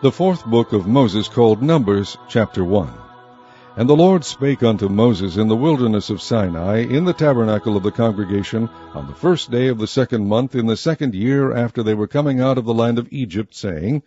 The fourth book of Moses, called Numbers, chapter 1. And the Lord spake unto Moses in the wilderness of Sinai, in the tabernacle of the congregation, on the first day of the second month, in the second year after they were coming out of the land of Egypt, saying,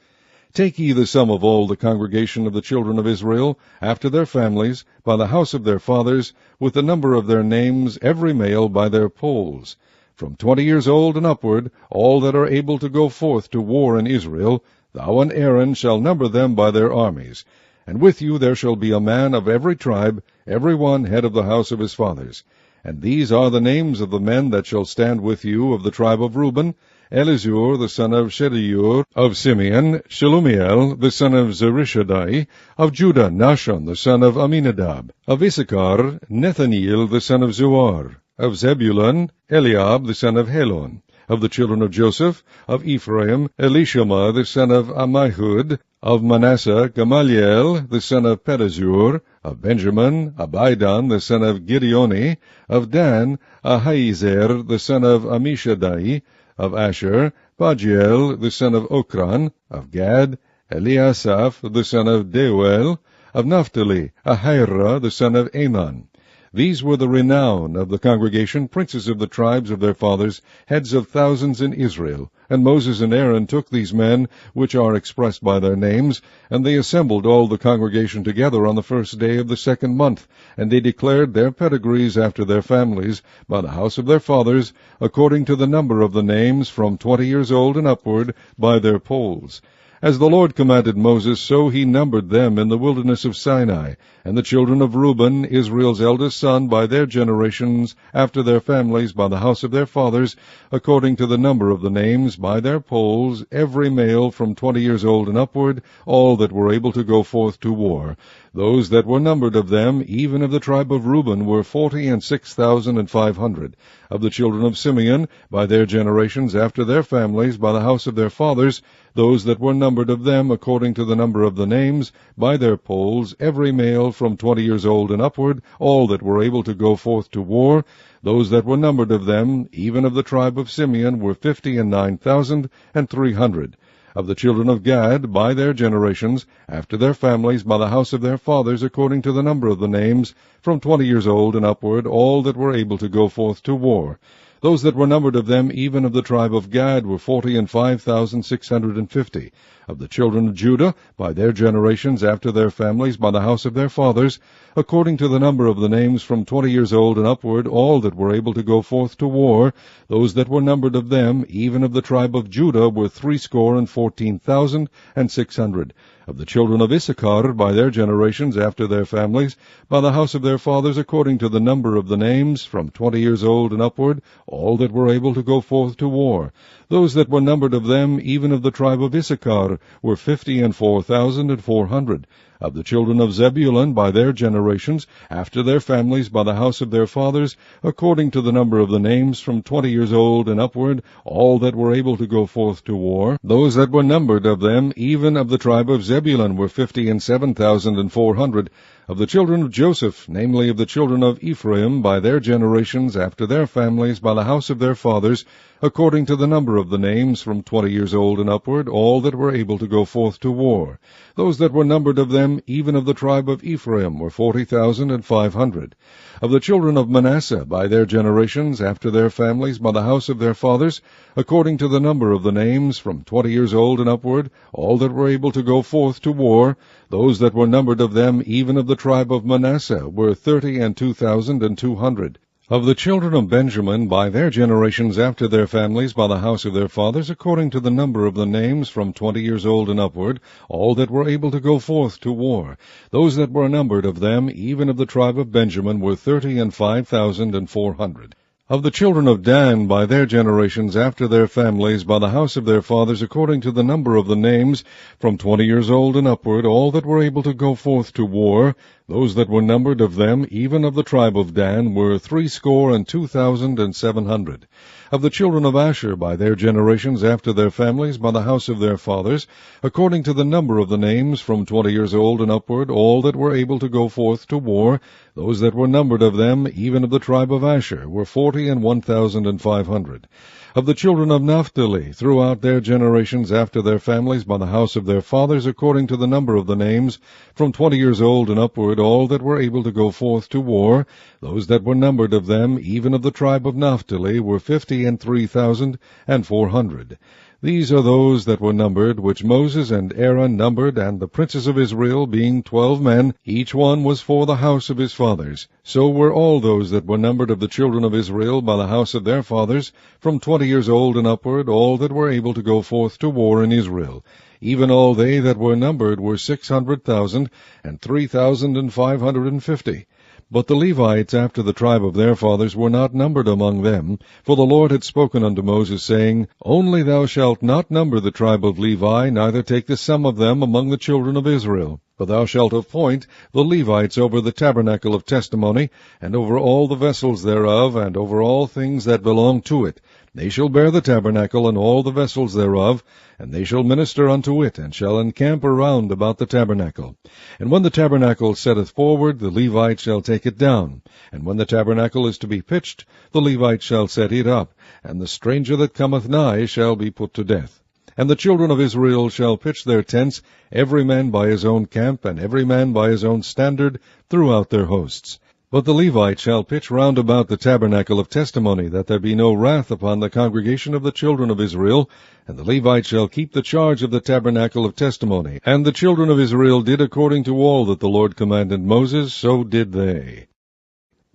Take ye the sum of all the congregation of the children of Israel, after their families, by the house of their fathers, with the number of their names, every male by their polls. From 20 years old and upward, all that are able to go forth to war in Israel, thou and Aaron shall number them by their armies. And with you there shall be a man of every tribe, every one head of the house of his fathers. And these are the names of the men that shall stand with you of the tribe of Reuben: Elizur the son of Shedeur; of Simeon, Shelumiel the son of Zurishaddai; of Judah, Nahshon the son of Amminadab; of Issachar, Nethaneel the son of Zuar; of Zebulun, Eliab the son of Helon; of the children of Joseph, of Ephraim, Elishama the son of Ammihud; of Manasseh, Gamaliel the son of Pedazur; of Benjamin, Abidan the son of Gideoni; of Dan, Ahiezer the son of Ammishaddai; of Asher, Pagiel the son of Okran; of Gad, Eliasaph the son of Deuel; of Naphtali, Ahira the son of Anan. These were the renown of the congregation, princes of the tribes of their fathers, heads of thousands in Israel. And Moses and Aaron took these men, which are expressed by their names, and they assembled all the congregation together on the first day of the second month, and they declared their pedigrees after their families, by the house of their fathers, according to the number of the names, from 20 years old and upward, by their polls. As the Lord commanded Moses, so he numbered them in the wilderness of Sinai. And the children of Reuben, Israel's eldest son, by their generations, after their families, by the house of their fathers, according to the number of the names, by their polls, every male from 20 years old and upward, all that were able to go forth to war. Those that were numbered of them, even of the tribe of Reuben, were 46,500. Of the children of Simeon, by their generations, after their families, by the house of their fathers, those that were numbered of them, according to the number of the names, by their polls, every male from 20 years old and upward, all that were able to go forth to war. Those that were numbered of them, even of the tribe of Simeon, were 59,300. Of the children of Gad, by their generations, after their families, by the house of their fathers, according to the number of the names, from 20 years old and upward, all that were able to go forth to war. Those that were numbered of them, even of the tribe of Gad, were 45,650. Of the children of Judah, by their generations, after their families, by the house of their fathers, according to the number of the names, from 20 years old and upward, all that were able to go forth to war. Those that were numbered of them, even of the tribe of Judah, were 314,600. Of the children of Issachar, by their generations, after their families, by the house of their fathers, according to the number of the names, from 20 years old and upward, all that were able to go forth to war. Those that were numbered of them, even of the tribe of Issachar, were 54,400. Of the children of Zebulun, by their generations, after their families, by the house of their fathers, according to the number of the names, from 20 years old and upward, all that were able to go forth to war. Those that were numbered of them, even of the tribe of Zebulun, were 57,400. Of the children of Joseph, namely of the children of Ephraim, by their generations, after their families, by the house of their fathers, according to the number of the names, from 20 years old and upward, all that were able to go forth to war. Those that were numbered of them, even of the tribe of Ephraim, were 40,500. Of the children of Manasseh, by their generations, after their families, by the house of their fathers, according to the number of the names, from 20 years old and upward, all that were able to go forth to war. Those that were numbered of them, even of the tribe of Manasseh, were 32,200. Of the children of Benjamin, by their generations, after their families, by the house of their fathers, according to the number of the names, from 20 years old and upward, all that were able to go forth to war. Those that were numbered of them, even of the tribe of Benjamin, were 35,400. Of the children of Dan, by their generations, after their families, by the house of their fathers, according to the number of the names, from 20 years old and upward, all that were able to go forth to war. Those that were numbered of them, even of the tribe of Dan, were 62,700. Of the children of Asher by their generations after their families, by the house of their fathers, according to the number of the names, from 20 years old and upward, all that were able to go forth to war, those that were numbered of them, even of the tribe of Asher, were 41,500. Of the children of Naphtali, throughout their generations after their families, by the house of their fathers, according to the number of the names, from 20 years old and upward, all that were able to go forth to war, those that were numbered of them, even of the tribe of Naphtali, were 53,400. These are those that were numbered, which Moses and Aaron numbered, and the princes of Israel, being 12 men, each one was for the house of his fathers. So were all those that were numbered of the children of Israel by the house of their fathers, from 20 years old and upward, all that were able to go forth to war in Israel. Even all they that were numbered were 600,000, and 3,550. But the Levites after the tribe of their fathers were not numbered among them, for the Lord had spoken unto Moses, saying, Only thou shalt not number the tribe of Levi, neither take the sum of them among the children of Israel. But thou shalt appoint the Levites over the tabernacle of testimony, and over all the vessels thereof, and over all things that belong to it. They shall bear the tabernacle and all the vessels thereof, and they shall minister unto it, and shall encamp around about the tabernacle. And when the tabernacle setteth forward, the Levites shall take it down. And when the tabernacle is to be pitched, the Levites shall set it up, and the stranger that cometh nigh shall be put to death. And the children of Israel shall pitch their tents, every man by his own camp, and every man by his own standard, throughout their hosts. But the Levites shall pitch round about the tabernacle of testimony, that there be no wrath upon the congregation of the children of Israel. And the Levites shall keep the charge of the tabernacle of testimony. And the children of Israel did according to all that the Lord commanded Moses, so did they.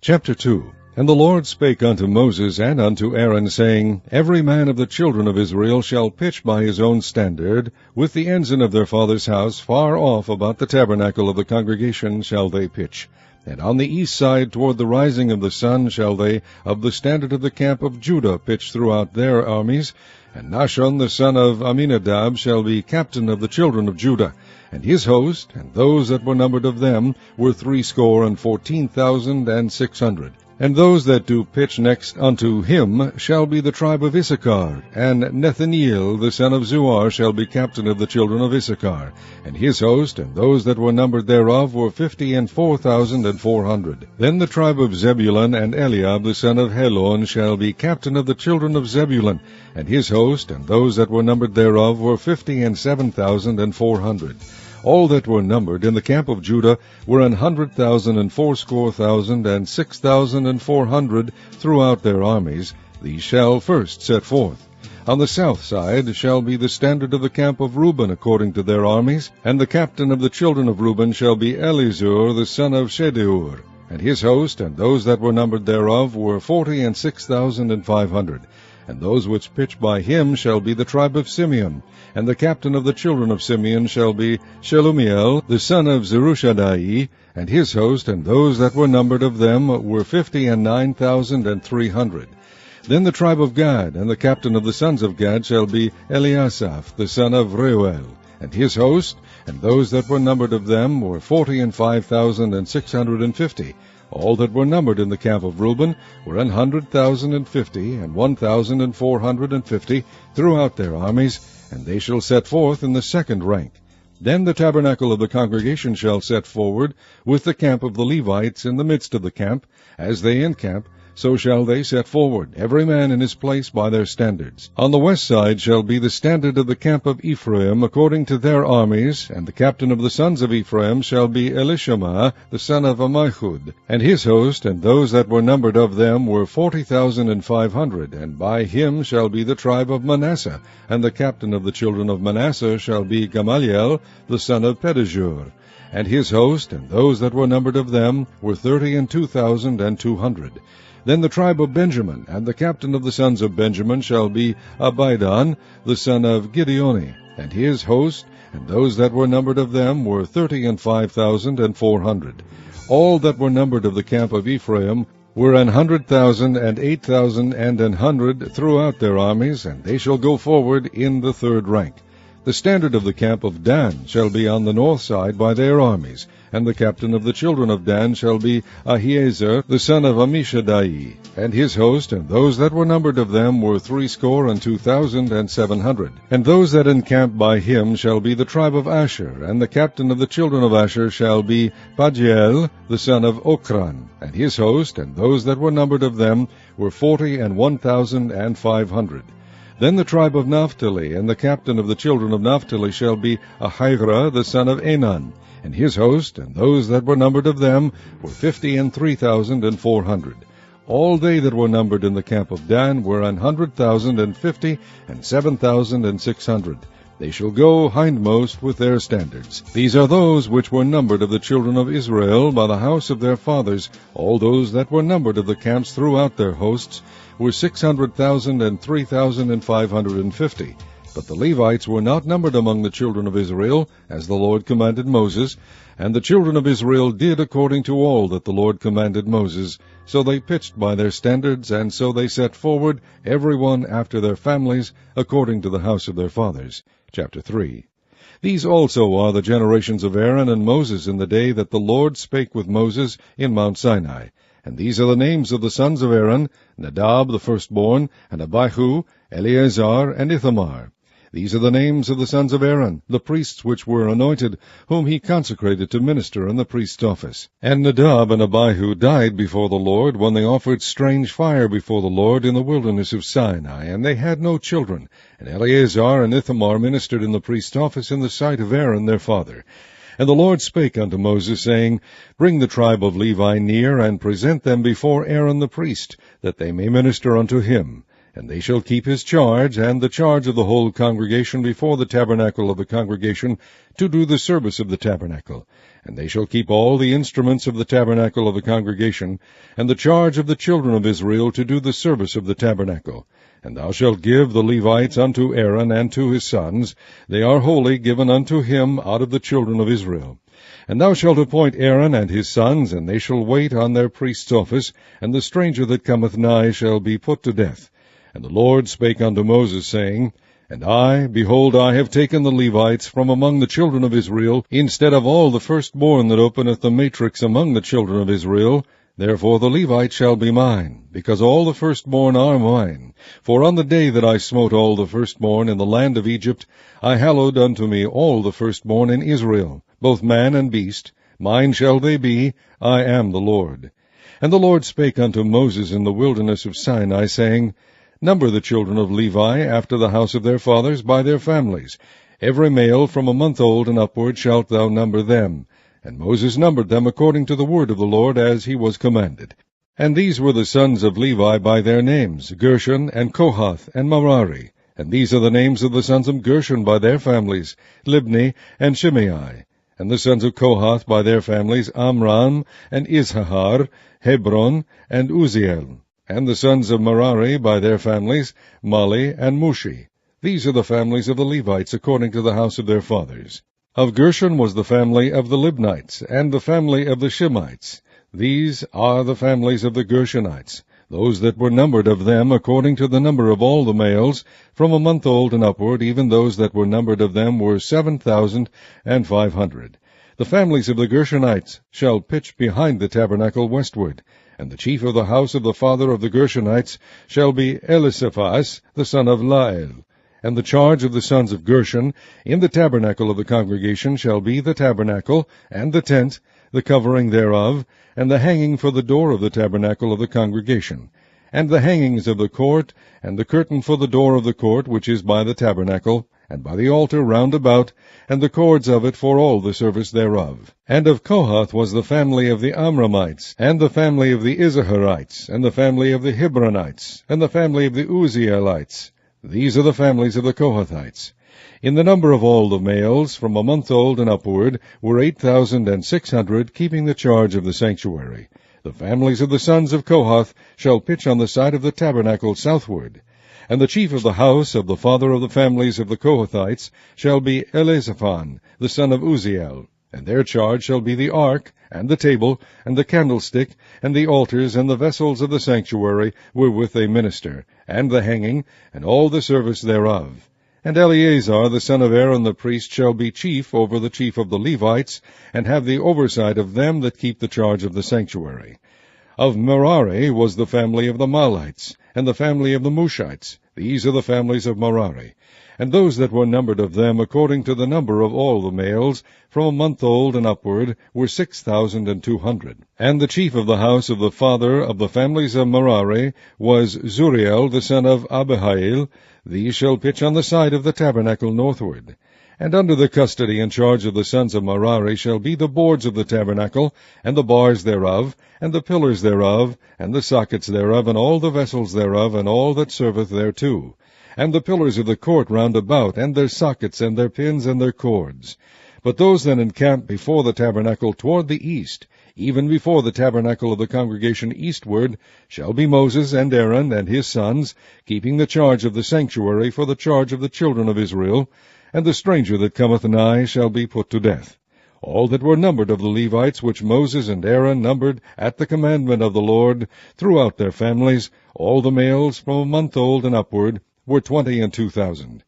Chapter 2. And the Lord spake unto Moses and unto Aaron, saying, Every man of the children of Israel shall pitch by his own standard, with the ensign of their father's house, far off about the tabernacle of the congregation shall they pitch. And on the east side toward the rising of the sun shall they of the standard of the camp of Judah pitch throughout their armies. And Nahshon the son of Amminadab shall be captain of the children of Judah. And his host, and those that were numbered of them, were 314,600. And those that do pitch next unto him shall be the tribe of Issachar. And Nethaneel the son of Zuar shall be captain of the children of Issachar. And his host, and those that were numbered thereof, were 54,400. Then the tribe of Zebulun, and Eliab the son of Helon shall be captain of the children of Zebulun. And his host, and those that were numbered thereof, were 57,400. All that were numbered in the camp of Judah were 100,000 and 80,000 and 6,400 throughout their armies. These shall first set forth. On the south side shall be the standard of the camp of Reuben according to their armies, and the captain of the children of Reuben shall be Elizur the son of Shedeur. And his host, and those that were numbered thereof, were 46,500. And those which pitch by him shall be the tribe of Simeon. And the captain of the children of Simeon shall be Shelumiel, the son of Zerushadai. And his host, and those that were numbered of them, were 59,300. Then the tribe of Gad, and the captain of the sons of Gad shall be Eliasaph, the son of Reuel. And his host, and those that were numbered of them, were 45,650. All that were numbered in the camp of Reuben were 100,050 and 1,450 throughout their armies, and they shall set forth in the second rank. Then the tabernacle of the congregation shall set forward, with the camp of the Levites in the midst of the camp. As they encamp, so shall they set forward, every man in his place by their standards. On the west side shall be the standard of the camp of Ephraim according to their armies, and the captain of the sons of Ephraim shall be Elishama, the son of Ammihud. And his host, and those that were numbered of them, were 40,500, and by him shall be the tribe of Manasseh, and the captain of the children of Manasseh shall be Gamaliel, the son of Pedahzur. And his host, and those that were numbered of them, were 32,200. Then the tribe of Benjamin, and the captain of the sons of Benjamin shall be Abidan, the son of Gideoni. And his host, and those that were numbered of them, were 35,400. All that were numbered of the camp of Ephraim were 100,000 and 8,000 and 100 throughout their armies, and they shall go forward in the third rank. The standard of the camp of Dan shall be on the north side by their armies, And the captain of the children of Dan shall be Ahiezer the son of Ammishaddai. And his host, and those that were numbered of them, were 62,700. And those that encamped by him shall be the tribe of Asher. And the captain of the children of Asher shall be Pagiel the son of Ochran. And his host, and those that were numbered of them, were 41,500. Then the tribe of Naphtali, and the captain of the children of Naphtali shall be Ahira the son of Enan. And his host, and those that were numbered of them, were 53,400. All they that were numbered in the camp of Dan were 150,000 and 7,600. They shall go hindmost with their standards. These are those which were numbered of the children of Israel by the house of their fathers. All those that were numbered of the camps throughout their hosts were 600,000 and 3,550. But the Levites were not numbered among the children of Israel, as the Lord commanded Moses. And the children of Israel did according to all that the Lord commanded Moses. So they pitched by their standards, and so they set forward, every one after their families, according to the house of their fathers. Chapter 3. These also are the generations of Aaron and Moses in the day that the Lord spake with Moses in Mount Sinai. And these are the names of the sons of Aaron, Nadab the firstborn, and Abihu, Eleazar, and Ithamar. These are the names of the sons of Aaron, the priests which were anointed, whom he consecrated to minister in the priest's office. And Nadab and Abihu died before the Lord, when they offered strange fire before the Lord in the wilderness of Sinai, and they had no children. And Eleazar and Ithamar ministered in the priest's office in the sight of Aaron their father. And the Lord spake unto Moses, saying, Bring the tribe of Levi near, and present them before Aaron the priest, that they may minister unto him. And they shall keep his charge, and the charge of the whole congregation before the tabernacle of the congregation, to do the service of the tabernacle. And they shall keep all the instruments of the tabernacle of the congregation, and the charge of the children of Israel to do the service of the tabernacle. And thou shalt give the Levites unto Aaron and to his sons. They are wholly given unto him out of the children of Israel. And thou shalt appoint Aaron and his sons, and they shall wait on their priest's office, and the stranger that cometh nigh shall be put to death. And the Lord spake unto Moses, saying, And I, behold, I have taken the Levites from among the children of Israel, instead of all the firstborn that openeth the matrix among the children of Israel. Therefore the Levites shall be mine, because all the firstborn are mine. For on the day that I smote all the firstborn in the land of Egypt, I hallowed unto me all the firstborn in Israel, both man and beast. Mine shall they be, I am the Lord. And the Lord spake unto Moses in the wilderness of Sinai, saying, Number the children of Levi after the house of their fathers by their families. Every male from a month old and upward shalt thou number them. And Moses numbered them according to the word of the Lord, as he was commanded. And these were the sons of Levi by their names, Gershon, and Kohath, and Merari. And these are the names of the sons of Gershon by their families, Libni, and Shimei. And the sons of Kohath by their families, Amram, and Izhar, Hebron, and Uzziel. And the sons of Merari by their families, Mali and Mushi. These are the families of the Levites according to the house of their fathers. Of Gershon was the family of the Libnites, and the family of the Shemites. These are the families of the Gershonites, those that were numbered of them according to the number of all the males, from a month old and upward, even those that were numbered of them were 7,500. The families of the Gershonites shall pitch behind the tabernacle westward. And the chief of the house of the father of the Gershonites shall be Elisaphas, the son of Lael. And the charge of the sons of Gershon in the tabernacle of the congregation shall be the tabernacle, and the tent, the covering thereof, and the hanging for the door of the tabernacle of the congregation, and the hangings of the court, and the curtain for the door of the court which is by the tabernacle, and by the altar round about, and the cords of it for all the service thereof. And of Kohath was the family of the Amramites, and the family of the Izaharites, and the family of the Hebronites, and the family of the Uzzielites. These are the families of the Kohathites. In the number of all the males, from a month old and upward, were 8,600, keeping the charge of the sanctuary. The families of the sons of Kohath shall pitch on the side of the tabernacle southward. And the chief of the house of the father of the families of the Kohathites shall be Elizaphan, the son of Uzziel. And their charge shall be the ark, and the table, and the candlestick, and the altars, and the vessels of the sanctuary, wherewith they minister, and the hanging, and all the service thereof. And Eleazar the son of Aaron the priest shall be chief over the chief of the Levites, and have the oversight of them that keep the charge of the sanctuary. Of Merari was the family of the Mahlites, and the family of the Mushites. These are the families of Merari. And those that were numbered of them according to the number of all the males, from a month old and upward, were 6,200. And the chief of the house of the father of the families of Merari was Zuriel the son of Abihail. These shall pitch on the side of the tabernacle northward. And under the custody and charge of the sons of Merari shall be the boards of the tabernacle, and the bars thereof, and the pillars thereof, and the sockets thereof, and all the vessels thereof, and all that serveth thereto, and the pillars of the court round about, and their sockets, and their pins, and their cords. But those that encamp before the tabernacle toward the east, even before the tabernacle of the congregation eastward, shall be Moses and Aaron and his sons, keeping the charge of the sanctuary for the charge of the children of Israel, and the stranger that cometh nigh shall be put to death. All that were numbered of the Levites, which Moses and Aaron numbered at the commandment of the Lord, throughout their families, all the males from a month old and upward, were 22,000.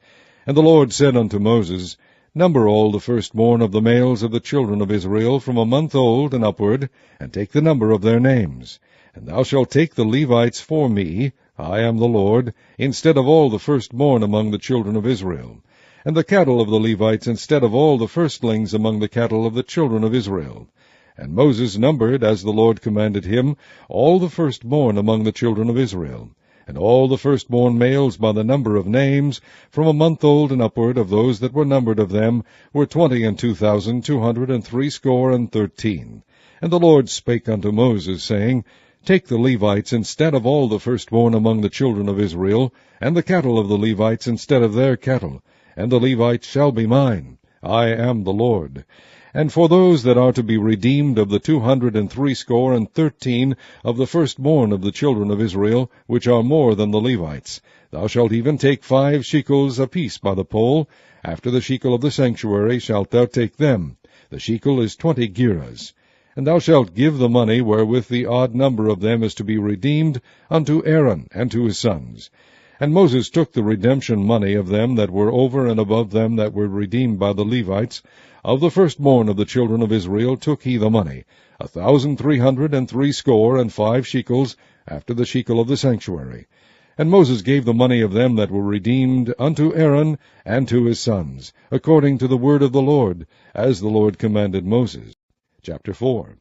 And the Lord said unto Moses, Number all the firstborn of the males of the children of Israel from a month old and upward, and take the number of their names. And thou shalt take the Levites for me, I am the Lord, instead of all the firstborn among the children of Israel, and the cattle of the Levites instead of all the firstlings among the cattle of the children of Israel. And Moses numbered, as the Lord commanded him, all the firstborn among the children of Israel, and all the firstborn males by the number of names, from a month old and upward, of those that were numbered of them, were 22,213. And the Lord spake unto Moses, saying, Take the Levites instead of all the firstborn among the children of Israel, and the cattle of the Levites instead of their cattle, and the Levites shall be mine. I am the Lord. And for those that are to be redeemed of the 213 of the firstborn of the children of Israel, which are more than the Levites, thou shalt even take 5 shekels apiece by the poll. After the shekel of the sanctuary shalt thou take them. The shekel is 20 gerahs. And thou shalt give the money wherewith the odd number of them is to be redeemed unto Aaron and to his sons. And Moses took the redemption money of them that were over and above them that were redeemed by the Levites. Of the firstborn of the children of Israel took he the money, 1,365 shekels, after the shekel of the sanctuary. And Moses gave the money of them that were redeemed unto Aaron and to his sons, according to the word of the Lord, as the Lord commanded Moses. Chapter 4.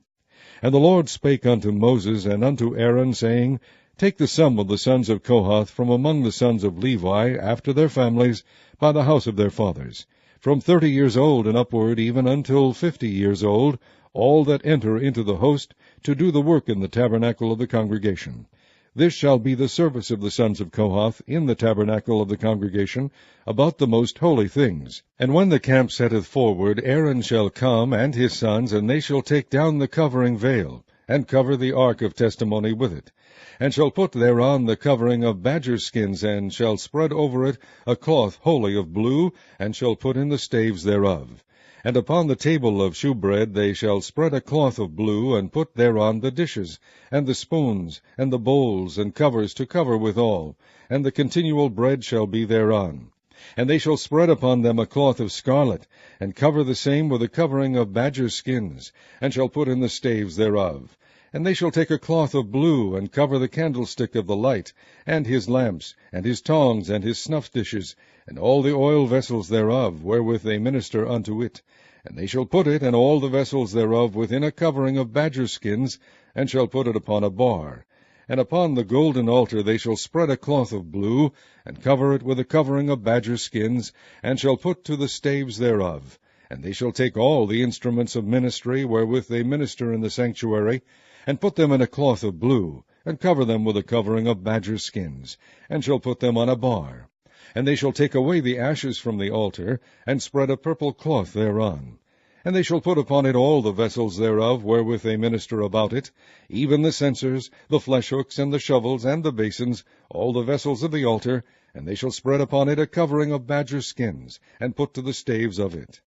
And the Lord spake unto Moses and unto Aaron, saying, Take the sum of the sons of Kohath from among the sons of Levi, after their families, by the house of their fathers, from 30 years old and upward, even until 50 years old, all that enter into the host, to do the work in the tabernacle of the congregation. This shall be the service of the sons of Kohath in the tabernacle of the congregation, about the most holy things. And when the camp setteth forward, Aaron shall come, and his sons, and they shall take down the covering veil, and cover the ark of testimony with it, and shall put thereon the covering of badger skins, and shall spread over it a cloth wholly of blue, and shall put in the staves thereof. And upon the table of shewbread they shall spread a cloth of blue, and put thereon the dishes, and the spoons, and the bowls, and covers to cover withal, and the continual bread shall be thereon. And they shall spread upon them a cloth of scarlet, and cover the same with a covering of badger skins, and shall put in the staves thereof. And they shall take a cloth of blue, and cover the candlestick of the light, and his lamps, and his tongs, and his snuff dishes, and all the oil vessels thereof, wherewith they minister unto it. And they shall put it, and all the vessels thereof, within a covering of badger skins, and shall put it upon a bar. And upon the golden altar they shall spread a cloth of blue, and cover it with a covering of badger skins, and shall put to the staves thereof. And they shall take all the instruments of ministry, wherewith they minister in the sanctuary, and put them in a cloth of blue, and cover them with a covering of badger skins, and shall put them on a bar. And they shall take away the ashes from the altar, and spread a purple cloth thereon. And they shall put upon it all the vessels thereof, wherewith they minister about it, even the censers, the flesh hooks, and the shovels, and the basins, all the vessels of the altar, and they shall spread upon it a covering of badger skins, and put to the staves of it.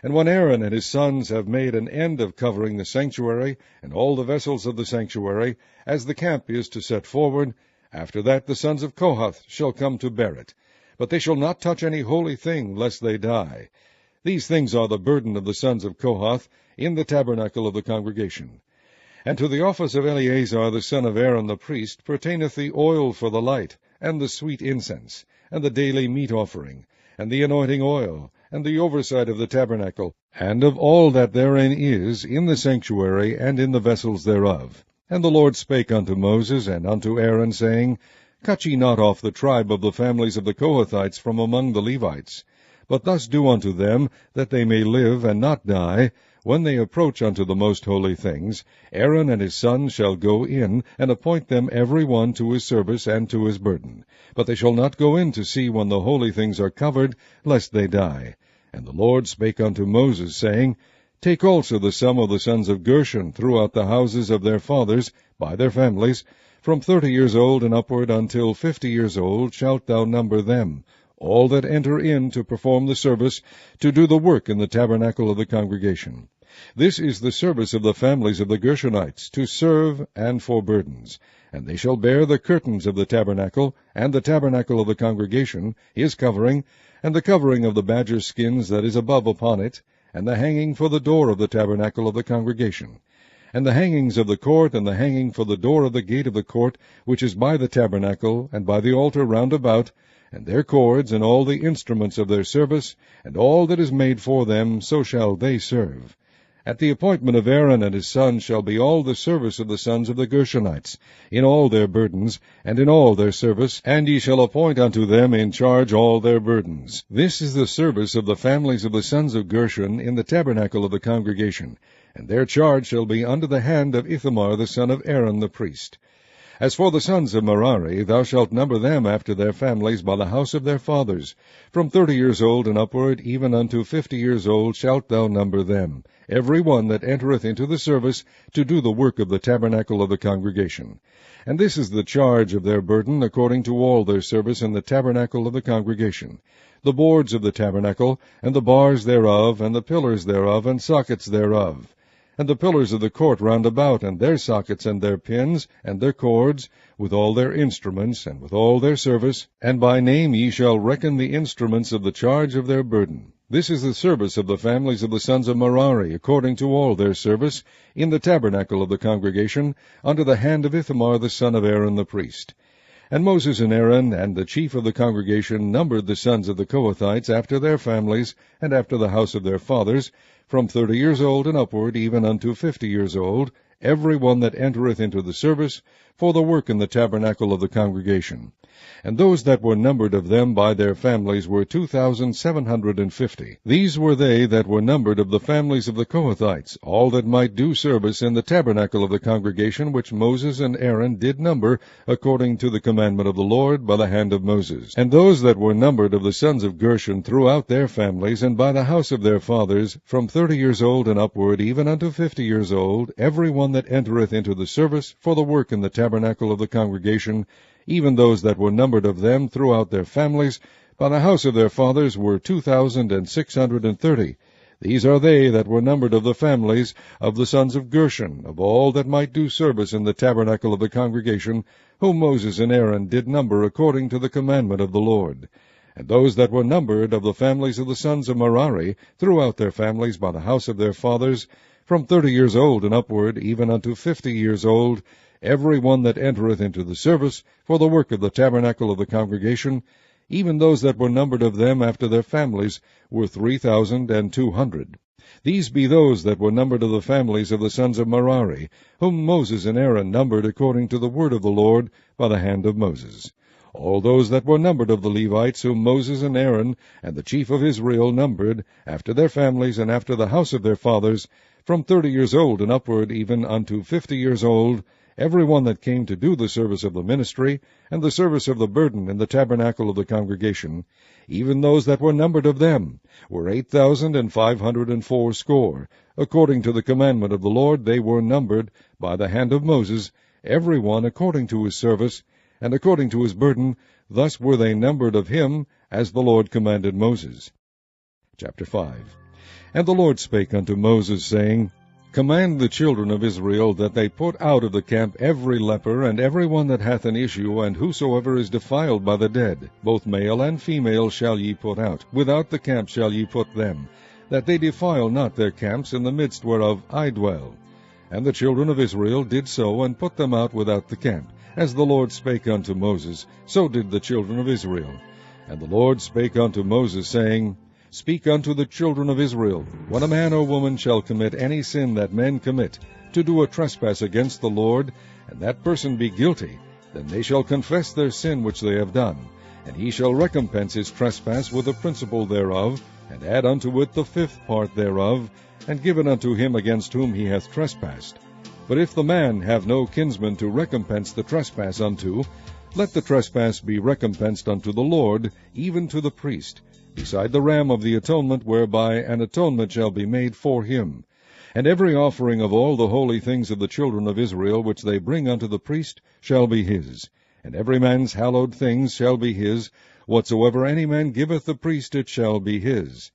And when Aaron and his sons have made an end of covering the sanctuary, and all the vessels of the sanctuary, as the camp is to set forward, after that the sons of Kohath shall come to bear it. but they shall not touch any holy thing, lest they die. These things are the burden of the sons of Kohath in the tabernacle of the congregation. And to the office of Eleazar the son of Aaron the priest pertaineth the oil for the light, and the sweet incense, and the daily meat offering, and the anointing oil, and the oversight of the tabernacle, and of all that therein is, in the sanctuary, and in the vessels thereof. And the Lord spake unto Moses and unto Aaron, saying, Cut ye not off the tribe of the families of the Kohathites from among the Levites, but thus do unto them, that they may live and not die. When they approach unto the most holy things, Aaron and his sons shall go in, and appoint them every one to his service and to his burden. But they shall not go in to see when the holy things are covered, lest they die. And the Lord spake unto Moses, saying, Take also the sum of the sons of Gershon throughout the houses of their fathers, by their families, from 30 years old and upward until 50 years old shalt thou number them, all that enter in to perform the service, to do the work in the tabernacle of the congregation. This is the service of the families of the Gershonites, to serve and for burdens. And they shall bear the curtains of the tabernacle, and the tabernacle of the congregation, his covering, and the covering of the badger skins that is above upon it, and the hanging for the door of the tabernacle of the congregation, and the hangings of the court, and the hanging for the door of the gate of the court, which is by the tabernacle, and by the altar round about, and their cords, and all the instruments of their service, and all that is made for them, so shall they serve. At the appointment of Aaron and his sons shall be all the service of the sons of the Gershonites, in all their burdens, and in all their service, and ye shall appoint unto them in charge all their burdens. This is the service of the families of the sons of Gershon in the tabernacle of the congregation, and their charge shall be under the hand of Ithamar the son of Aaron the priest. As for the sons of Merari, thou shalt number them after their families by the house of their fathers. From 30 years old and upward, even unto 50 years old, shalt thou number them, every one that entereth into the service, to do the work of the tabernacle of the congregation. And this is the charge of their burden, according to all their service in the tabernacle of the congregation. The boards of the tabernacle, and the bars thereof, and the pillars thereof, and sockets thereof, and the pillars of the court round about, and their sockets, and their pins, and their cords, with all their instruments, and with all their service, and by name ye shall reckon the instruments of the charge of their burden. This is the service of the families of the sons of Merari, according to all their service, in the tabernacle of the congregation, under the hand of Ithamar the son of Aaron the priest. And Moses and Aaron and the chief of the congregation numbered the sons of the Kohathites after their families, and after the house of their fathers, from 30 years old and upward, even unto 50 years old, every one that entereth into the service, for the work in the tabernacle of the congregation. And those that were numbered of them by their families were 2,750. These were they that were numbered of the families of the Kohathites, all that might do service in the tabernacle of the congregation, which Moses and Aaron did number, according to the commandment of the Lord, by the hand of Moses. And those that were numbered of the sons of Gershon throughout their families, and by the house of their fathers, from 30 years old and upward, even unto 50 years old, every one that entereth into the service, for the work in the tabernacle of the congregation, even those that were numbered of them throughout their families, by the house of their fathers, were 2,630. These are they that were numbered of the families of the sons of Gershon, of all that might do service in the tabernacle of the congregation, whom Moses and Aaron did number according to the commandment of the Lord. And those that were numbered of the families of the sons of Merari, throughout their families by the house of their fathers, from 30 years old and upward, even unto 50 years old, every one that entereth into the service, for the work of the tabernacle of the congregation, even those that were numbered of them after their families, were 3,200. These be those that were numbered of the families of the sons of Merari, whom Moses and Aaron numbered according to the word of the Lord, by the hand of Moses. All those that were numbered of the Levites, whom Moses and Aaron and the chief of Israel numbered, after their families and after the house of their fathers, from 30 years old and upward, even unto 50 years old, every one that came to do the service of the ministry, and the service of the burden in the tabernacle of the congregation, even those that were numbered of them, were 8,580. According to the commandment of the Lord they were numbered, by the hand of Moses, every one according to his service, and according to his burden. Thus were they numbered of him, as the Lord commanded Moses. Chapter 5. And the Lord spake unto Moses, saying, Command the children of Israel that they put out of the camp every leper, and every one that hath an issue, and whosoever is defiled by the dead, both male and female shall ye put out. Without the camp shall ye put them, that they defile not their camps, in the midst whereof I dwell. And the children of Israel did so, and put them out without the camp. As the Lord spake unto Moses, so did the children of Israel. And the Lord spake unto Moses, saying, Speak unto the children of Israel, when a man or woman shall commit any sin that men commit, to do a trespass against the Lord, and that person be guilty, then they shall confess their sin which they have done, and he shall recompense his trespass with the principal thereof, and add unto it the fifth part thereof, and give it unto him against whom he hath trespassed. But if the man have no kinsman to recompense the trespass unto, let the trespass be recompensed unto the Lord, even to the priest, beside the ram of the atonement, whereby an atonement shall be made for him. And every offering of all the holy things of the children of Israel, which they bring unto the priest, shall be his. And every man's hallowed things shall be his. Whatsoever any man giveth the priest, it shall be his.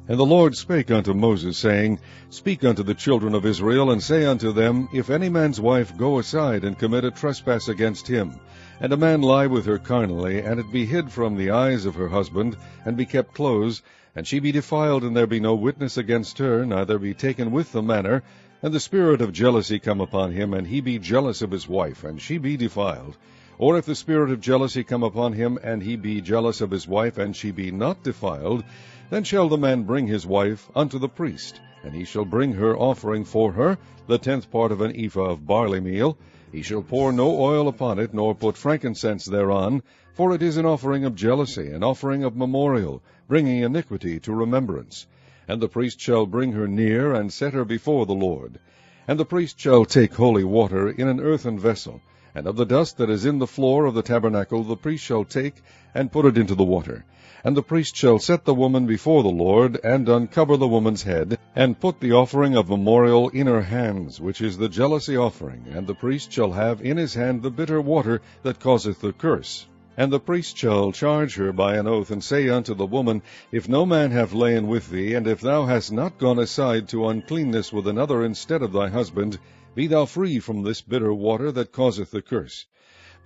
And the Lord spake unto Moses, saying, Speak unto the children of Israel, and say unto them, If any man's wife go aside and commit a trespass against him, and a man lie with her carnally, and it be hid from the eyes of her husband, and be kept close, and she be defiled, and there be no witness against her, neither be taken with the manner, and the spirit of jealousy come upon him, and he be jealous of his wife, and she be defiled, or if the spirit of jealousy come upon him, and he be jealous of his wife, and she be not defiled, then shall the man bring his wife unto the priest, and he shall bring her offering for her, the 10th part of an ephah of barley meal. He shall pour no oil upon it, nor put frankincense thereon, for it is an offering of jealousy, an offering of memorial, bringing iniquity to remembrance. And the priest shall bring her near, and set her before the Lord. And the priest shall take holy water in an earthen vessel, and of the dust that is in the floor of the tabernacle the priest shall take, and put it into the water. And the priest shall set the woman before the Lord, and uncover the woman's head, and put the offering of memorial in her hands, which is the jealousy offering. And the priest shall have in his hand the bitter water that causeth the curse. And the priest shall charge her by an oath, and say unto the woman, If no man have lain with thee, and if thou hast not gone aside to uncleanness with another instead of thy husband, be thou free from this bitter water that causeth the curse.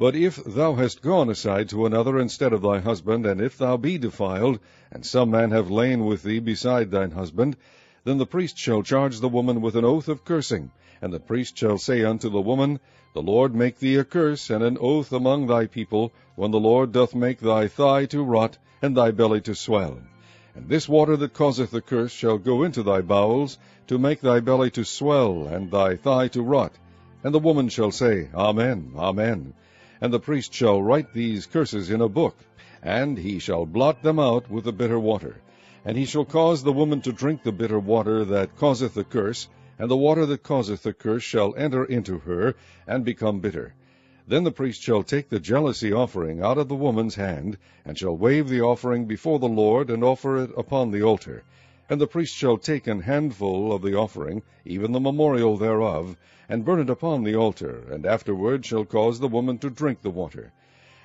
But if thou hast gone aside to another instead of thy husband, and if thou be defiled, and some man have lain with thee beside thine husband, then the priest shall charge the woman with an oath of cursing. And the priest shall say unto the woman, The Lord make thee a curse and an oath among thy people, when the Lord doth make thy thigh to rot, and thy belly to swell. And this water that causeth the curse shall go into thy bowels, to make thy belly to swell, and thy thigh to rot. And the woman shall say, Amen, Amen. And the priest shall write these curses in a book, and he shall blot them out with the bitter water. And he shall cause the woman to drink the bitter water that causeth the curse, and the water that causeth the curse shall enter into her, and become bitter. Then the priest shall take the jealousy offering out of the woman's hand, and shall wave the offering before the Lord, and offer it upon the altar. And the priest shall take an handful of the offering, even the memorial thereof, and burn it upon the altar, and afterward shall cause the woman to drink the water.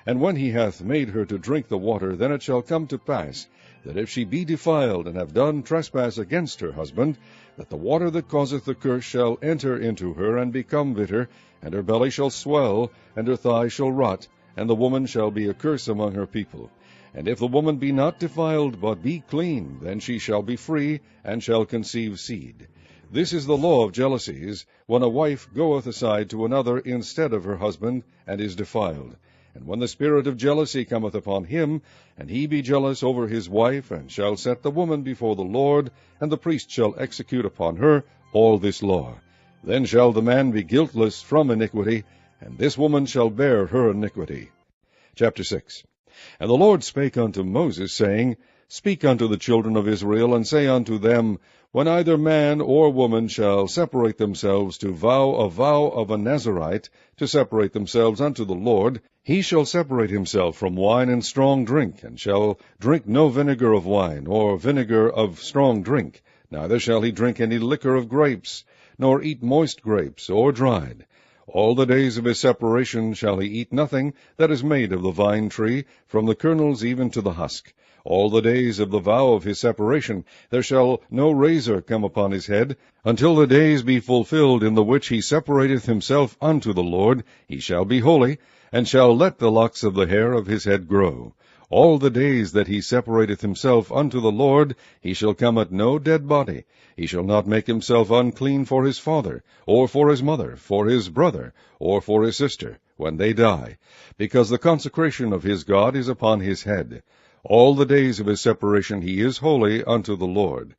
And when he hath made her to drink the water, then it shall come to pass, that if she be defiled, and have done trespass against her husband, that the water that causeth the curse shall enter into her, and become bitter, and her belly shall swell, and her thigh shall rot, and the woman shall be a curse among her people. And if the woman be not defiled, but be clean, then she shall be free, and shall conceive seed. This is the law of jealousies, when a wife goeth aside to another instead of her husband, and is defiled. And when the spirit of jealousy cometh upon him, and he be jealous over his wife, and shall set the woman before the Lord, and the priest shall execute upon her all this law. Then shall the man be guiltless from iniquity, and this woman shall bear her iniquity. Chapter 6. And the Lord spake unto Moses, saying, Speak unto the children of Israel, and say unto them, When either man or woman shall separate themselves to vow a vow of a Nazarite, to separate themselves unto the Lord, he shall separate himself from wine and strong drink, and shall drink no vinegar of wine, or vinegar of strong drink, neither shall he drink any liquor of grapes, nor eat moist grapes, or dried. All the days of his separation shall he eat nothing that is made of the vine tree, from the kernels even to the husk. All the days of the vow of his separation there shall no razor come upon his head, until the days be fulfilled in the which he separateth himself unto the Lord. He shall be holy, and shall let the locks of the hair of his head grow. All the days that he separateth himself unto the Lord, he shall come at no dead body. He shall not make himself unclean for his father, or for his mother, for his brother, or for his sister, when they die, because the consecration of his God is upon his head. All the days of his separation he is holy unto the Lord.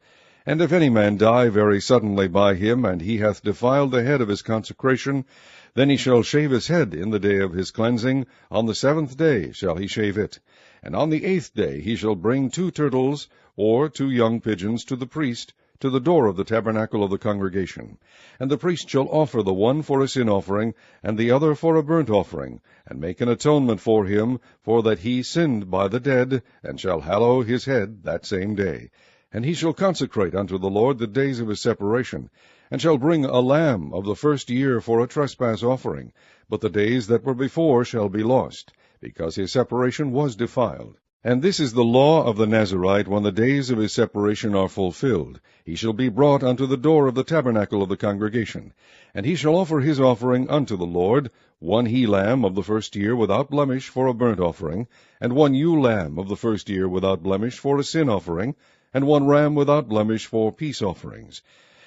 And if any man die very suddenly by him, and he hath defiled the head of his consecration, then he shall shave his head in the day of his cleansing. On the 7th day shall he shave it. And on the 8th day he shall bring 2 turtles, or 2 young pigeons, to the priest, to the door of the tabernacle of the congregation. And the priest shall offer the one for a sin offering, and the other for a burnt offering, and make an atonement for him, for that he sinned by the dead, and shall hallow his head that same day. And he shall consecrate unto the Lord the days of his separation, and shall bring a lamb of the first year for a trespass offering. But the days that were before shall be lost, because his separation was defiled. And this is the law of the Nazarite when the days of his separation are fulfilled. He shall be brought unto the door of the tabernacle of the congregation. And he shall offer his offering unto the Lord, 1 he-lamb of the first year without blemish for a burnt offering, and 1 ewe-lamb of the first year without blemish for a sin offering, and 1 ram without blemish for peace offerings.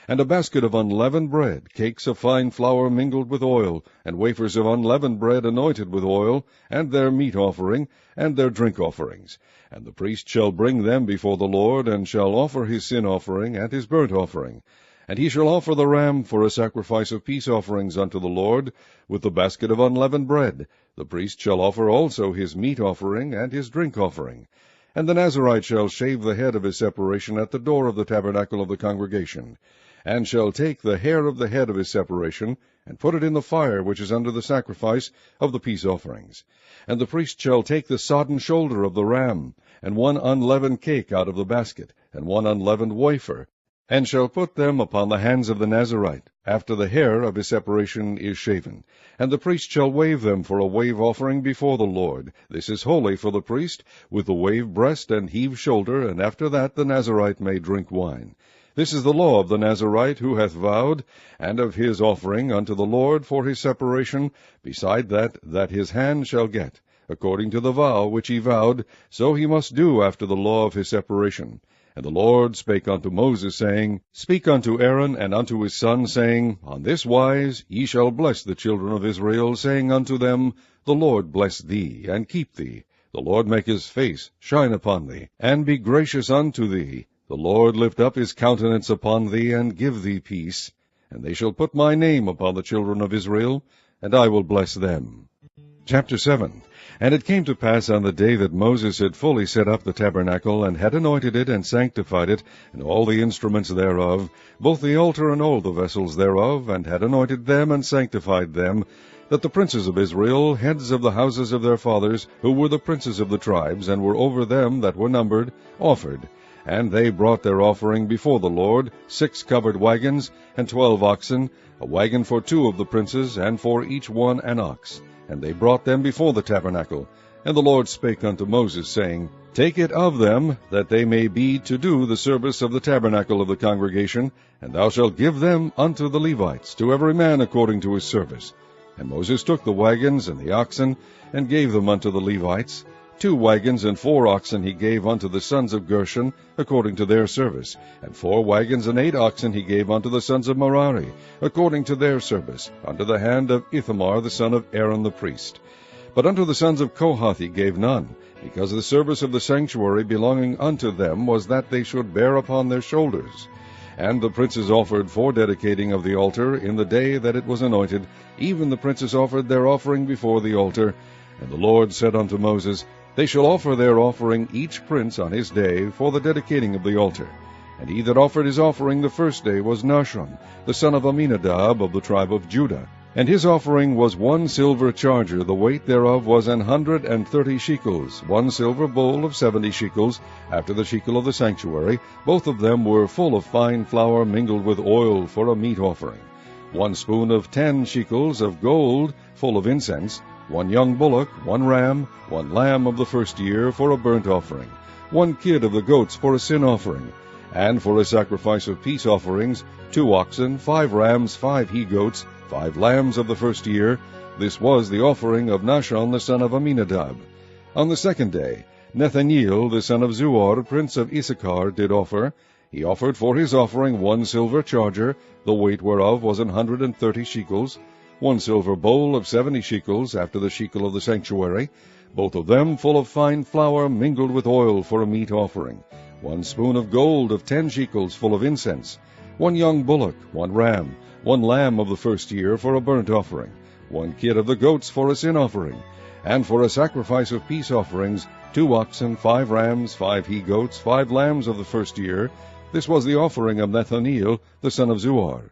And a basket of unleavened bread, cakes of fine flour mingled with oil, and wafers of unleavened bread anointed with oil, and their meat offering, and their drink offerings. And the priest shall bring them before the Lord, and shall offer his sin offering and his burnt offering. And he shall offer the ram for a sacrifice of peace offerings unto the Lord, with the basket of unleavened bread. The priest shall offer also his meat offering and his drink offering. And the Nazarite shall shave the head of his separation at the door of the tabernacle of the congregation, and shall take the hair of the head of his separation, and put it in the fire which is under the sacrifice of the peace offerings. And the priest shall take the sodden shoulder of the ram, and 1 unleavened cake out of the basket, and 1 unleavened wafer, and shall put them upon the hands of the Nazarite, after the hair of his separation is shaven. And the priest shall wave them for a wave offering before the Lord. This is holy for the priest, with the wave breast and heave shoulder, and after that the Nazarite may drink wine. This is the law of the Nazarite who hath vowed, and of his offering unto the Lord for his separation, beside that his hand shall get. According to the vow which he vowed, so he must do after the law of his separation. And the Lord spake unto Moses, saying, Speak unto Aaron and unto his sons, saying, On this wise ye shall bless the children of Israel, saying unto them, The Lord bless thee, and keep thee. The Lord make his face shine upon thee, and be gracious unto thee. The Lord lift up his countenance upon thee, and give thee peace. And they shall put my name upon the children of Israel, and I will bless them. Chapter 7. And it came to pass on the day that Moses had fully set up the tabernacle, and had anointed it, and sanctified it, and all the instruments thereof, both the altar and all the vessels thereof, and had anointed them, and sanctified them, that the princes of Israel, heads of the houses of their fathers, who were the princes of the tribes, and were over them that were numbered, offered. And they brought their offering before the Lord, 6 covered wagons, and 12 oxen, a wagon for 2 of the princes, and for each one an ox. And they brought them before the tabernacle. And the Lord spake unto Moses, saying, Take it of them, that they may be to do the service of the tabernacle of the congregation, and thou shalt give them unto the Levites, to every man according to his service. And Moses took the wagons and the oxen, and gave them unto the Levites. 2 wagons and 4 oxen he gave unto the sons of Gershon, according to their service, and 4 wagons and 8 oxen he gave unto the sons of Merari, according to their service, under the hand of Ithamar the son of Aaron the priest. But unto the sons of Kohath he gave none, because the service of the sanctuary belonging unto them was that they should bear upon their shoulders. And the princes offered for dedicating of the altar in the day that it was anointed, even the princes offered their offering before the altar. And the Lord said unto Moses, They shall offer their offering each prince on his day for the dedicating of the altar. And he that offered his offering the first day was Nahshon, the son of Amminadab of the tribe of Judah. And his offering was 1 silver charger, the weight thereof was 130 shekels, 1 silver bowl of 70 shekels, after the shekel of the sanctuary. Both of them were full of fine flour mingled with oil for a meat offering. 1 spoon of 10 shekels of gold full of incense, 1 young bullock, 1 ram, 1 lamb of the first year for a burnt offering, 1 kid of the goats for a sin offering, and for a sacrifice of peace offerings, 2 oxen, 5 rams, 5 he-goats, 5 lambs of the first year. This was the offering of Nahshon the son of Amminadab. On the second day, Nethaneel the son of Zuar, prince of Issachar, did offer. He offered for his offering 1 silver charger, the weight whereof was 130 shekels, 1 silver bowl of 70 shekels, after the shekel of the sanctuary, both of them full of fine flour mingled with oil for a meat offering, 1 spoon of gold of 10 shekels full of incense, 1 young bullock, 1 ram, 1 lamb of the first year for a burnt offering, 1 kid of the goats for a sin offering, and for a sacrifice of peace offerings, 2 oxen, 5 rams, 5 he-goats, 5 lambs of the first year. This was the offering of Nethaneel the son of Zuar.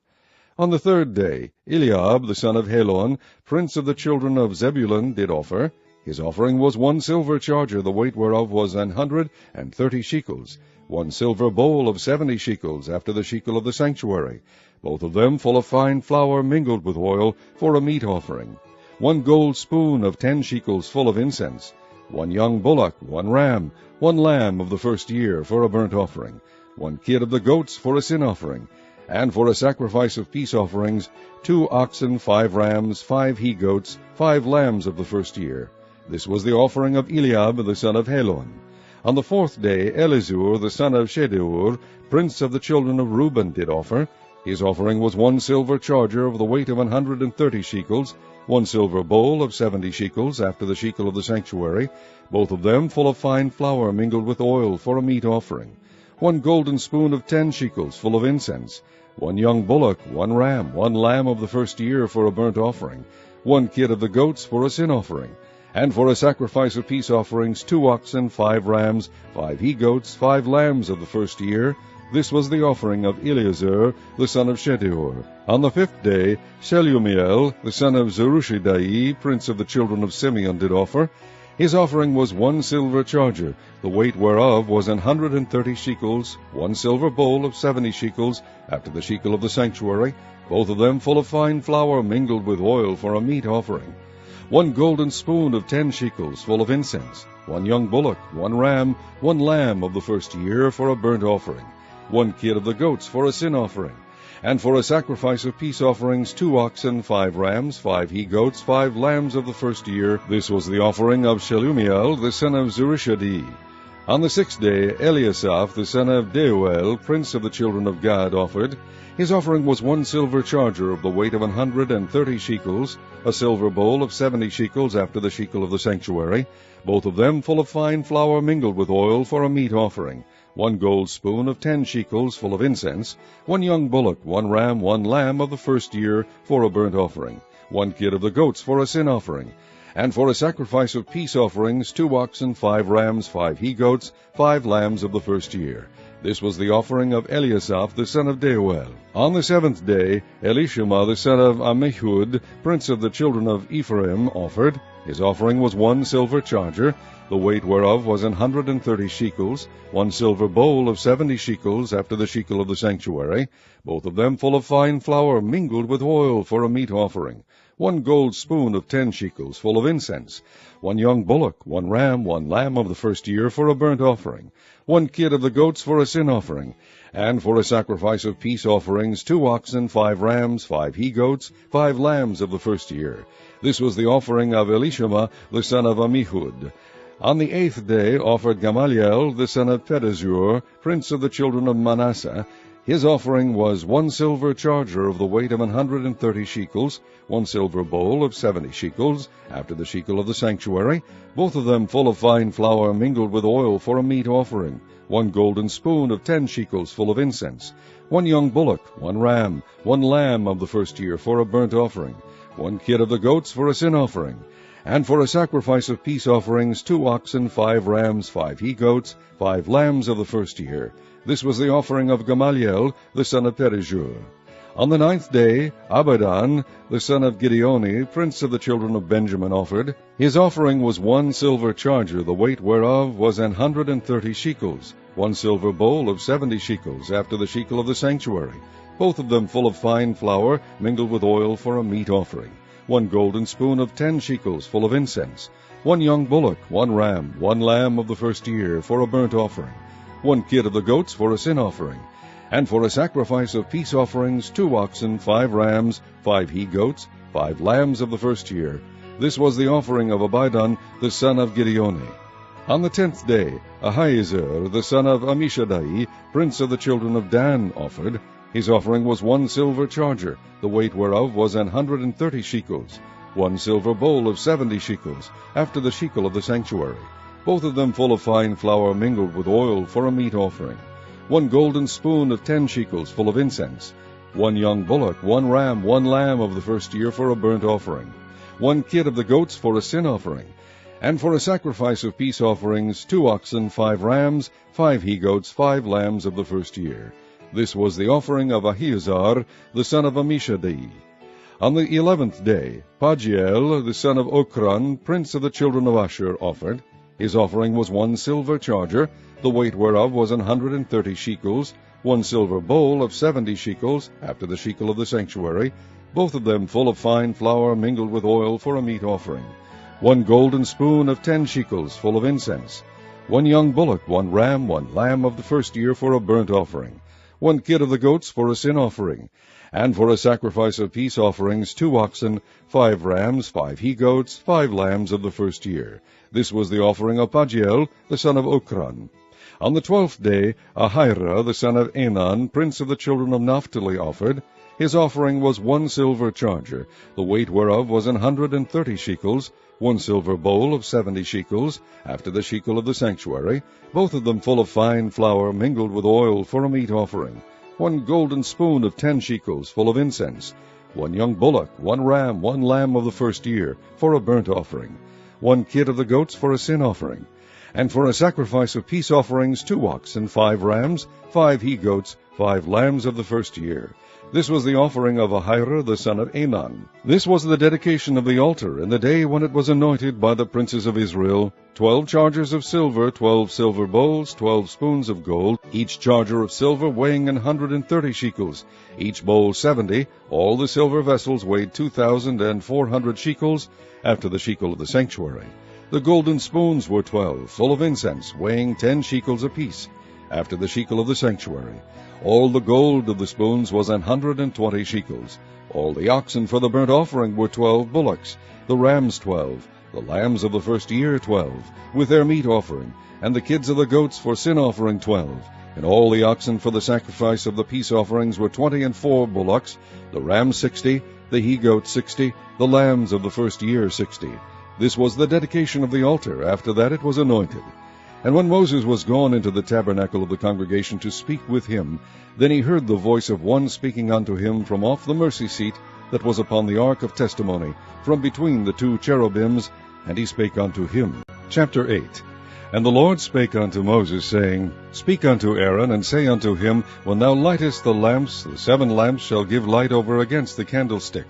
On the third day, Eliab the son of Helon, prince of the children of Zebulun, did offer. His offering was 1 silver charger, the weight whereof was 130 shekels, 1 silver bowl of 70 shekels, after the shekel of the sanctuary, both of them full of fine flour mingled with oil for a meat offering, 1 gold spoon of 10 shekels full of incense, 1 young bullock, 1 ram, 1 lamb of the first year for a burnt offering, 1 kid of the goats for a sin offering, and for a sacrifice of peace offerings, 2 oxen, 5 rams, 5 he-goats, 5 lambs of the first year. This was the offering of Eliab the son of Helon. On the fourth day, Elizur the son of Shedeur, prince of the children of Reuben, did offer. His offering was 1 silver charger of the weight of 130 shekels, 1 silver bowl of 70 shekels, after the shekel of the sanctuary, both of them full of fine flour mingled with oil for a meat offering, 1 golden spoon of 10 shekels full of incense, 1 young bullock, 1 ram, 1 lamb of the first year for a burnt offering, 1 kid of the goats for a sin offering, and for a sacrifice of peace offerings, 2 oxen, 5 rams, 5 he-goats, 5 lambs of the first year. This was the offering of Eleazar the son of Shedeur. On the fifth day, Shelumiel the son of Zerushadai, prince of the children of Simeon, did offer. His offering was 1 silver charger, the weight whereof was 130 shekels, 1 silver bowl of 70 shekels, after the shekel of the sanctuary, both of them full of fine flour mingled with oil for a meat offering, 1 golden spoon of 10 shekels full of incense, 1 young bullock, 1 ram, 1 lamb of the first year for a burnt offering, 1 kid of the goats for a sin offering, and for a sacrifice of peace offerings, 2 oxen, 5 rams, 5 he-goats, 5 lambs of the first year. This was the offering of Shelumiel the son of Zurishadai. On the sixth day, Eliasaph the son of Deuel, prince of the children of Gad, offered. His offering was 1 silver charger of the weight of 130 shekels, a silver bowl of 70 shekels, after the shekel of the sanctuary, both of them full of fine flour mingled with oil for a meat offering, 1 gold spoon of 10 shekels full of incense, 1 young bullock, 1 ram, 1 lamb of the first year for a burnt offering, 1 kid of the goats for a sin offering, and for a sacrifice of peace offerings, 2 oxen, 5 rams, 5 he-goats, 5 lambs of the first year. This was the offering of Eliasaph the son of Deuel. On the seventh day, Elishama the son of Ammihud, prince of the children of Ephraim, offered. His offering was 1 silver charger, the weight whereof was 130 shekels, 1 silver bowl of 70 shekels, after the shekel of the sanctuary, both of them full of fine flour mingled with oil for a meat offering, 1 gold spoon of 10 shekels full of incense, 1 young bullock, 1 ram, 1 lamb of the first year for a burnt offering, 1 kid of the goats for a sin offering, and for a sacrifice of peace offerings, 2 oxen, 5 rams, 5 he-goats, 5 lambs of the first year. This was the offering of Elishama the son of Ammihud. On the eighth day offered Gamaliel the son of Pedazur, prince of the children of Manasseh. His offering was 1 silver charger of the weight of 130 shekels, 1 silver bowl of 70 shekels, after the shekel of the sanctuary, both of them full of fine flour mingled with oil for a meat offering, 1 golden spoon of 10 shekels full of incense, 1 young bullock, 1 ram, 1 lamb of the first year for a burnt offering, 1 kid of the goats for a sin offering, and for a sacrifice of peace offerings, 2 oxen, 5 rams, 5 he-goats, 5 lambs of the first year. This was the offering of Gamaliel the son of Pedazur. On the ninth day, Abidan the son of Gideoni, prince of the children of Benjamin, offered. His offering was 1 silver charger, the weight whereof was 130 shekels, 1 silver bowl of 70 shekels, after the shekel of the sanctuary, both of them full of fine flour, mingled with oil for a meat offering. 1 golden spoon of 10 shekels, full of incense. 1 young bullock, 1 ram, 1 lamb of the first year, for a burnt offering. 1 kid of the goats for a sin offering. And for a sacrifice of peace offerings, 2 oxen, 5 rams, 5 he-goats, 5 lambs of the first year. This was the offering of Abidan, the son of Gideoni. On the 10th day, Ahiezer, the son of Ammishaddai, prince of the children of Dan, offered. His offering was 1 silver charger, the weight whereof was 130 shekels, 1 silver bowl of 70 shekels, after the shekel of the sanctuary, both of them full of fine flour mingled with oil for a meat offering. 1 golden spoon of 10 shekels, full of incense. 1 young bullock, 1 ram, 1 lamb of the first year for a burnt offering. 1 kid of the goats for a sin offering. And for a sacrifice of peace offerings, 2 oxen, 5 rams, 5 he-goats, 5 lambs of the first year. This was the offering of Ahiezer, the son of Ammishaddai. On the 11th day, Pagiel, the son of Ochran, prince of the children of Asher, offered. His offering was 1 silver charger, the weight whereof was 130 shekels, 1 silver bowl of 70 shekels, after the shekel of the sanctuary, both of them full of fine flour mingled with oil for a meat offering. 1 golden spoon of 10 shekels, full of incense. 1 young bullock, 1 ram, 1 lamb of the first year for a burnt offering. 1 kid of the goats for a sin offering. And for a sacrifice of peace offerings, 2 oxen, 5 rams, 5 he-goats, 5 lambs of the first year. This was the offering of Pagiel, the son of Ochran. On the 12th day, Ahira, the son of Enan, prince of the children of Naphtali, offered. His offering was 1 silver charger, the weight whereof was 130 shekels, 1 silver bowl of 70 shekels, after the shekel of the sanctuary, both of them full of fine flour mingled with oil for a meat offering. 1 golden spoon of 10 shekels, full of incense. 1 young bullock, 1 ram, 1 lamb of the first year, for a burnt offering. 1 kid of the goats for a sin offering. And for a sacrifice of peace offerings, 2 oxen, 5 rams, 5 he-goats, 5 lambs of the first year. This was the offering of Ahira, the son of Enan. This was the dedication of the altar in the day when it was anointed by the princes of Israel. 12 chargers of silver, 12 silver bowls, 12 spoons of gold, each charger of silver weighing 130 shekels, each bowl 70. All the silver vessels weighed 2,400 shekels, after the shekel of the sanctuary. The golden spoons were 12, full of incense, weighing 10 shekels apiece, after the shekel of the sanctuary. All the gold of the spoons was 120 shekels. All the oxen for the burnt offering were 12 bullocks, the rams 12, the lambs of the first year 12, with their meat offering, and the kids of the goats for sin offering 12. And all the oxen for the sacrifice of the peace offerings were 24 bullocks, the rams 60, the he-goats 60, the lambs of the first year 60. This was the dedication of the altar. After that it was anointed. And when Moses was gone into the tabernacle of the congregation to speak with him, then he heard the voice of one speaking unto him from off the mercy seat that was upon the ark of testimony, from between the 2 cherubims, and he spake unto him. Chapter 8. And the Lord spake unto Moses, saying, Speak unto Aaron, and say unto him, When thou lightest the lamps, the 7 lamps shall give light over against the candlestick.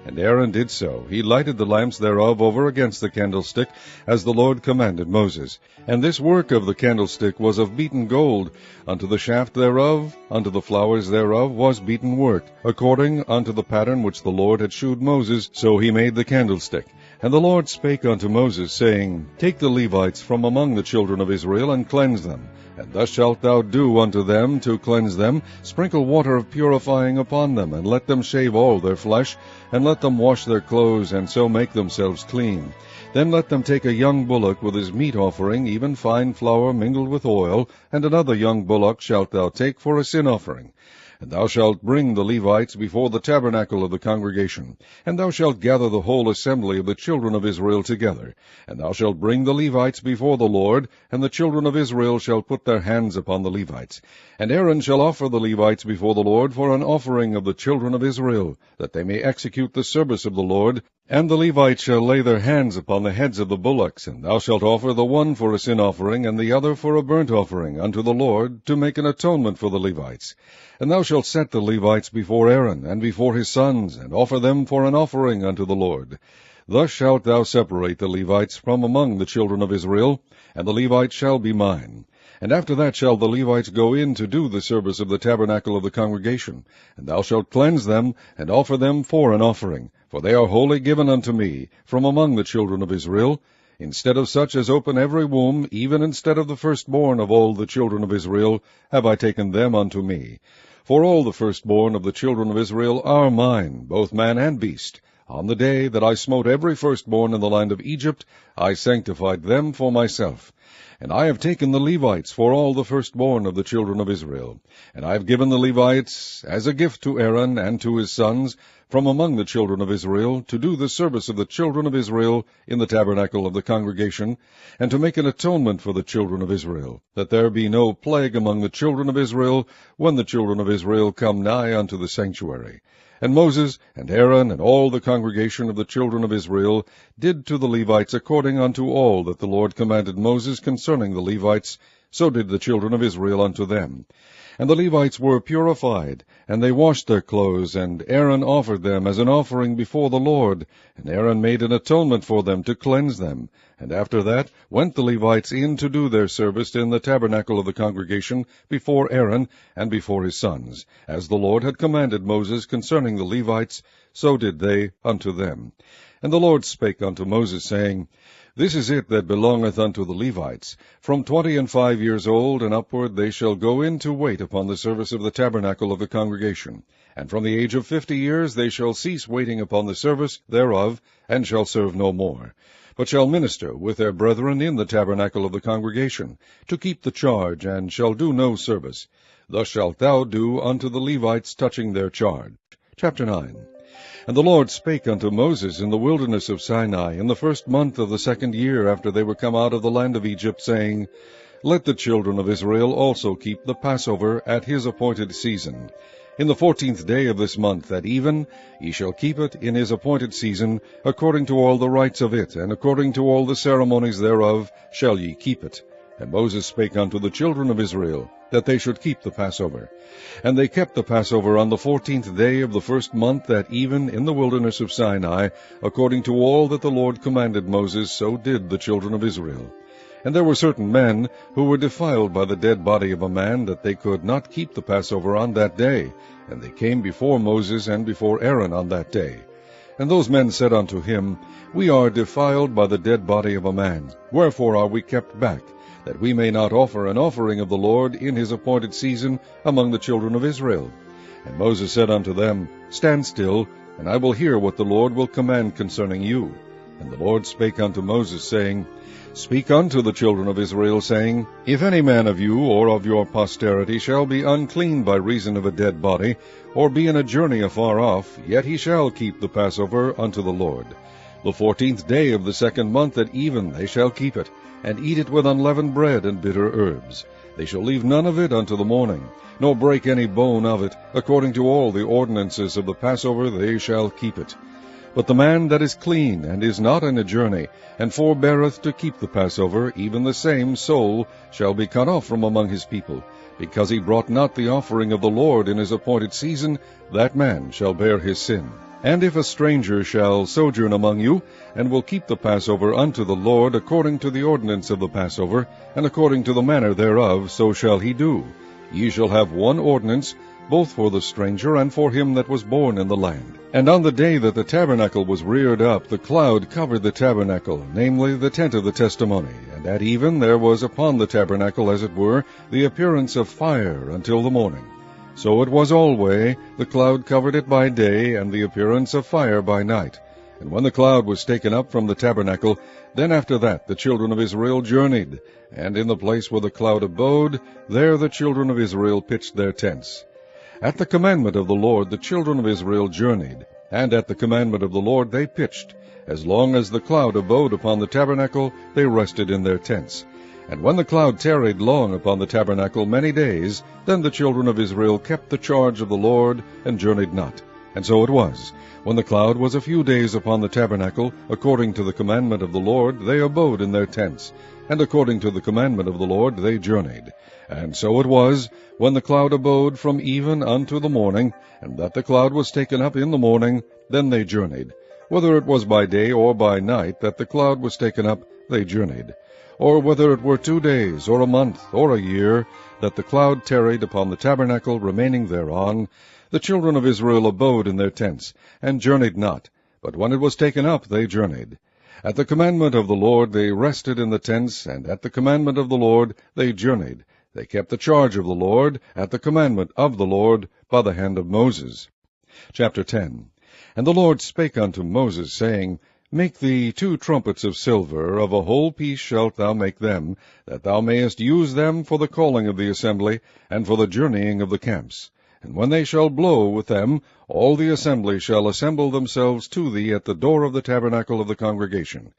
And Aaron did so. He lighted the lamps thereof over against the candlestick, as the Lord commanded Moses. And this work of the candlestick was of beaten gold. Unto the shaft thereof, unto the flowers thereof, was beaten work, according unto the pattern which the Lord had shewed Moses, so he made the candlestick. And the Lord spake unto Moses, saying, Take the Levites from among the children of Israel, and cleanse them. And thus shalt thou do unto them to cleanse them. Sprinkle water of purifying upon them, and let them shave all their flesh, and let them wash their clothes, and so make themselves clean. Then let them take a young bullock with his meat offering, even fine flour mingled with oil, and another young bullock shalt thou take for a sin offering. And thou shalt bring the Levites before the tabernacle of the congregation, and thou shalt gather the whole assembly of the children of Israel together. And thou shalt bring the Levites before the Lord, and the children of Israel shall put their hands upon the Levites. And Aaron shall offer the Levites before the Lord for an offering of the children of Israel, that they may execute the service of the Lord. And the Levites shall lay their hands upon the heads of the bullocks, and thou shalt offer the one for a sin offering, and the other for a burnt offering unto the Lord, to make an atonement for the Levites. And thou shalt set the Levites before Aaron, and before his sons, and offer them for an offering unto the Lord. Thus shalt thou separate the Levites from among the children of Israel, and the Levites shall be mine. And after that shall the Levites go in to do the service of the tabernacle of the congregation. And thou shalt cleanse them, and offer them for an offering, for they are wholly given unto me, from among the children of Israel. Instead of such as open every womb, even instead of the firstborn of all the children of Israel, have I taken them unto me. For all the firstborn of the children of Israel are mine, both man and beast. On the day that I smote every firstborn in the land of Egypt, I sanctified them for myself. And I have taken the Levites for all the firstborn of the children of Israel. And I have given the Levites as a gift to Aaron and to his sons from among the children of Israel, to do the service of the children of Israel in the tabernacle of the congregation, and to make an atonement for the children of Israel, that there be no plague among the children of Israel when the children of Israel come nigh unto the sanctuary. And Moses and Aaron and all the congregation of the children of Israel did to the Levites according unto all that the Lord commanded Moses concerning the Levites, so did the children of Israel unto them. And the Levites were purified, and they washed their clothes, and Aaron offered them as an offering before the Lord, and Aaron made an atonement for them to cleanse them. And after that went the Levites in to do their service in the tabernacle of the congregation before Aaron and before his sons. As the Lord had commanded Moses concerning the Levites, so did they unto them. And the Lord spake unto Moses, saying, This is it that belongeth unto the Levites. From 25 years old and upward they shall go in to wait upon the service of the tabernacle of the congregation. And from the age of 50 years they shall cease waiting upon the service thereof, and shall serve no more, but shall minister with their brethren in the tabernacle of the congregation, to keep the charge, and shall do no service. Thus shalt thou do unto the Levites touching their charge. Chapter 9. And the Lord spake unto Moses in the wilderness of Sinai in the first month of the 2nd year after they were come out of the land of Egypt, saying, Let the children of Israel also keep the Passover at his appointed season. In the 14th day of this month at even ye shall keep it in his appointed season, according to all the rites of it, and according to all the ceremonies thereof shall ye keep it. And Moses spake unto the children of Israel, that they should keep the Passover. And they kept the Passover on the 14th day of the first month at even in the wilderness of Sinai, according to all that the Lord commanded Moses, so did the children of Israel. And there were certain men who were defiled by the dead body of a man, that they could not keep the Passover on that day. And they came before Moses and before Aaron on that day. And those men said unto him, We are defiled by the dead body of a man. Wherefore are we kept back, that we may not offer an offering of the Lord in his appointed season among the children of Israel? And Moses said unto them, Stand still, and I will hear what the Lord will command concerning you. And the Lord spake unto Moses, saying, Speak unto the children of Israel, saying, If any man of you or of your posterity shall be unclean by reason of a dead body, or be in a journey afar off, yet he shall keep the Passover unto the Lord. The 14th day of the 2nd month at even they shall keep it, and eat it with unleavened bread and bitter herbs. They shall leave none of it unto the morning, nor break any bone of it. According to all the ordinances of the Passover they shall keep it. But the man that is clean, and is not in a journey, and forbeareth to keep the Passover, even the same soul shall be cut off from among his people, because he brought not the offering of the Lord in his appointed season, that man shall bear his sin. And if a stranger shall sojourn among you, and will keep the Passover unto the Lord according to the ordinance of the Passover, and according to the manner thereof, so shall he do. Ye shall have one ordinance, both for the stranger and for him that was born in the land. And on the day that the tabernacle was reared up, the cloud covered the tabernacle, namely the tent of the testimony. And at even there was upon the tabernacle, as it were, the appearance of fire until the morning. So it was alway, the cloud covered it by day, and the appearance of fire by night. And when the cloud was taken up from the tabernacle, then after that the children of Israel journeyed, and in the place where the cloud abode, there the children of Israel pitched their tents. At the commandment of the Lord the children of Israel journeyed, and at the commandment of the Lord they pitched. As long as the cloud abode upon the tabernacle, they rested in their tents. And when the cloud tarried long upon the tabernacle many days, then the children of Israel kept the charge of the Lord, and journeyed not. And so it was, when the cloud was a few days upon the tabernacle, according to the commandment of the Lord, they abode in their tents, and according to the commandment of the Lord they journeyed. And so it was, when the cloud abode from even unto the morning, and that the cloud was taken up in the morning, then they journeyed. Whether it was by day or by night that the cloud was taken up, they journeyed. or whether it were 2 days, or a month, or a year, that the cloud tarried upon the tabernacle remaining thereon, the children of Israel abode in their tents, and journeyed not, but when it was taken up they journeyed. At the commandment of the Lord they rested in the tents, and at the commandment of the Lord they journeyed. They kept the charge of the Lord, at the commandment of the Lord, by the hand of Moses. Chapter 10. And the Lord spake unto Moses, saying, Make thee 2 trumpets of silver, of a whole piece shalt thou make them, that thou mayest use them for the calling of the assembly, and for the journeying of the camps. And when they shall blow with them, all the assembly shall assemble themselves to thee at the door of the tabernacle of the congregation.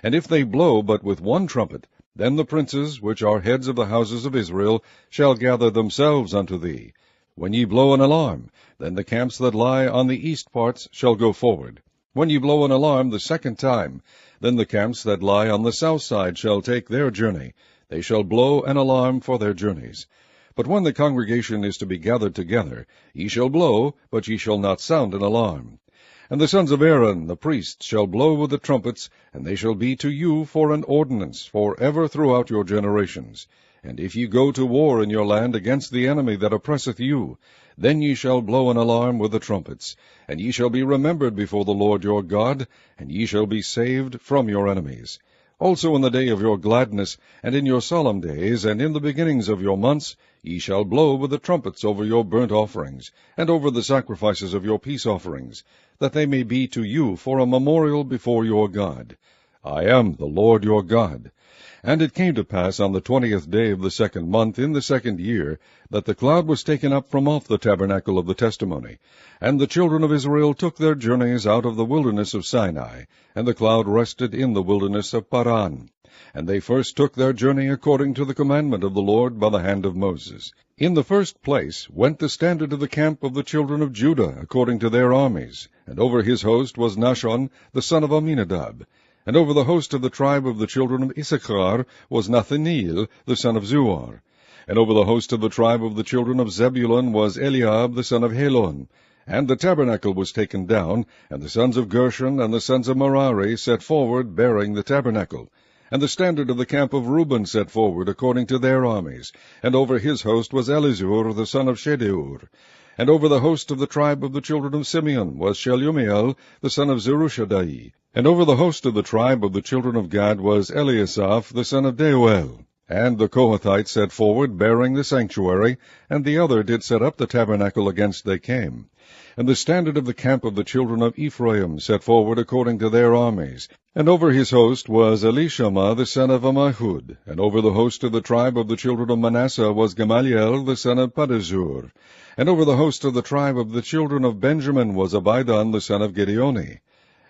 And if they blow but with 1 trumpet, then the princes, which are heads of the houses of Israel, shall gather themselves unto thee. When ye blow an alarm, then the camps that lie on the east parts shall go forward. When ye blow an alarm the 2nd time, then the camps that lie on the south side shall take their journey. They shall blow an alarm for their journeys. But when the congregation is to be gathered together, ye shall blow, but ye shall not sound an alarm. And the sons of Aaron the priests shall blow with the trumpets, and they shall be to you for an ordinance for ever throughout your generations. And if ye go to war in your land against the enemy that oppresseth you, then ye shall blow an alarm with the trumpets, and ye shall be remembered before the Lord your God, and ye shall be saved from your enemies. Also in the day of your gladness, and in your solemn days, and in the beginnings of your months, ye shall blow with the trumpets over your burnt offerings, and over the sacrifices of your peace offerings, that they may be to you for a memorial before your God. I am the Lord your God. And it came to pass on the 20th day of the 2nd month in the 2nd year, that the cloud was taken up from off the tabernacle of the testimony. And the children of Israel took their journeys out of the wilderness of Sinai, and the cloud rested in the wilderness of Paran. And they first took their journey according to the commandment of the Lord by the hand of Moses. In the first place went the standard of the camp of the children of Judah according to their armies, and over his host was Nahshon the son of Amminadab. And over the host of the tribe of the children of Issachar was Nathaniel the son of Zuar. And over the host of the tribe of the children of Zebulun was Eliab the son of Helon. And the tabernacle was taken down, and the sons of Gershon and the sons of Merari set forward, bearing the tabernacle. And the standard of the camp of Reuben set forward according to their armies. And over his host was Elizur the son of Shedeur. And over the host of the tribe of the children of Simeon was Shelumiel the son of Zerushadai. And over the host of the tribe of the children of Gad was Eliasaph the son of Deuel. And the Kohathites set forward, bearing the sanctuary, and the other did set up the tabernacle against they came. And the standard of the camp of the children of Ephraim set forward according to their armies. And over his host was Elishama the son of Ammihud. And over the host of the tribe of the children of Manasseh was Gamaliel the son of Pedahzur. And over the host of the tribe of the children of Benjamin was Abidan the son of Gideoni.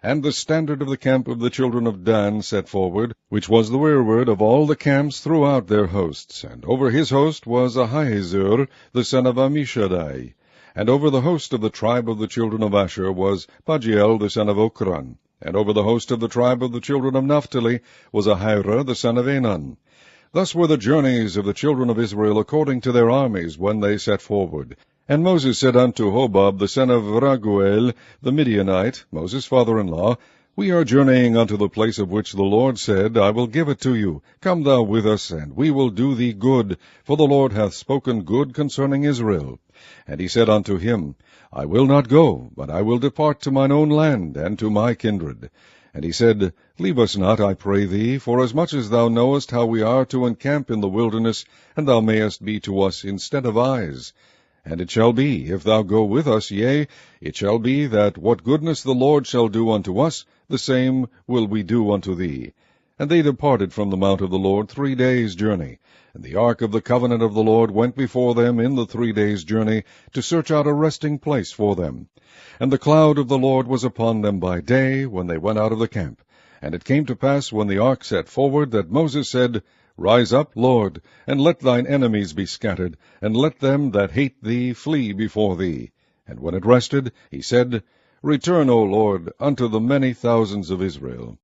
And the standard of the camp of the children of Dan set forward, which was the rearward of all the camps throughout their hosts. And over his host was Ahiezer the son of Ammishaddai. And over the host of the tribe of the children of Asher was Pagiel the son of Okran. And over the host of the tribe of the children of Naphtali was Ahira the son of Enan. Thus were the journeys of the children of Israel according to their armies when they set forward. And Moses said unto Hobab the son of Raguel the Midianite, Moses' father-in-law, We are journeying unto the place of which the Lord said, I will give it to you. Come thou with us, and we will do thee good, for the Lord hath spoken good concerning Israel. And he said unto him, I will not go, but I will depart to mine own land, and to my kindred. And he said, Leave us not, I pray thee, forasmuch as thou knowest how we are to encamp in the wilderness, and thou mayest be to us instead of eyes. And it shall be, if thou go with us, yea, it shall be that what goodness the Lord shall do unto us, the same will we do unto thee. And they departed from the mount of the Lord 3 days' journey. And the ark of the covenant of the Lord went before them in the 3 days' journey, to search out a resting place for them. And the cloud of the Lord was upon them by day, when they went out of the camp. And it came to pass, when the ark set forward, that Moses said, Rise up, Lord, and let thine enemies be scattered, and let them that hate thee flee before thee. And when it rested, he said, Return, O Lord, unto the many thousands of Israel.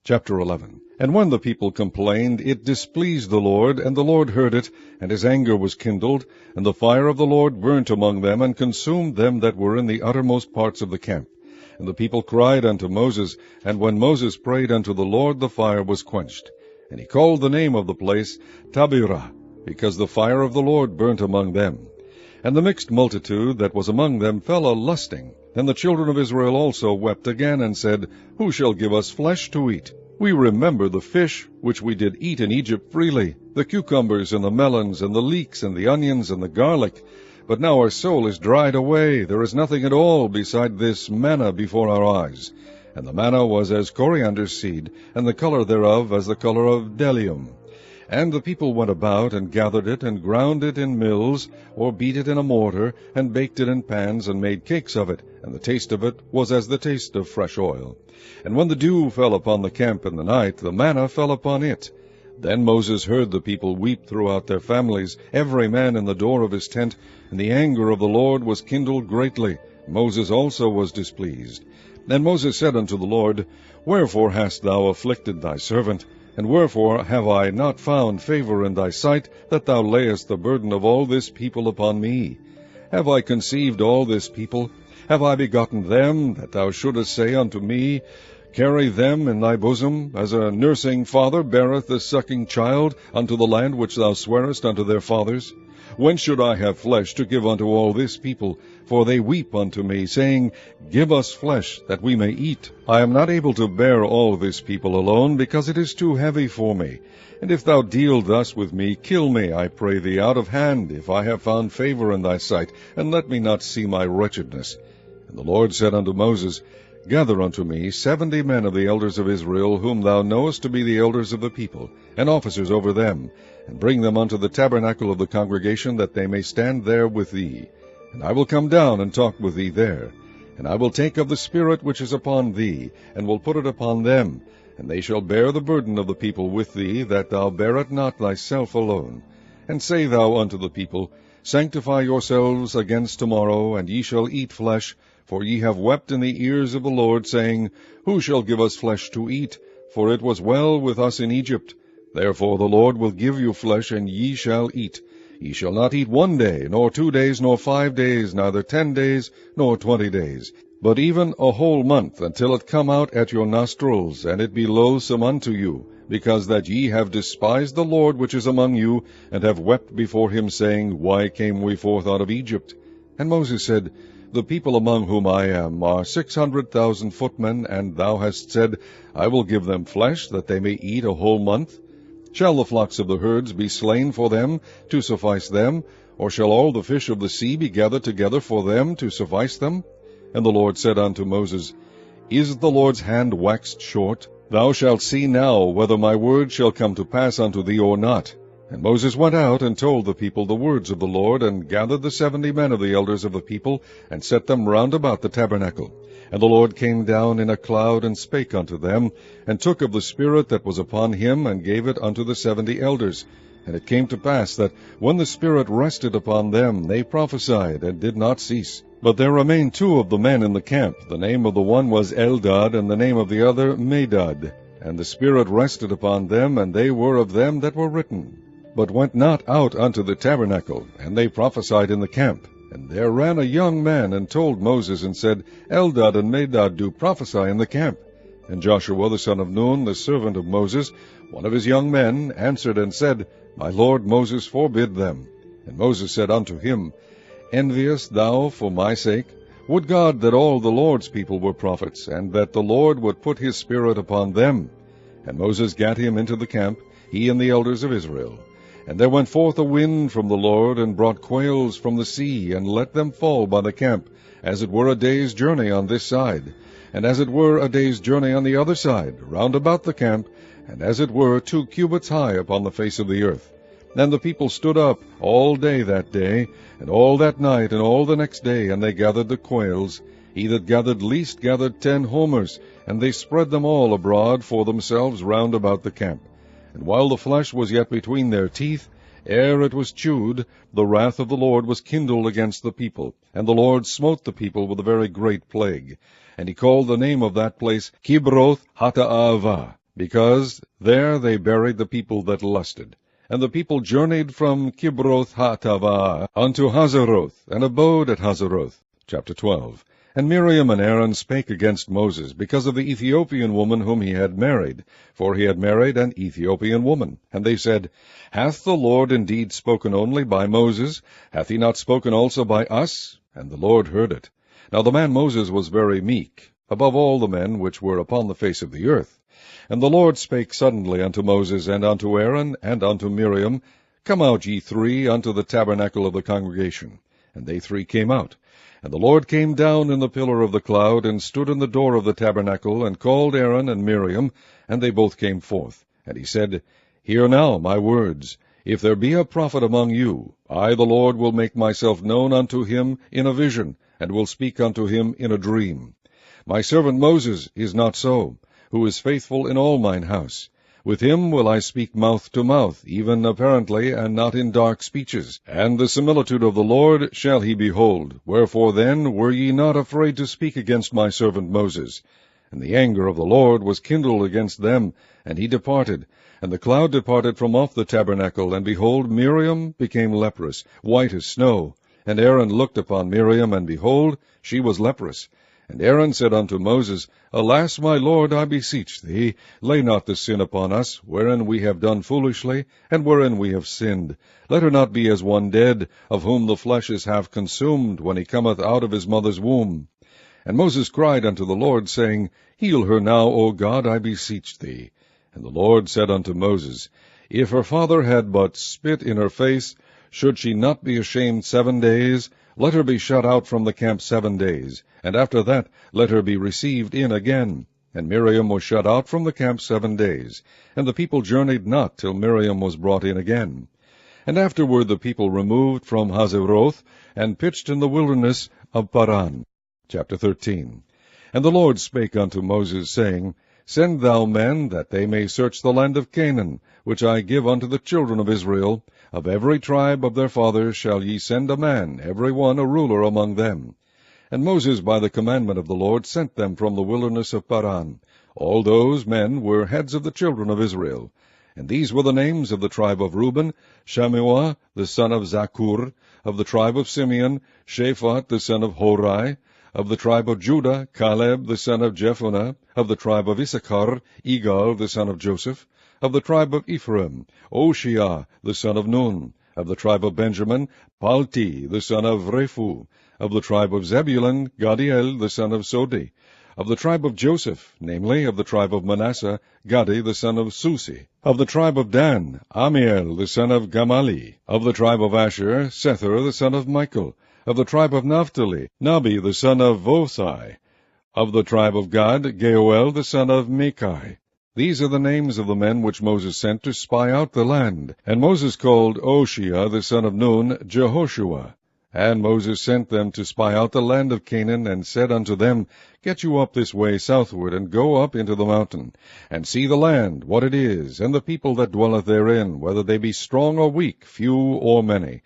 Chapter 11. And when the people complained, it displeased the Lord, and the Lord heard it, and his anger was kindled, and the fire of the Lord burnt among them, and consumed them that were in the uttermost parts of the camp. And the people cried unto Moses, and when Moses prayed unto the Lord, the fire was quenched. And he called the name of the place Tabirah, because the fire of the Lord burnt among them. And the mixed multitude that was among them fell a-lusting. And the children of Israel also wept again, and said, Who shall give us flesh to eat? We remember the fish which we did eat in Egypt freely, the cucumbers and the melons and the leeks and the onions and the garlic. But now our soul is dried away. There is nothing at all beside this manna before our eyes. And the manna was as coriander seed, and the color thereof as the color of bdellium. And the people went about, and gathered it, and ground it in mills, or beat it in a mortar, and baked it in pans, and made cakes of it, and the taste of it was as the taste of fresh oil. And when the dew fell upon the camp in the night, the manna fell upon it. Then Moses heard the people weep throughout their families, every man in the door of his tent, and the anger of the Lord was kindled greatly. Moses also was displeased. Then Moses said unto the Lord, Wherefore hast thou afflicted thy servant? And wherefore have I not found favor in thy sight, that thou layest the burden of all this people upon me? Have I conceived all this people? Have I begotten them, that thou shouldest say unto me, Carry them in thy bosom, as a nursing father beareth the sucking child, unto the land which thou swarest unto their fathers? When should I have flesh to give unto all this people? For they weep unto me, saying, Give us flesh, that we may eat. I am not able to bear all this people alone, because it is too heavy for me. And if thou deal thus with me, kill me, I pray thee, out of hand, if I have found favor in thy sight, and let me not see my wretchedness. And the Lord said unto Moses, Gather unto me 70 men of the elders of Israel, whom thou knowest to be the elders of the people, and officers over them, and bring them unto the tabernacle of the congregation, that they may stand there with thee. And I will come down and talk with thee there. And I will take of the Spirit which is upon thee, and will put it upon them, and they shall bear the burden of the people with thee, that thou bear it not thyself alone. And say thou unto the people, Sanctify yourselves against tomorrow, and ye shall eat flesh, for ye have wept in the ears of the Lord, saying, Who shall give us flesh to eat? For it was well with us in Egypt. Therefore the Lord will give you flesh, and ye shall eat. Ye shall not eat 1 day, nor 2 days, nor 5 days, neither 10 days, nor 20 days, but even a whole month, until it come out at your nostrils, and it be loathsome unto you, because that ye have despised the Lord which is among you, and have wept before him, saying, Why came we forth out of Egypt? And Moses said, The people among whom I am are 600,000 footmen, and thou hast said, I will give them flesh, that they may eat a whole month. Shall the flocks of the herds be slain for them, to suffice them? Or shall all the fish of the sea be gathered together for them, to suffice them? And the Lord said unto Moses, Is the Lord's hand waxed short? Thou shalt see now whether my word shall come to pass unto thee or not. And Moses went out and told the people the words of the Lord, and gathered the 70 men of the elders of the people, and set them round about the tabernacle. And the Lord came down in a cloud, and spake unto them, and took of the Spirit that was upon him, and gave it unto the 70 elders. And it came to pass that, when the Spirit rested upon them, they prophesied, and did not cease. But there remained 2 of the men in the camp. The name of the one was Eldad, and the name of the other Medad. And the Spirit rested upon them, and they were of them that were written, but went not out unto the tabernacle, and they prophesied in the camp. And there ran a young man, and told Moses, and said, Eldad and Medad do prophesy in the camp. And Joshua the son of Nun, the servant of Moses, one of his young men, answered and said, My lord Moses forbid them. And Moses said unto him, Enviest thou for my sake? Would God that all the Lord's people were prophets, and that the Lord would put his Spirit upon them. And Moses gat him into the camp, he and the elders of Israel. And there went forth a wind from the Lord, and brought quails from the sea, and let them fall by the camp, as it were a day's journey on this side, and as it were a day's journey on the other side, round about the camp, and as it were 2 cubits high upon the face of the earth. And the people stood up all day that day, and all that night, and all the next day, and they gathered the quails. He that gathered least gathered 10 homers, and they spread them all abroad for themselves round about the camp. And while the flesh was yet between their teeth, ere it was chewed, the wrath of the Lord was kindled against the people, and the Lord smote the people with a very great plague. And he called the name of that place Kibroth Hattaavah, because there they buried the people that lusted. And the people journeyed from Kibroth Hattaavah unto Hazeroth, and abode at Hazeroth. Chapter 12. And Miriam and Aaron spake against Moses, because of the Ethiopian woman whom he had married, for he had married an Ethiopian woman. And they said, Hath the Lord indeed spoken only by Moses? Hath he not spoken also by us? And the Lord heard it. Now the man Moses was very meek, above all the men which were upon the face of the earth. And the Lord spake suddenly unto Moses, and unto Aaron, and unto Miriam, Come out, ye three, unto the tabernacle of the congregation. And they three came out. And the Lord came down in the pillar of the cloud, and stood in the door of the tabernacle, and called Aaron and Miriam, and they both came forth. And he said, Hear now my words. If there be a prophet among you, I the Lord will make myself known unto him in a vision, and will speak unto him in a dream. My servant Moses is not so, who is faithful in all mine house. With him will I speak mouth to mouth, even apparently, and not in dark speeches. And the similitude of the Lord shall he behold. Wherefore then were ye not afraid to speak against my servant Moses? And the anger of the Lord was kindled against them, and he departed. And the cloud departed from off the tabernacle, and behold, Miriam became leprous, white as snow. And Aaron looked upon Miriam, and behold, she was leprous. And Aaron said unto Moses, Alas, my Lord, I beseech thee, lay not the sin upon us, wherein we have done foolishly, and wherein we have sinned. Let her not be as one dead, of whom the flesh is half consumed, when he cometh out of his mother's womb. And Moses cried unto the Lord, saying, Heal her now, O God, I beseech thee. And the Lord said unto Moses, If her father had but spit in her face, should she not be ashamed 7 days? Let her be shut out from the camp 7 days, and after that let her be received in again. And Miriam was shut out from the camp 7 days, and the people journeyed not till Miriam was brought in again. And afterward the people removed from Hazeroth, and pitched in the wilderness of Paran. Chapter 13. And the Lord spake unto Moses, saying, Send thou men, that they may search the land of Canaan, which I give unto the children of Israel. Of every tribe of their fathers shall ye send a man, every one a ruler among them. And Moses by the commandment of the Lord sent them from the wilderness of Paran. All those men were heads of the children of Israel. And these were the names of the tribe of Reuben, Shammua the son of Zakur; of the tribe of Simeon, Shaphat the son of Hori; of the tribe of Judah, Caleb the son of Jephunneh; of the tribe of Issachar, Igal the son of Joseph; of the tribe of Ephraim, Oshiah the son of Nun; of the tribe of Benjamin, Palti the son of Rephu; of the tribe of Zebulun, Gadiel the son of Sodi; of the tribe of Joseph, namely, of the tribe of Manasseh, Gadi the son of Susi; of the tribe of Dan, Amiel the son of Gamali; of the tribe of Asher, Sethur the son of Michael; of the tribe of Naphtali, Nabi the son of Vothai; of the tribe of Gad, Geuel the son of Micai. These are the names of the men which Moses sent to spy out the land. And Moses called Oshiah the son of Nun Jehoshua. And Moses sent them to spy out the land of Canaan, and said unto them, Get you up this way southward, and go up into the mountain, and see the land, what it is, and the people that dwelleth therein, whether they be strong or weak, few or many.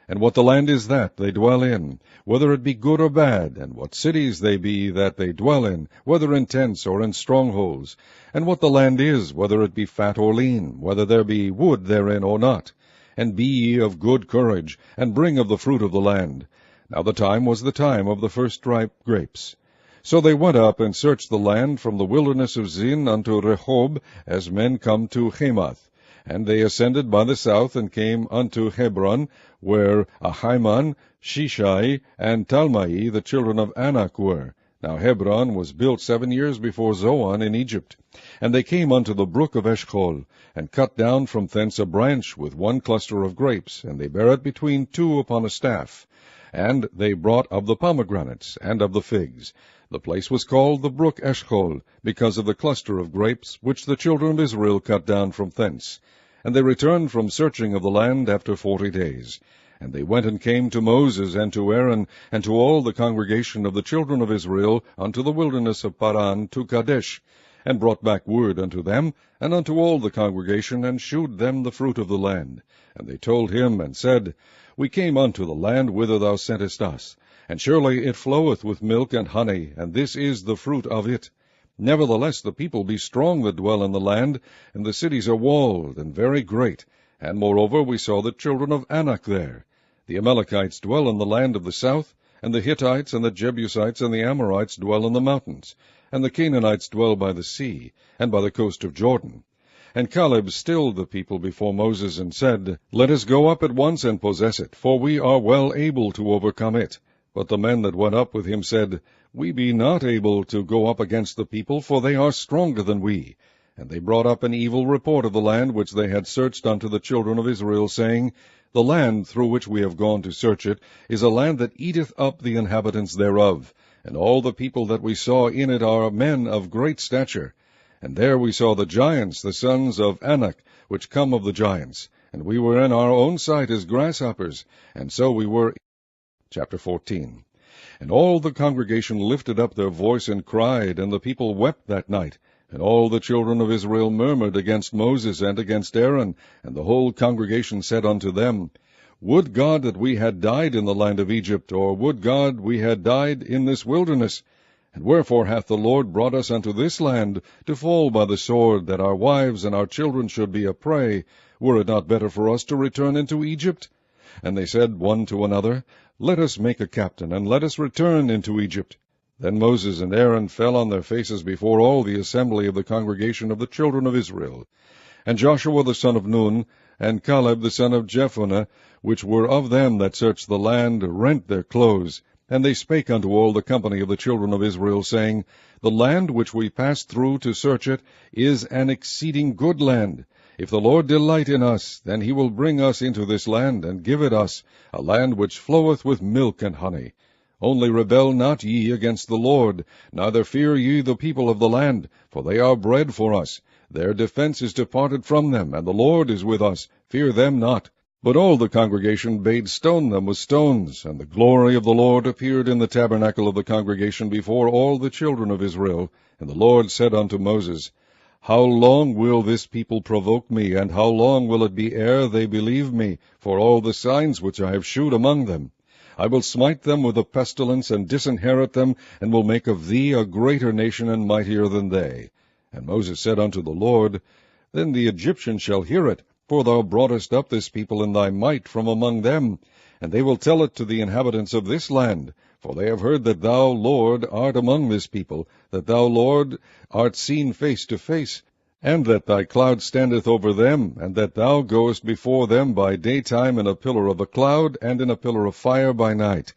And what the land is that they dwell in, whether it be good or bad, and what cities they be that they dwell in, whether in tents or in strongholds, and what the land is, whether it be fat or lean, whether there be wood therein or not. And be ye of good courage, and bring of the fruit of the land. Now the time was the time of the first ripe grapes. So they went up and searched the land from the wilderness of Zin unto Rehob, as men come to Hamath. And they ascended by the south, and came unto Hebron, where Ahiman, Shishai, and Talmai, the children of Anak, were. Now Hebron was built 7 years before Zoan in Egypt. And they came unto the brook of Eshcol, and cut down from thence a branch with one cluster of grapes, and they bare it between two upon a staff. And they brought of the pomegranates, and of the figs. The place was called the brook Eshcol, because of the cluster of grapes, which the children of Israel cut down from thence. And they returned from searching of the land after 40 days. And they went and came to Moses and to Aaron, and to all the congregation of the children of Israel, unto the wilderness of Paran, to Kadesh, and brought back word unto them, and unto all the congregation, and shewed them the fruit of the land. And they told him, and said, We came unto the land whither thou sentest us, and surely it floweth with milk and honey, and this is the fruit of it. Nevertheless the people be strong that dwell in the land, and the cities are walled, and very great. And moreover we saw the children of Anak there. The Amalekites dwell in the land of the south, And the Hittites, and the Jebusites, and the Amorites dwell in the mountains, and the Canaanites dwell by the sea, and by the coast of Jordan. And Caleb stilled the people before Moses, and said, Let us go up at once and possess it, for we are well able to overcome it. But the men that went up with him said, We be not able to go up against the people, for they are stronger than we. And they brought up an evil report of the land which they had searched unto the children of Israel, saying, The land through which we have gone to search it is a land that eateth up the inhabitants thereof, and all the people that we saw in it are men of great stature. And there we saw the giants, the sons of Anak, which come of the giants, and we were in our own sight as grasshoppers, and so we were. Chapter 14. And all the congregation lifted up their voice and cried, and the people wept that night. And all the children of Israel murmured against Moses and against Aaron, and the whole congregation said unto them, Would God that we had died in the land of Egypt, or would God we had died in this wilderness? And wherefore hath the Lord brought us unto this land, to fall by the sword, that our wives and our children should be a prey? Were it not better for us to return into Egypt? And they said one to another, Let us make a captain, and let us return into Egypt. Then Moses and Aaron fell on their faces before all the assembly of the congregation of the children of Israel. And Joshua the son of Nun, and Caleb the son of Jephunneh, which were of them that searched the land, rent their clothes. And they spake unto all the company of the children of Israel, saying, The land which we passed through to search it is an exceeding good land. If the Lord delight in us, then he will bring us into this land, and give it us, a land which floweth with milk and honey. Only rebel not ye against the Lord, neither fear ye the people of the land, for they are bread for us. Their defense is departed from them, and the Lord is with us. Fear them not. But all the congregation bade stone them with stones, and the glory of the Lord appeared in the tabernacle of the congregation before all the children of Israel. And the Lord said unto Moses, How long will this people provoke me, and how long will it be ere they believe me, for all the signs which I have shewed among them? I will smite them with a pestilence, and disinherit them, and will make of thee a greater nation and mightier than they. And Moses said unto the Lord, Then the Egyptians shall hear it, for thou broughtest up this people in thy might from among them. And they will tell it to the inhabitants of this land, for they have heard that thou, Lord, art among this people, that thou, Lord, art seen face to face, and that thy cloud standeth over them, and that thou goest before them by daytime in a pillar of a cloud, and in a pillar of fire by night.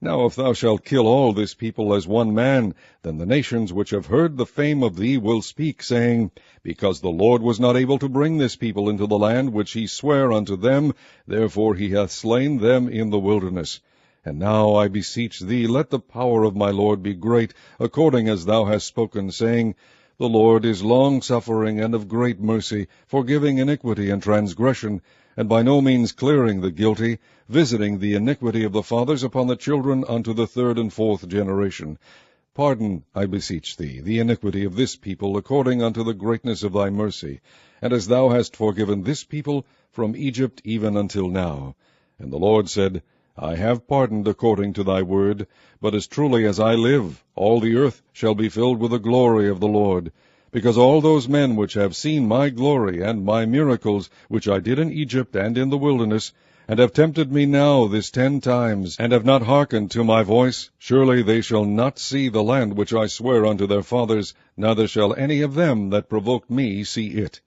Now if thou shalt kill all this people as one man, then the nations which have heard the fame of thee will speak, saying, Because the Lord was not able to bring this people into the land which he sware unto them, therefore he hath slain them in the wilderness. And now I beseech thee, let the power of my Lord be great, according as thou hast spoken, saying, The Lord is long-suffering and of great mercy, forgiving iniquity and transgression, and by no means clearing the guilty, visiting the iniquity of the fathers upon the children unto the third and fourth generation. Pardon, I beseech thee, the iniquity of this people, according unto the greatness of thy mercy, and as thou hast forgiven this people from Egypt even until now. And the Lord said, I have pardoned according to thy word, but as truly as I live, all the earth shall be filled with the glory of the Lord, because all those men which have seen my glory and my miracles, which I did in Egypt and in the wilderness, and have tempted me now this 10 times, and have not hearkened to my voice, surely they shall not see the land which I swear unto their fathers, neither shall any of them that provoked me see it.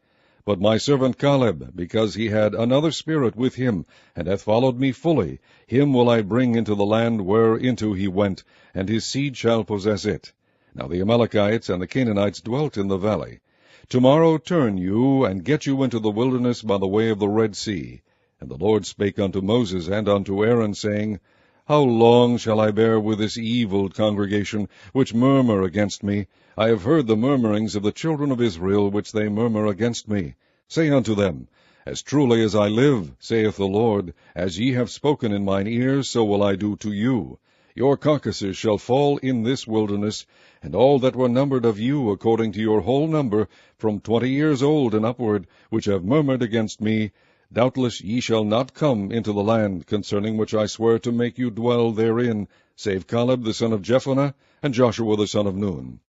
But my servant Caleb, because he had another spirit with him, and hath followed me fully, him will I bring into the land whereinto he went, and his seed shall possess it. Now the Amalekites and the Canaanites dwelt in the valley. Tomorrow turn you, and get you into the wilderness by the way of the Red Sea. And the Lord spake unto Moses and unto Aaron, saying, How long shall I bear with this evil congregation, which murmur against me? I have heard the murmurings of the children of Israel, which they murmur against me. Say unto them, As truly as I live, saith the Lord, as ye have spoken in mine ears, so will I do to you. Your carcasses shall fall in this wilderness, and all that were numbered of you, according to your whole number, from 20 years old and upward, which have murmured against me, doubtless ye shall not come into the land, concerning which I swear to make you dwell therein, save Caleb the son of Jephunneh, and Joshua the son of Nun.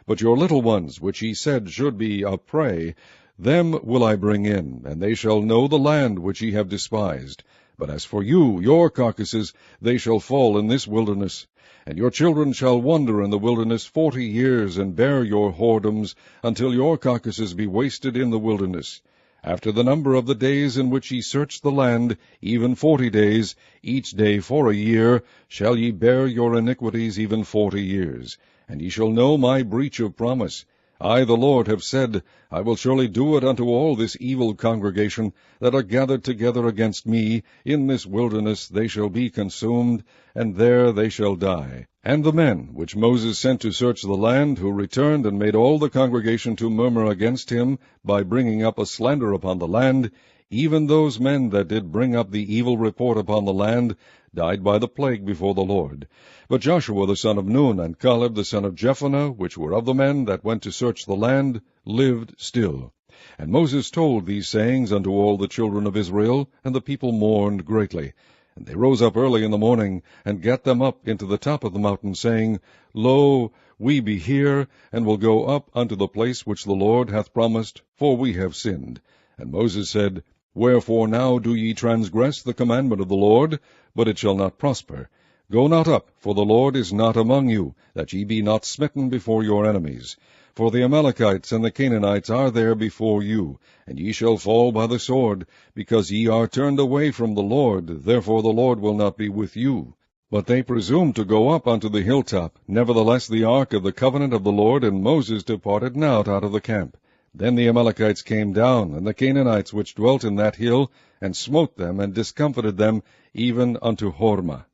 But your little ones, which ye said should be a prey, them will I bring in, and they shall know the land which ye have despised. But as for you, your carcasses, they shall fall in this wilderness. And your children shall wander in the wilderness 40 years, and bear your whoredoms, until your carcasses be wasted in the wilderness. After the number of the days in which ye search the land, even 40 days, each day for a year, shall ye bear your iniquities even 40 years. And ye shall know my breach of promise. I, the Lord, have said, I will surely do it unto all this evil congregation that are gathered together against me. In this wilderness they shall be consumed, and there they shall die. And the men which Moses sent to search the land, who returned and made all the congregation to murmur against him, by bringing up a slander upon the land, even those men that did bring up the evil report upon the land, died by the plague before the Lord. But Joshua the son of Nun, and Caleb the son of Jephunneh, which were of the men that went to search the land, lived still. And Moses told these sayings unto all the children of Israel, and the people mourned greatly. And they rose up early in the morning, and gat them up into the top of the mountain, saying, Lo, we be here, and will go up unto the place which the Lord hath promised, for we have sinned. And Moses said, Wherefore now do ye transgress the commandment of the Lord? But it shall not prosper. Go not up, for the Lord is not among you, that ye be not smitten before your enemies. For the Amalekites and the Canaanites are there before you, and ye shall fall by the sword, because ye are turned away from the Lord, therefore the Lord will not be with you. But they presumed to go up unto the hilltop. Nevertheless the ark of the covenant of the Lord and Moses departed not out of the camp. Then the Amalekites came down, and the Canaanites which dwelt in that hill, and smote them, and discomfited them, even unto Hormah.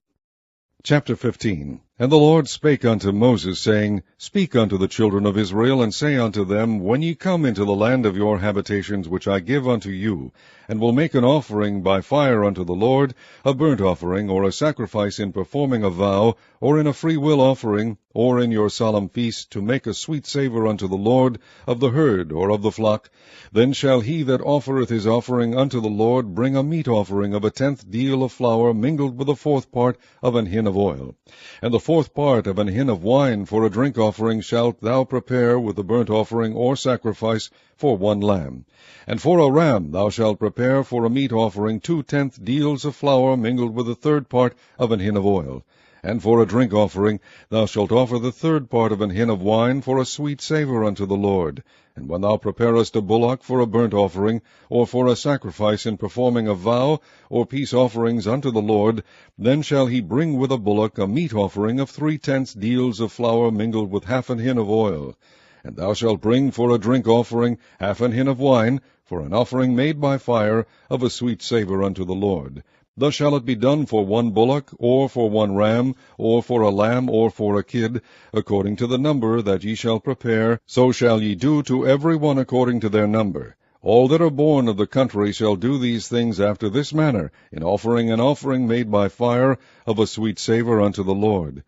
Chapter 15. And the Lord spake unto Moses, saying, Speak unto the children of Israel, and say unto them, When ye come into the land of your habitations, which I give unto you, and will make an offering by fire unto the Lord, a burnt offering, or a sacrifice in performing a vow, or in a freewill offering, or in your solemn feast, to make a sweet savour unto the Lord, of the herd or of the flock, then shall he that offereth his offering unto the Lord bring a meat offering of 1/10 deal of flour mingled with 1/4 part of an hin of oil. And the 1/4 part of an hin of wine for a drink offering shalt thou prepare with the burnt offering or sacrifice for 1 lamb. And for a ram thou shalt prepare for a meat offering 2/10 deals of flour mingled with 1/3 part of an hin of oil. And for a drink offering thou shalt offer the 1/3 part of an hin of wine for a sweet savour unto the Lord. And when thou preparest a bullock for a burnt offering, or for a sacrifice in performing a vow, or peace offerings unto the Lord, then shall he bring with a bullock a meat offering of 3/10 deals of flour mingled with 1/2 hin of oil. And thou shalt bring for a drink offering 1/2 hin of wine, for an offering made by fire, of a sweet savour unto the Lord. Thus shall it be done for 1 bullock, or for 1 ram, or for a lamb, or for a kid, according to the number that ye shall prepare, so shall ye do to every one according to their number. All that are born of the country shall do these things after this manner, in offering an offering made by fire, of a sweet savour unto the Lord.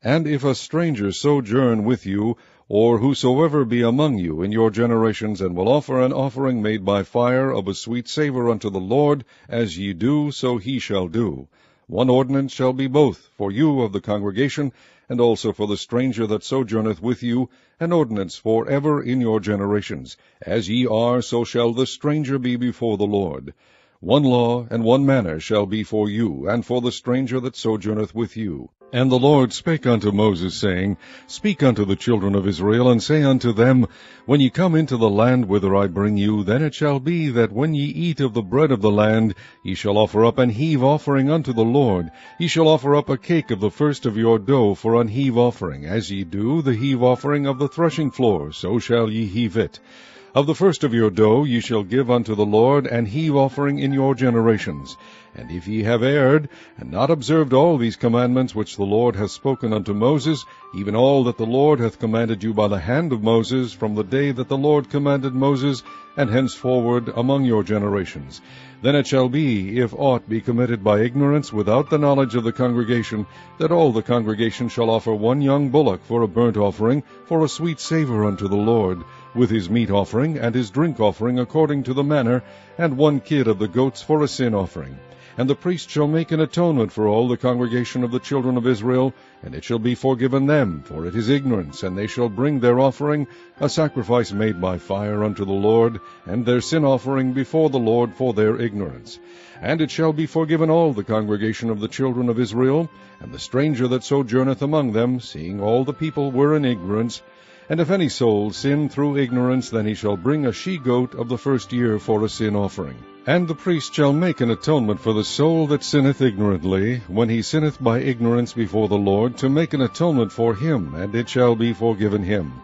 And if a stranger sojourn with you, or whosoever be among you in your generations, and will offer an offering made by fire of a sweet savour unto the Lord, as ye do, so he shall do. 1 ordinance shall be both for you of the congregation, and also for the stranger that sojourneth with you, an ordinance for ever in your generations. As ye are, so shall the stranger be before the Lord. 1 law and 1 manner shall be for you, and for the stranger that sojourneth with you. And the Lord spake unto Moses, saying, Speak unto the children of Israel, and say unto them, When ye come into the land whither I bring you, then it shall be that when ye eat of the bread of the land, ye shall offer up an heave offering unto the Lord. Ye shall offer up a cake of the first of your dough for an heave offering, as ye do the heave offering of the threshing floor, so shall ye heave it. Of the first of your dough ye shall give unto the Lord an heave offering in your generations. And if ye have erred, and not observed all these commandments which the Lord hath spoken unto Moses, even all that the Lord hath commanded you by the hand of Moses, from the day that the Lord commanded Moses, and henceforward among your generations, then it shall be, if aught be committed by ignorance without the knowledge of the congregation, that all the congregation shall offer 1 young bullock for a burnt offering, for a sweet savour unto the Lord, with his meat offering and his drink offering according to the manner, and 1 kid of the goats for a sin offering. And the priest shall make an atonement for all the congregation of the children of Israel, and it shall be forgiven them, for it is ignorance, and they shall bring their offering, a sacrifice made by fire unto the Lord, and their sin offering before the Lord for their ignorance. And it shall be forgiven all the congregation of the children of Israel, and the stranger that sojourneth among them, seeing all the people were in ignorance. And if any soul sin through ignorance, then he shall bring a she-goat of the first year for a sin offering. And the priest shall make an atonement for the soul that sinneth ignorantly, when he sinneth by ignorance before the Lord, to make an atonement for him, and it shall be forgiven him.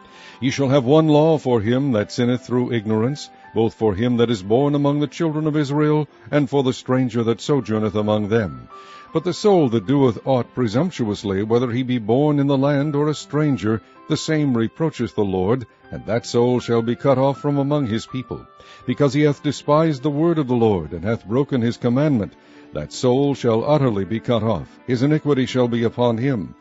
Ye shall have one law for him that sinneth through ignorance, both for him that is born among the children of Israel, and for the stranger that sojourneth among them. But the soul that doeth aught presumptuously, whether he be born in the land or a stranger, the same reproacheth the Lord, and that soul shall be cut off from among his people. Because he hath despised the word of the Lord, and hath broken his commandment, that soul shall utterly be cut off. His iniquity shall be upon him.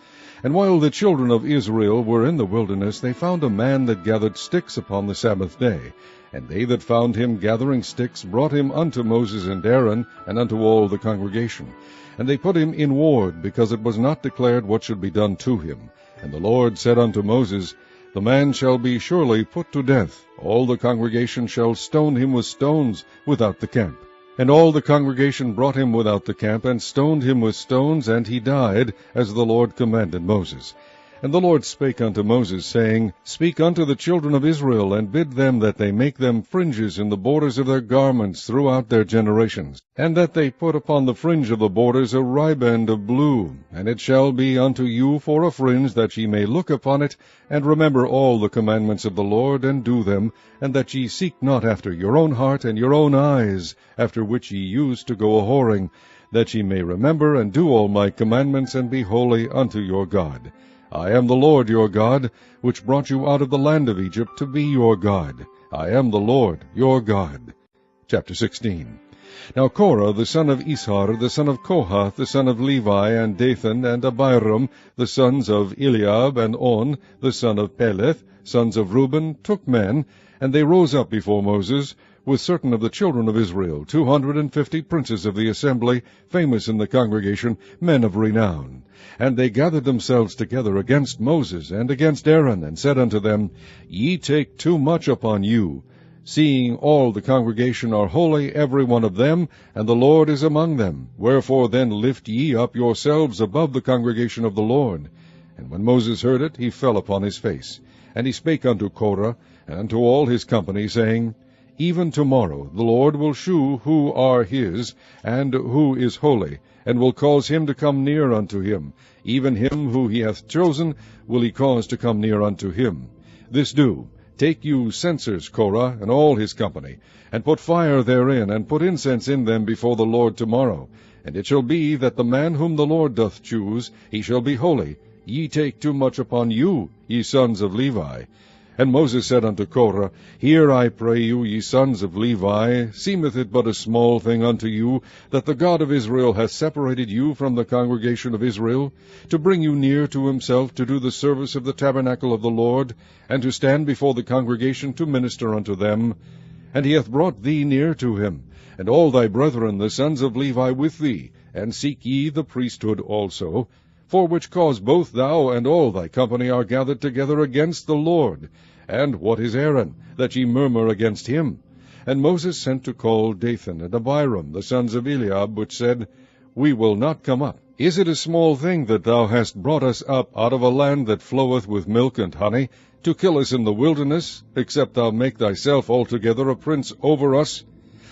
And while the children of Israel were in the wilderness, they found a man that gathered sticks upon the Sabbath day. And they that found him gathering sticks brought him unto Moses and Aaron, and unto all the congregation. And they put him in ward, because it was not declared what should be done to him. And the Lord said unto Moses, The man shall be surely put to death. All the congregation shall stone him with stones without the camp. And all the congregation brought him without the camp, and stoned him with stones, and he died, as the Lord commanded Moses. And the Lord spake unto Moses, saying, Speak unto the children of Israel, and bid them that they make them fringes in the borders of their garments throughout their generations, and that they put upon the fringe of the borders a riband of blue. And it shall be unto you for a fringe, that ye may look upon it, and remember all the commandments of the Lord, and do them, and that ye seek not after your own heart and your own eyes, after which ye used to go a-whoring, that ye may remember and do all my commandments, and be holy unto your God. I am the Lord your God, which brought you out of the land of Egypt to be your God. I am the Lord your God. Chapter 16. Now Korah the son of Ishar, the son of Kohath, the son of Levi, and Dathan, and Abiram, the sons of Eliab, and On, the son of Peleth, sons of Reuben, took men, and they rose up before Moses, with certain of the children of Israel, 250 princes of the assembly, famous in the congregation, men of renown. And they gathered themselves together against Moses and against Aaron, and said unto them, Ye take too much upon you, seeing all the congregation are holy, every one of them, and the Lord is among them. Wherefore then lift ye up yourselves above the congregation of the Lord. And when Moses heard it, he fell upon his face. And he spake unto Korah, and unto all his company, saying, Even tomorrow the Lord will shew who are his, and who is holy, and will cause him to come near unto him. Even him who he hath chosen will he cause to come near unto him. This do, take you censers, Korah, and all his company, and put fire therein, and put incense in them before the Lord tomorrow. And it shall be that the man whom the Lord doth choose, he shall be holy. Ye take too much upon you, ye sons of Levi. And Moses said unto Korah, Hear, I pray you, ye sons of Levi, seemeth it but a small thing unto you, that the God of Israel hath separated you from the congregation of Israel, to bring you near to himself, to do the service of the tabernacle of the Lord, and to stand before the congregation to minister unto them? And he hath brought thee near to him, and all thy brethren the sons of Levi with thee, and seek ye the priesthood also, for which cause both thou and all thy company are gathered together against the Lord. And what is Aaron, that ye murmur against him? And Moses sent to call Dathan and Abiram, the sons of Eliab, which said, We will not come up. Is it a small thing that thou hast brought us up out of a land that floweth with milk and honey, to kill us in the wilderness, except thou make thyself altogether a prince over us?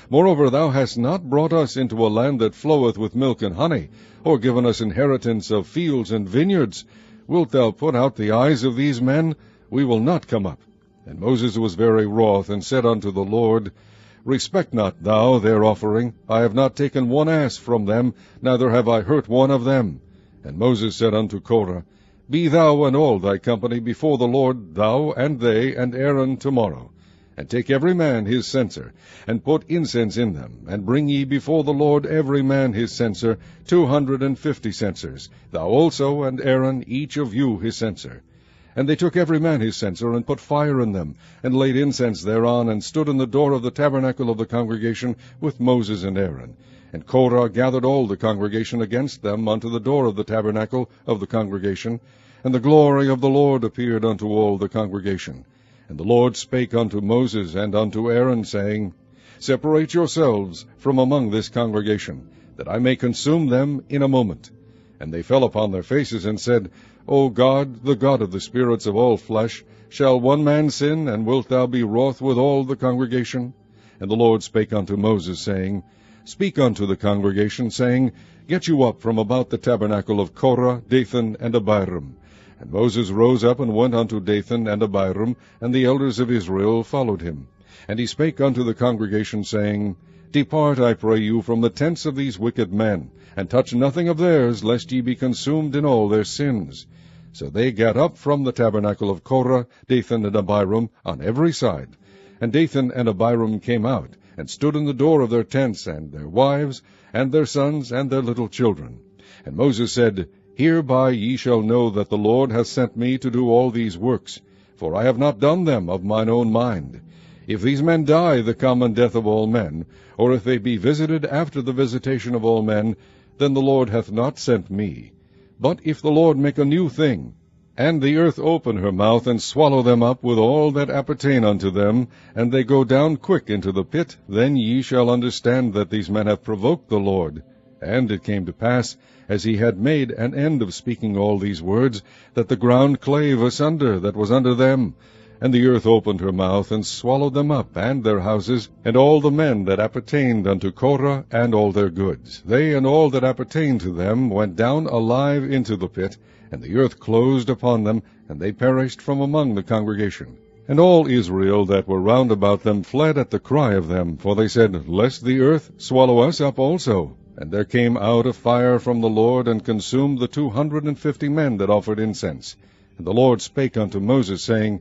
Moreover, thou hast not brought us into a land that floweth with milk and honey, or given us inheritance of fields and vineyards. Wilt thou put out the eyes of these men? We will not come up. And Moses was very wroth, and said unto the Lord, Respect not thou their offering. I have not taken one ass from them, neither have I hurt one of them. And Moses said unto Korah, Be thou and all thy company before the Lord, thou and they and Aaron tomorrow. And take every man his censer, and put incense in them, and bring ye before the Lord every man his censer, 250 censers, thou also and Aaron, each of you his censer. And they took every man his censer, and put fire in them, and laid incense thereon, and stood in the door of the tabernacle of the congregation with Moses and Aaron. And Korah gathered all the congregation against them unto the door of the tabernacle of the congregation, and the glory of the Lord appeared unto all the congregation. And the Lord spake unto Moses and unto Aaron, saying, Separate yourselves from among this congregation, that I may consume them in a moment. And they fell upon their faces, and said, O God, the God of the spirits of all flesh, shall one man sin, and wilt thou be wroth with all the congregation? And the Lord spake unto Moses, saying, Speak unto the congregation, saying, Get you up from about the tabernacle of Korah, Dathan, and Abiram. And Moses rose up and went unto Dathan and Abiram, and the elders of Israel followed him. And he spake unto the congregation, saying, Depart, I pray you, from the tents of these wicked men, and touch nothing of theirs, lest ye be consumed in all their sins. So they gat up from the tabernacle of Korah, Dathan, and Abiram, on every side. And Dathan and Abiram came out, and stood in the door of their tents, and their wives, and their sons, and their little children. And Moses said, Hereby ye shall know that the Lord hath sent me to do all these works, for I have not done them of mine own mind. If these men die the common death of all men, or if they be visited after the visitation of all men, then the Lord hath not sent me. But if the Lord make a new thing, and the earth open her mouth, and swallow them up with all that appertain unto them, and they go down quick into the pit, then ye shall understand that these men have provoked the Lord. And it came to pass, as he had made an end of speaking all these words, that the ground clave asunder that was under them, and the earth opened her mouth, and swallowed them up, and their houses, and all the men that appertained unto Korah, and all their goods. They and all that appertained to them went down alive into the pit, and the earth closed upon them, and they perished from among the congregation. And all Israel that were round about them fled at the cry of them, for they said, Lest the earth swallow us up also. And there came out a fire from the Lord, and consumed the 250 men that offered incense. And the Lord spake unto Moses, saying,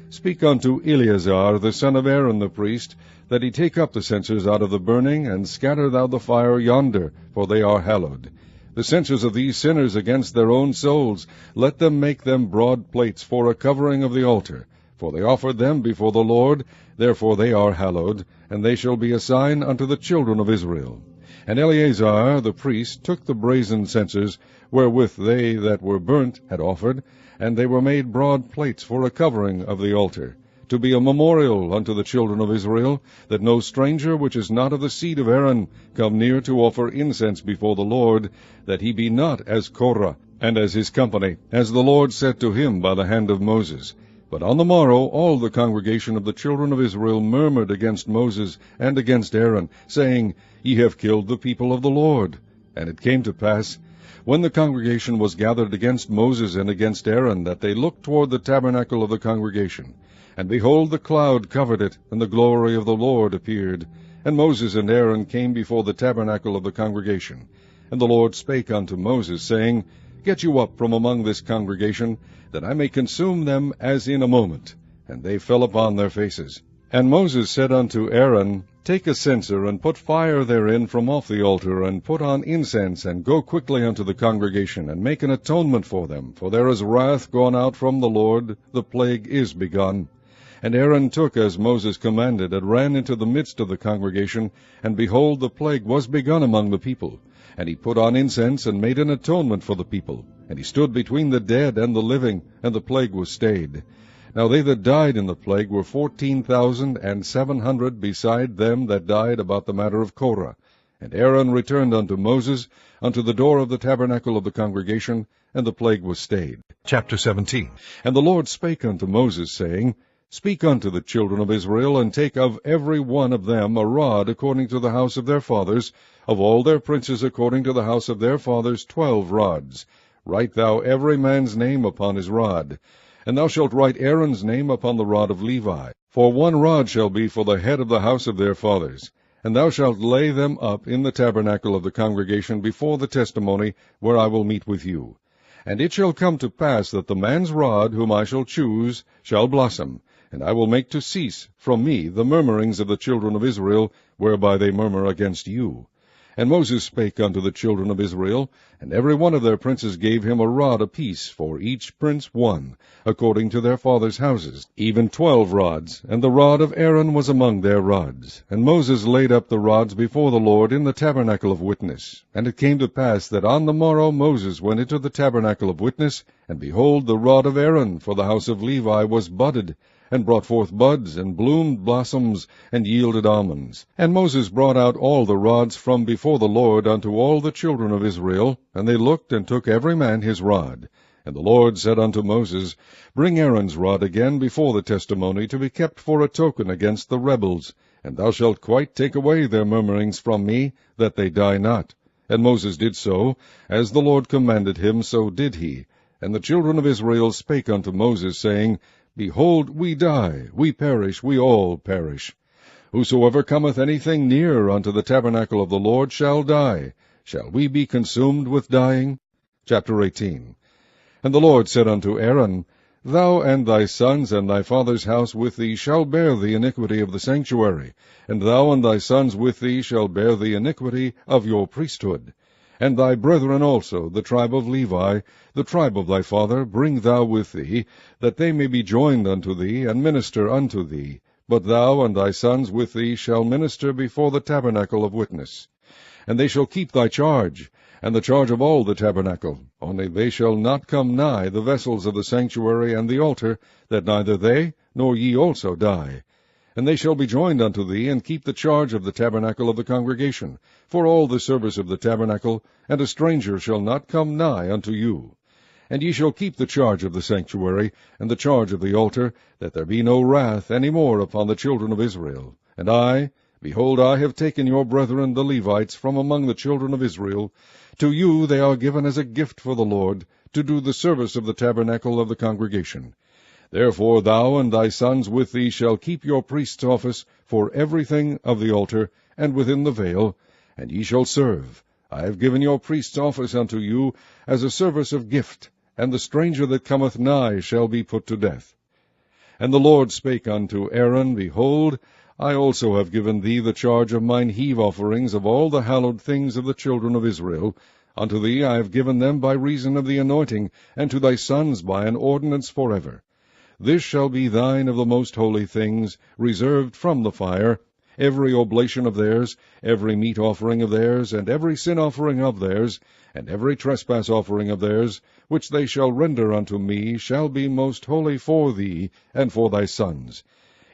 Speak unto Eleazar the son of Aaron the priest, that he take up the censers out of the burning, and scatter thou the fire yonder, for they are hallowed. The censers of these sinners against their own souls, let them make them broad plates for a covering of the altar. For they offered them before the Lord, therefore they are hallowed, and they shall be a sign unto the children of Israel. And Eleazar the priest took the brazen censers, wherewith they that were burnt had offered, and they were made broad plates for a covering of the altar, to be a memorial unto the children of Israel, that no stranger which is not of the seed of Aaron come near to offer incense before the Lord, that he be not as Korah, and as his company, as the Lord said to him by the hand of Moses. But on the morrow all the congregation of the children of Israel murmured against Moses and against Aaron, saying, Ye have killed the people of the Lord. And it came to pass, when the congregation was gathered against Moses and against Aaron, that they looked toward the tabernacle of the congregation. And behold, the cloud covered it, and the glory of the Lord appeared. And Moses and Aaron came before the tabernacle of the congregation. And the Lord spake unto Moses, saying, Get you up from among this congregation, that I may consume them as in a moment. And they fell upon their faces. And Moses said unto Aaron, Take a censer, and put fire therein from off the altar, and put on incense, and go quickly unto the congregation, and make an atonement for them. For there is wrath gone out from the Lord, the plague is begun. And Aaron took as Moses commanded, and ran into the midst of the congregation, and behold, the plague was begun among the people. And he put on incense, and made an atonement for the people. And he stood between the dead and the living, and the plague was stayed. Now they that died in the plague were 14,700, beside them that died about the matter of Korah. And Aaron returned unto Moses, unto the door of the tabernacle of the congregation, and the plague was stayed. Chapter 17. And the Lord spake unto Moses, saying, Speak unto the children of Israel, and take of every one of them a rod according to the house of their fathers, of all their princes according to the house of their fathers 12 rods. Write thou every man's name upon his rod. And thou shalt write Aaron's name upon the rod of Levi. For 1 rod shall be for the head of the house of their fathers. And thou shalt lay them up in the tabernacle of the congregation before the testimony, where I will meet with you. And it shall come to pass that the man's rod, whom I shall choose, shall blossom, and I will make to cease from me the murmurings of the children of Israel, whereby they murmur against you. And Moses spake unto the children of Israel, and every one of their princes gave him a rod apiece, for each prince one, according to their fathers' houses, even 12 rods, and the rod of Aaron was among their rods. And Moses laid up the rods before the Lord in the tabernacle of witness. And it came to pass that on the morrow Moses went into the tabernacle of witness, and behold, the rod of Aaron for the house of Levi was budded, and brought forth buds, and bloomed blossoms, and yielded almonds. And Moses brought out all the rods from before the Lord unto all the children of Israel, and they looked and took every man his rod. And the Lord said unto Moses, Bring Aaron's rod again before the testimony, to be kept for a token against the rebels, and thou shalt quite take away their murmurings from me, that they die not. And Moses did so, as the Lord commanded him, so did he. And the children of Israel spake unto Moses, saying, Behold, we die, we perish, we all perish. Whosoever cometh anything near unto the tabernacle of the Lord shall die. Shall we be consumed with dying? Chapter 18. And the Lord said unto Aaron, Thou and thy sons and thy father's house with thee shall bear the iniquity of the sanctuary, and thou and thy sons with thee shall bear the iniquity of your priesthood. And thy brethren also, the tribe of Levi, the tribe of thy father, bring thou with thee, that they may be joined unto thee, and minister unto thee. But thou and thy sons with thee shall minister before the tabernacle of witness. And they shall keep thy charge, and the charge of all the tabernacle. Only they shall not come nigh the vessels of the sanctuary and the altar, that neither they nor ye also die. And they shall be joined unto thee, and keep the charge of the tabernacle of the congregation, for all the service of the tabernacle, and a stranger shall not come nigh unto you. And ye shall keep the charge of the sanctuary, and the charge of the altar, that there be no wrath any more upon the children of Israel. And I, behold, I have taken your brethren the Levites from among the children of Israel. To you they are given as a gift for the Lord, to do the service of the tabernacle of the congregation. Therefore thou and thy sons with thee shall keep your priest's office for everything of the altar, and within the veil, and ye shall serve. I have given your priest's office unto you as a service of gift, and the stranger that cometh nigh shall be put to death. And the Lord spake unto Aaron, Behold, I also have given thee the charge of mine heave offerings of all the hallowed things of the children of Israel. Unto thee I have given them by reason of the anointing, and to thy sons by an ordinance forever. This shall be thine of the most holy things, reserved from the fire, every oblation of theirs, every meat offering of theirs, and every sin offering of theirs, and every trespass offering of theirs, which they shall render unto me, shall be most holy for thee and for thy sons.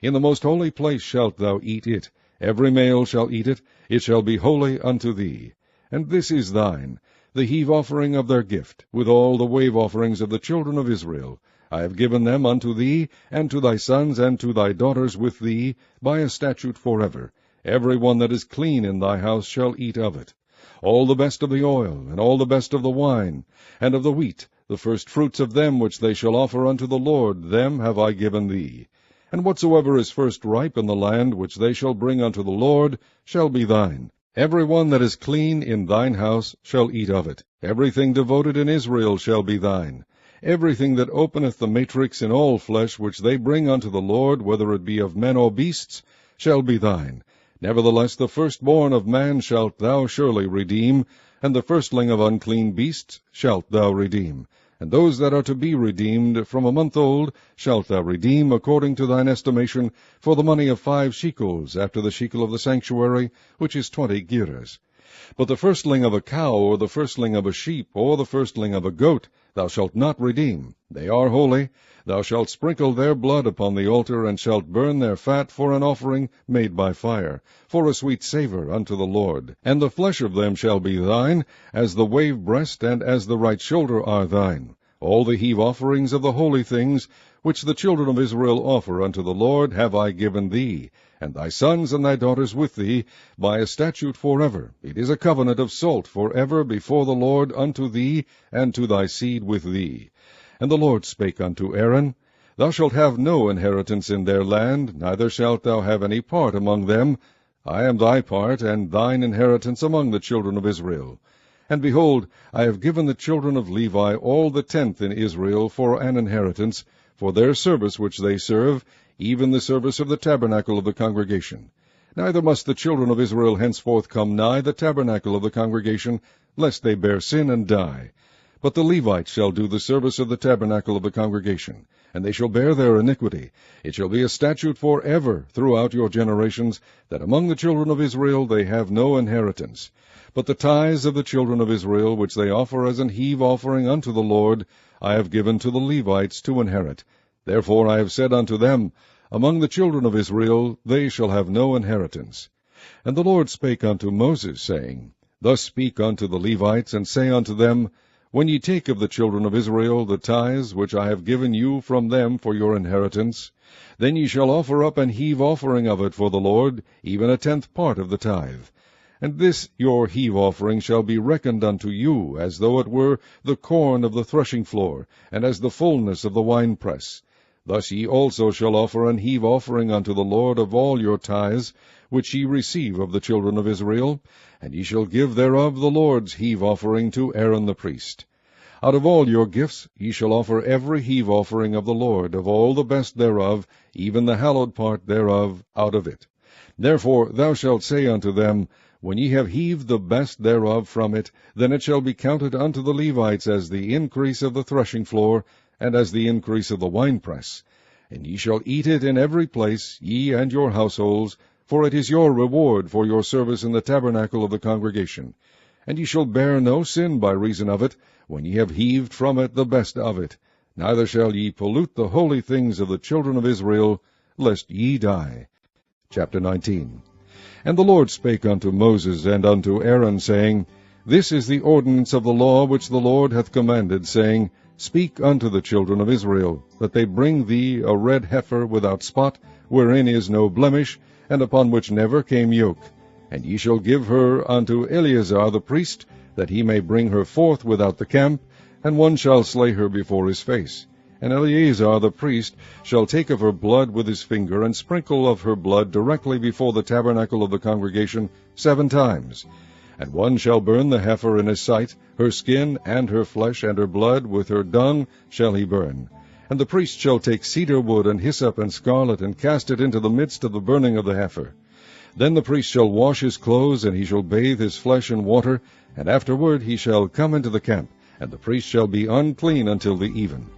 In the most holy place shalt thou eat it. Every male shall eat it. It shall be holy unto thee. And this is thine, the heave offering of their gift, with all the wave offerings of the children of Israel. I have given them unto thee, and to thy sons, and to thy daughters with thee, by a statute forever. Every one that is clean in thy house shall eat of it. All the best of the oil, and all the best of the wine, and of the wheat, the first fruits of them which they shall offer unto the Lord, them have I given thee. And whatsoever is first ripe in the land, which they shall bring unto the Lord, shall be thine. Every one that is clean in thine house shall eat of it. Everything devoted in Israel shall be thine. Everything that openeth the matrix in all flesh, which they bring unto the Lord, whether it be of men or beasts, shall be thine. Nevertheless the firstborn of man shalt thou surely redeem, and the firstling of unclean beasts shalt thou redeem. And those that are to be redeemed from a month old shalt thou redeem according to thine estimation, for the money of 5 shekels, after the shekel of the sanctuary, which is 20 gerahs. But the firstling of a cow, or the firstling of a sheep, or the firstling of a goat, thou shalt not redeem. They are holy. Thou shalt sprinkle their blood upon the altar, and shalt burn their fat for an offering made by fire, for a sweet savour unto the Lord. And the flesh of them shall be thine, as the wave breast and as the right shoulder are thine. All the heave offerings of the holy things, which the children of Israel offer unto the Lord, have I given thee, and thy sons and thy daughters with thee, by a statute forever. It is a covenant of salt forever before the Lord unto thee, and to thy seed with thee. And the Lord spake unto Aaron, Thou shalt have no inheritance in their land, neither shalt thou have any part among them. I am thy part, and thine inheritance among the children of Israel. And behold, I have given the children of Levi all the 10th in Israel for an inheritance, for their service which they serve, even the service of the tabernacle of the congregation. Neither must the children of Israel henceforth come nigh the tabernacle of the congregation, lest they bear sin and die. But the Levites shall do the service of the tabernacle of the congregation, and they shall bear their iniquity. It shall be a statute forever throughout your generations, that among the children of Israel they have no inheritance. But the tithes of the children of Israel, which they offer as an heave offering unto the Lord, I have given to the Levites to inherit. Therefore I have said unto them, Among the children of Israel they shall have no inheritance. And the Lord spake unto Moses, saying, Thus speak unto the Levites, and say unto them, When ye take of the children of Israel the tithes which I have given you from them for your inheritance, then ye shall offer up an heave offering of it for the Lord, even a 10th part of the tithe. And this your heave offering shall be reckoned unto you, as though it were the corn of the threshing floor, and as the fullness of the winepress. Thus ye also shall offer an heave offering unto the Lord of all your tithes, which ye receive of the children of Israel, and ye shall give thereof the Lord's heave offering to Aaron the priest. Out of all your gifts ye shall offer every heave offering of the Lord, of all the best thereof, even the hallowed part thereof, out of it. Therefore thou shalt say unto them, When ye have heaved the best thereof from it, then it shall be counted unto the Levites as the increase of the threshing floor, and as the increase of the winepress. And ye shall eat it in every place, ye and your households, for it is your reward for your service in the tabernacle of the congregation. And ye shall bear no sin by reason of it, when ye have heaved from it the best of it. Neither shall ye pollute the holy things of the children of Israel, lest ye die. Chapter 19. And the Lord spake unto Moses and unto Aaron, saying, This is the ordinance of the law which the Lord hath commanded, saying, Speak unto the children of Israel, that they bring thee a red heifer without spot, wherein is no blemish, and upon which never came yoke. And ye shall give her unto Eleazar the priest, that he may bring her forth without the camp, and one shall slay her before his face. And Eleazar the priest shall take of her blood with his finger, and sprinkle of her blood directly before the tabernacle of the congregation 7 times. And one shall burn the heifer in his sight, her skin, and her flesh, and her blood, with her dung shall he burn. And the priest shall take cedar wood, and hyssop, and scarlet, and cast it into the midst of the burning of the heifer. Then the priest shall wash his clothes, and he shall bathe his flesh in water, and afterward he shall come into the camp, and the priest shall be unclean until the even.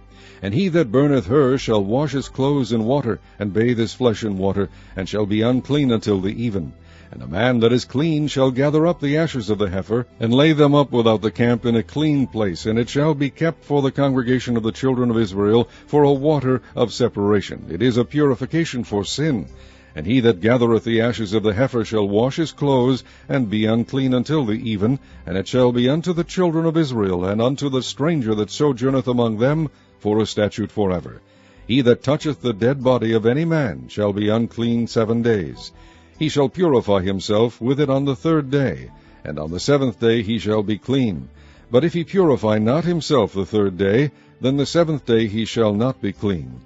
And he that burneth her shall wash his clothes in water, and bathe his flesh in water, and shall be unclean until the even. And a man that is clean shall gather up the ashes of the heifer, and lay them up without the camp in a clean place, and it shall be kept for the congregation of the children of Israel for a water of separation. It is a purification for sin. And he that gathereth the ashes of the heifer shall wash his clothes, and be unclean until the even, and it shall be unto the children of Israel, and unto the stranger that sojourneth among them, for a statute forever. He that toucheth the dead body of any man shall be unclean 7 days. He shall purify himself with it on the 3rd day, and on the 7th day he shall be clean. But if he purify not himself the 3rd day, then the 7th day he shall not be clean.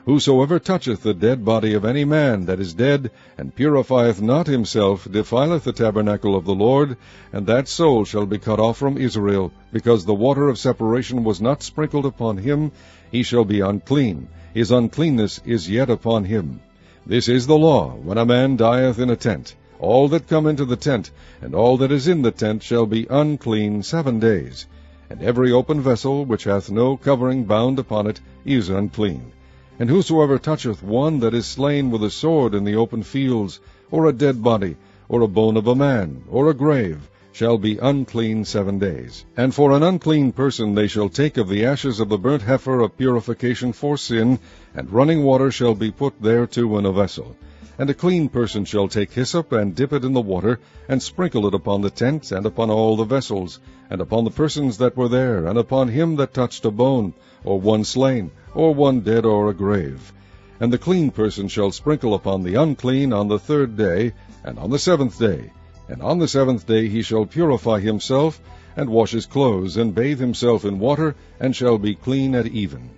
Whosoever toucheth the dead body of any man that is dead, and purifieth not himself, defileth the tabernacle of the Lord, and that soul shall be cut off from Israel, because the water of separation was not sprinkled upon him. He shall be unclean. His uncleanness is yet upon him. This is the law, when a man dieth in a tent. All that come into the tent, and all that is in the tent, shall be unclean 7 days. And every open vessel, which hath no covering bound upon it, is unclean. And whosoever toucheth one that is slain with a sword in the open fields, or a dead body, or a bone of a man, or a grave, shall be unclean 7 days. And for an unclean person they shall take of the ashes of the burnt heifer of purification for sin, and running water shall be put thereto in a vessel. And a clean person shall take hyssop, and dip it in the water, and sprinkle it upon the tent, and upon all the vessels, and upon the persons that were there, and upon him that touched a bone, or one slain, or one dead, or a grave. And the clean person shall sprinkle upon the unclean on the 3rd day, and on the 7th day. And on the 7th day he shall purify himself, and wash his clothes, and bathe himself in water, and shall be clean at even.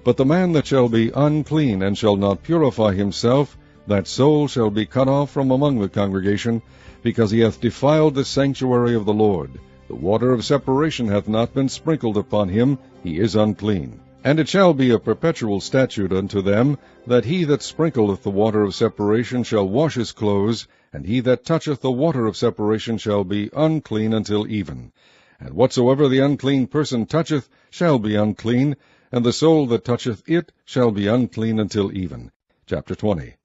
But the man that shall be unclean, and shall not purify himself, that soul shall be cut off from among the congregation, because he hath defiled the sanctuary of the Lord. The water of separation hath not been sprinkled upon him, he is unclean. And it shall be a perpetual statute unto them, that he that sprinkleth the water of separation shall wash his clothes, and he that toucheth the water of separation shall be unclean until even. And whatsoever the unclean person toucheth shall be unclean, and the soul that toucheth it shall be unclean until even. Chapter 20.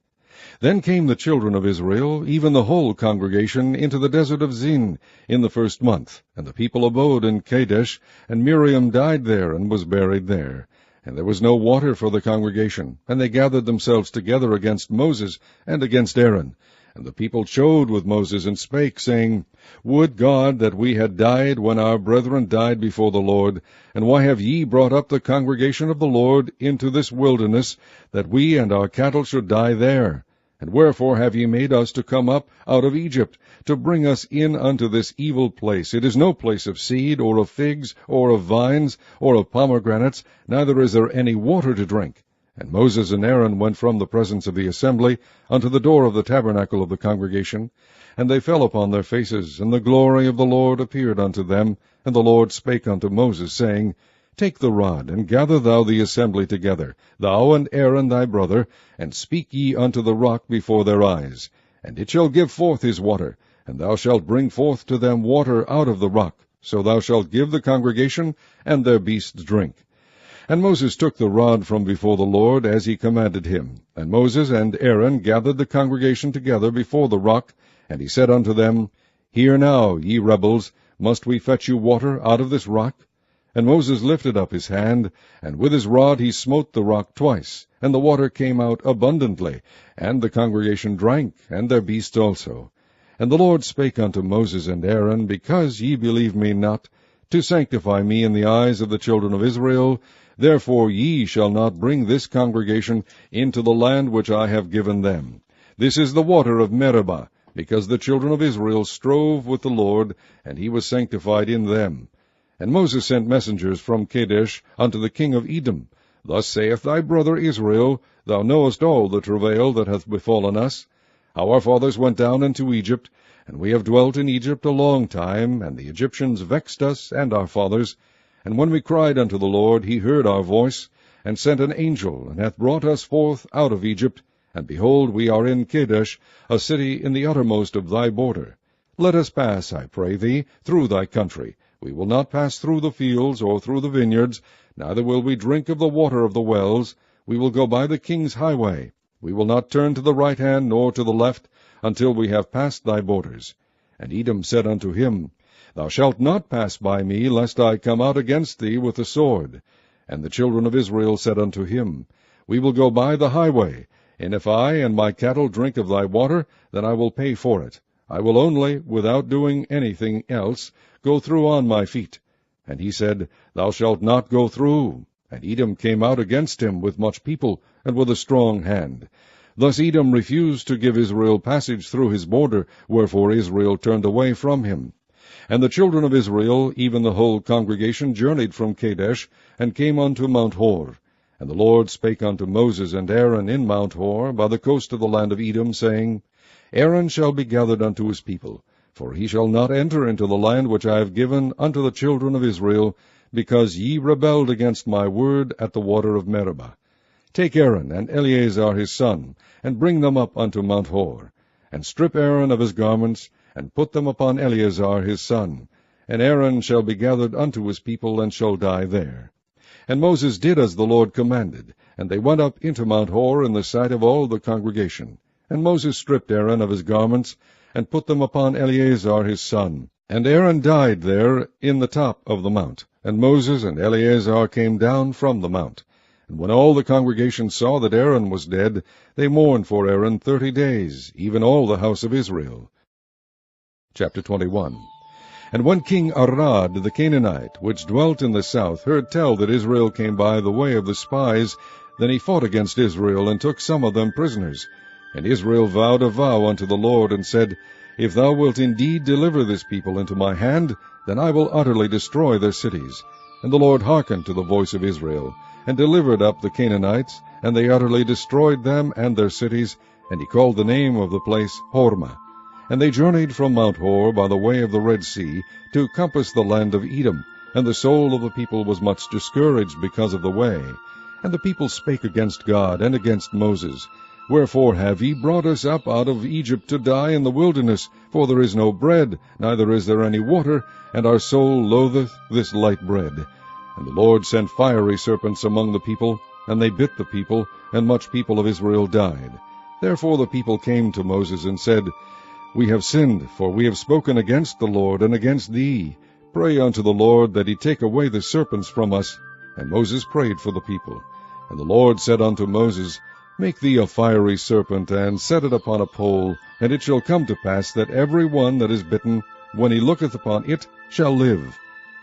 Then came the children of Israel, even the whole congregation, into the desert of Zin in the 1st month. And the people abode in Kadesh, and Miriam died there, and was buried there. And there was no water for the congregation, and they gathered themselves together against Moses and against Aaron. And the people chode with Moses, and spake, saying, Would God that we had died when our brethren died before the Lord! And why have ye brought up the congregation of the Lord into this wilderness, that we and our cattle should die there? And wherefore have ye made us to come up out of Egypt, to bring us in unto this evil place? It is no place of seed, or of figs, or of vines, or of pomegranates, neither is there any water to drink. And Moses and Aaron went from the presence of the assembly unto the door of the tabernacle of the congregation. And they fell upon their faces, and the glory of the Lord appeared unto them. And the Lord spake unto Moses, saying, Take the rod, and gather thou the assembly together, thou and Aaron thy brother, and speak ye unto the rock before their eyes. And it shall give forth his water, and thou shalt bring forth to them water out of the rock. So thou shalt give the congregation and their beasts drink. And Moses took the rod from before the Lord, as he commanded him. And Moses and Aaron gathered the congregation together before the rock, and he said unto them, Hear now, ye rebels, must we fetch you water out of this rock? And Moses lifted up his hand, and with his rod he smote the rock twice, and the water came out abundantly, and the congregation drank, and their beasts also. And the Lord spake unto Moses and Aaron, Because ye believe me not, to sanctify me in the eyes of the children of Israel, therefore ye shall not bring this congregation into the land which I have given them. This is the water of Meribah, because the children of Israel strove with the Lord, and he was sanctified in them. And Moses sent messengers from Kadesh unto the king of Edom. Thus saith thy brother Israel, Thou knowest all the travail that hath befallen us, how our fathers went down into Egypt, and we have dwelt in Egypt a long time, and the Egyptians vexed us and our fathers. And when we cried unto the Lord, he heard our voice, and sent an angel, and hath brought us forth out of Egypt. And behold, we are in Kadesh, a city in the uttermost of thy border. Let us pass, I pray thee, through thy country. We will not pass through the fields, or through the vineyards, neither will we drink of the water of the wells. We will go by the king's highway. We will not turn to the right hand, nor to the left, until we have passed thy borders. And Edom said unto him, Thou shalt not pass by me, lest I come out against thee with the sword. And the children of Israel said unto him, We will go by the highway, and if I and my cattle drink of thy water, then I will pay for it. I will only, without doing anything else, go through on my feet. And he said, Thou shalt not go through. And Edom came out against him with much people, and with a strong hand. Thus Edom refused to give Israel passage through his border, wherefore Israel turned away from him. And the children of Israel, even the whole congregation, journeyed from Kadesh, and came unto Mount Hor. And the Lord spake unto Moses and Aaron in Mount Hor, by the coast of the land of Edom, saying, Aaron shall be gathered unto his people, for he shall not enter into the land which I have given unto the children of Israel, because ye rebelled against my word at the water of Meribah. Take Aaron and Eleazar his son, and bring them up unto Mount Hor, and strip Aaron of his garments, and put them upon Eleazar his son. And Aaron shall be gathered unto his people, and shall die there. And Moses did as the Lord commanded, and they went up into Mount Hor in the sight of all the congregation. And Moses stripped Aaron of his garments, and put them upon Eleazar his son. And Aaron died there in the top of the mount. And Moses and Eleazar came down from the mount. And when all the congregation saw that Aaron was dead, they mourned for Aaron 30 days, even all the house of Israel. Chapter 21. And when King Arad the Canaanite, which dwelt in the south, heard tell that Israel came by the way of the spies, then he fought against Israel, and took some of them prisoners. And Israel vowed a vow unto the Lord, and said, If thou wilt indeed deliver this people into my hand, then I will utterly destroy their cities. And the Lord hearkened to the voice of Israel, and delivered up the Canaanites, and they utterly destroyed them and their cities, and he called the name of the place Hormah. And they journeyed from Mount Hor by the way of the Red Sea, to compass the land of Edom, and the soul of the people was much discouraged because of the way. And the people spake against God and against Moses, Wherefore have ye brought us up out of Egypt to die in the wilderness? For there is no bread, neither is there any water, and our soul loatheth this light bread. And the Lord sent fiery serpents among the people, and they bit the people, and much people of Israel died. Therefore the people came to Moses and said, We have sinned, for we have spoken against the Lord and against thee. Pray unto the Lord that he take away the serpents from us. And Moses prayed for the people. And the Lord said unto Moses, Make thee a fiery serpent, and set it upon a pole, and it shall come to pass that every one that is bitten, when he looketh upon it, shall live.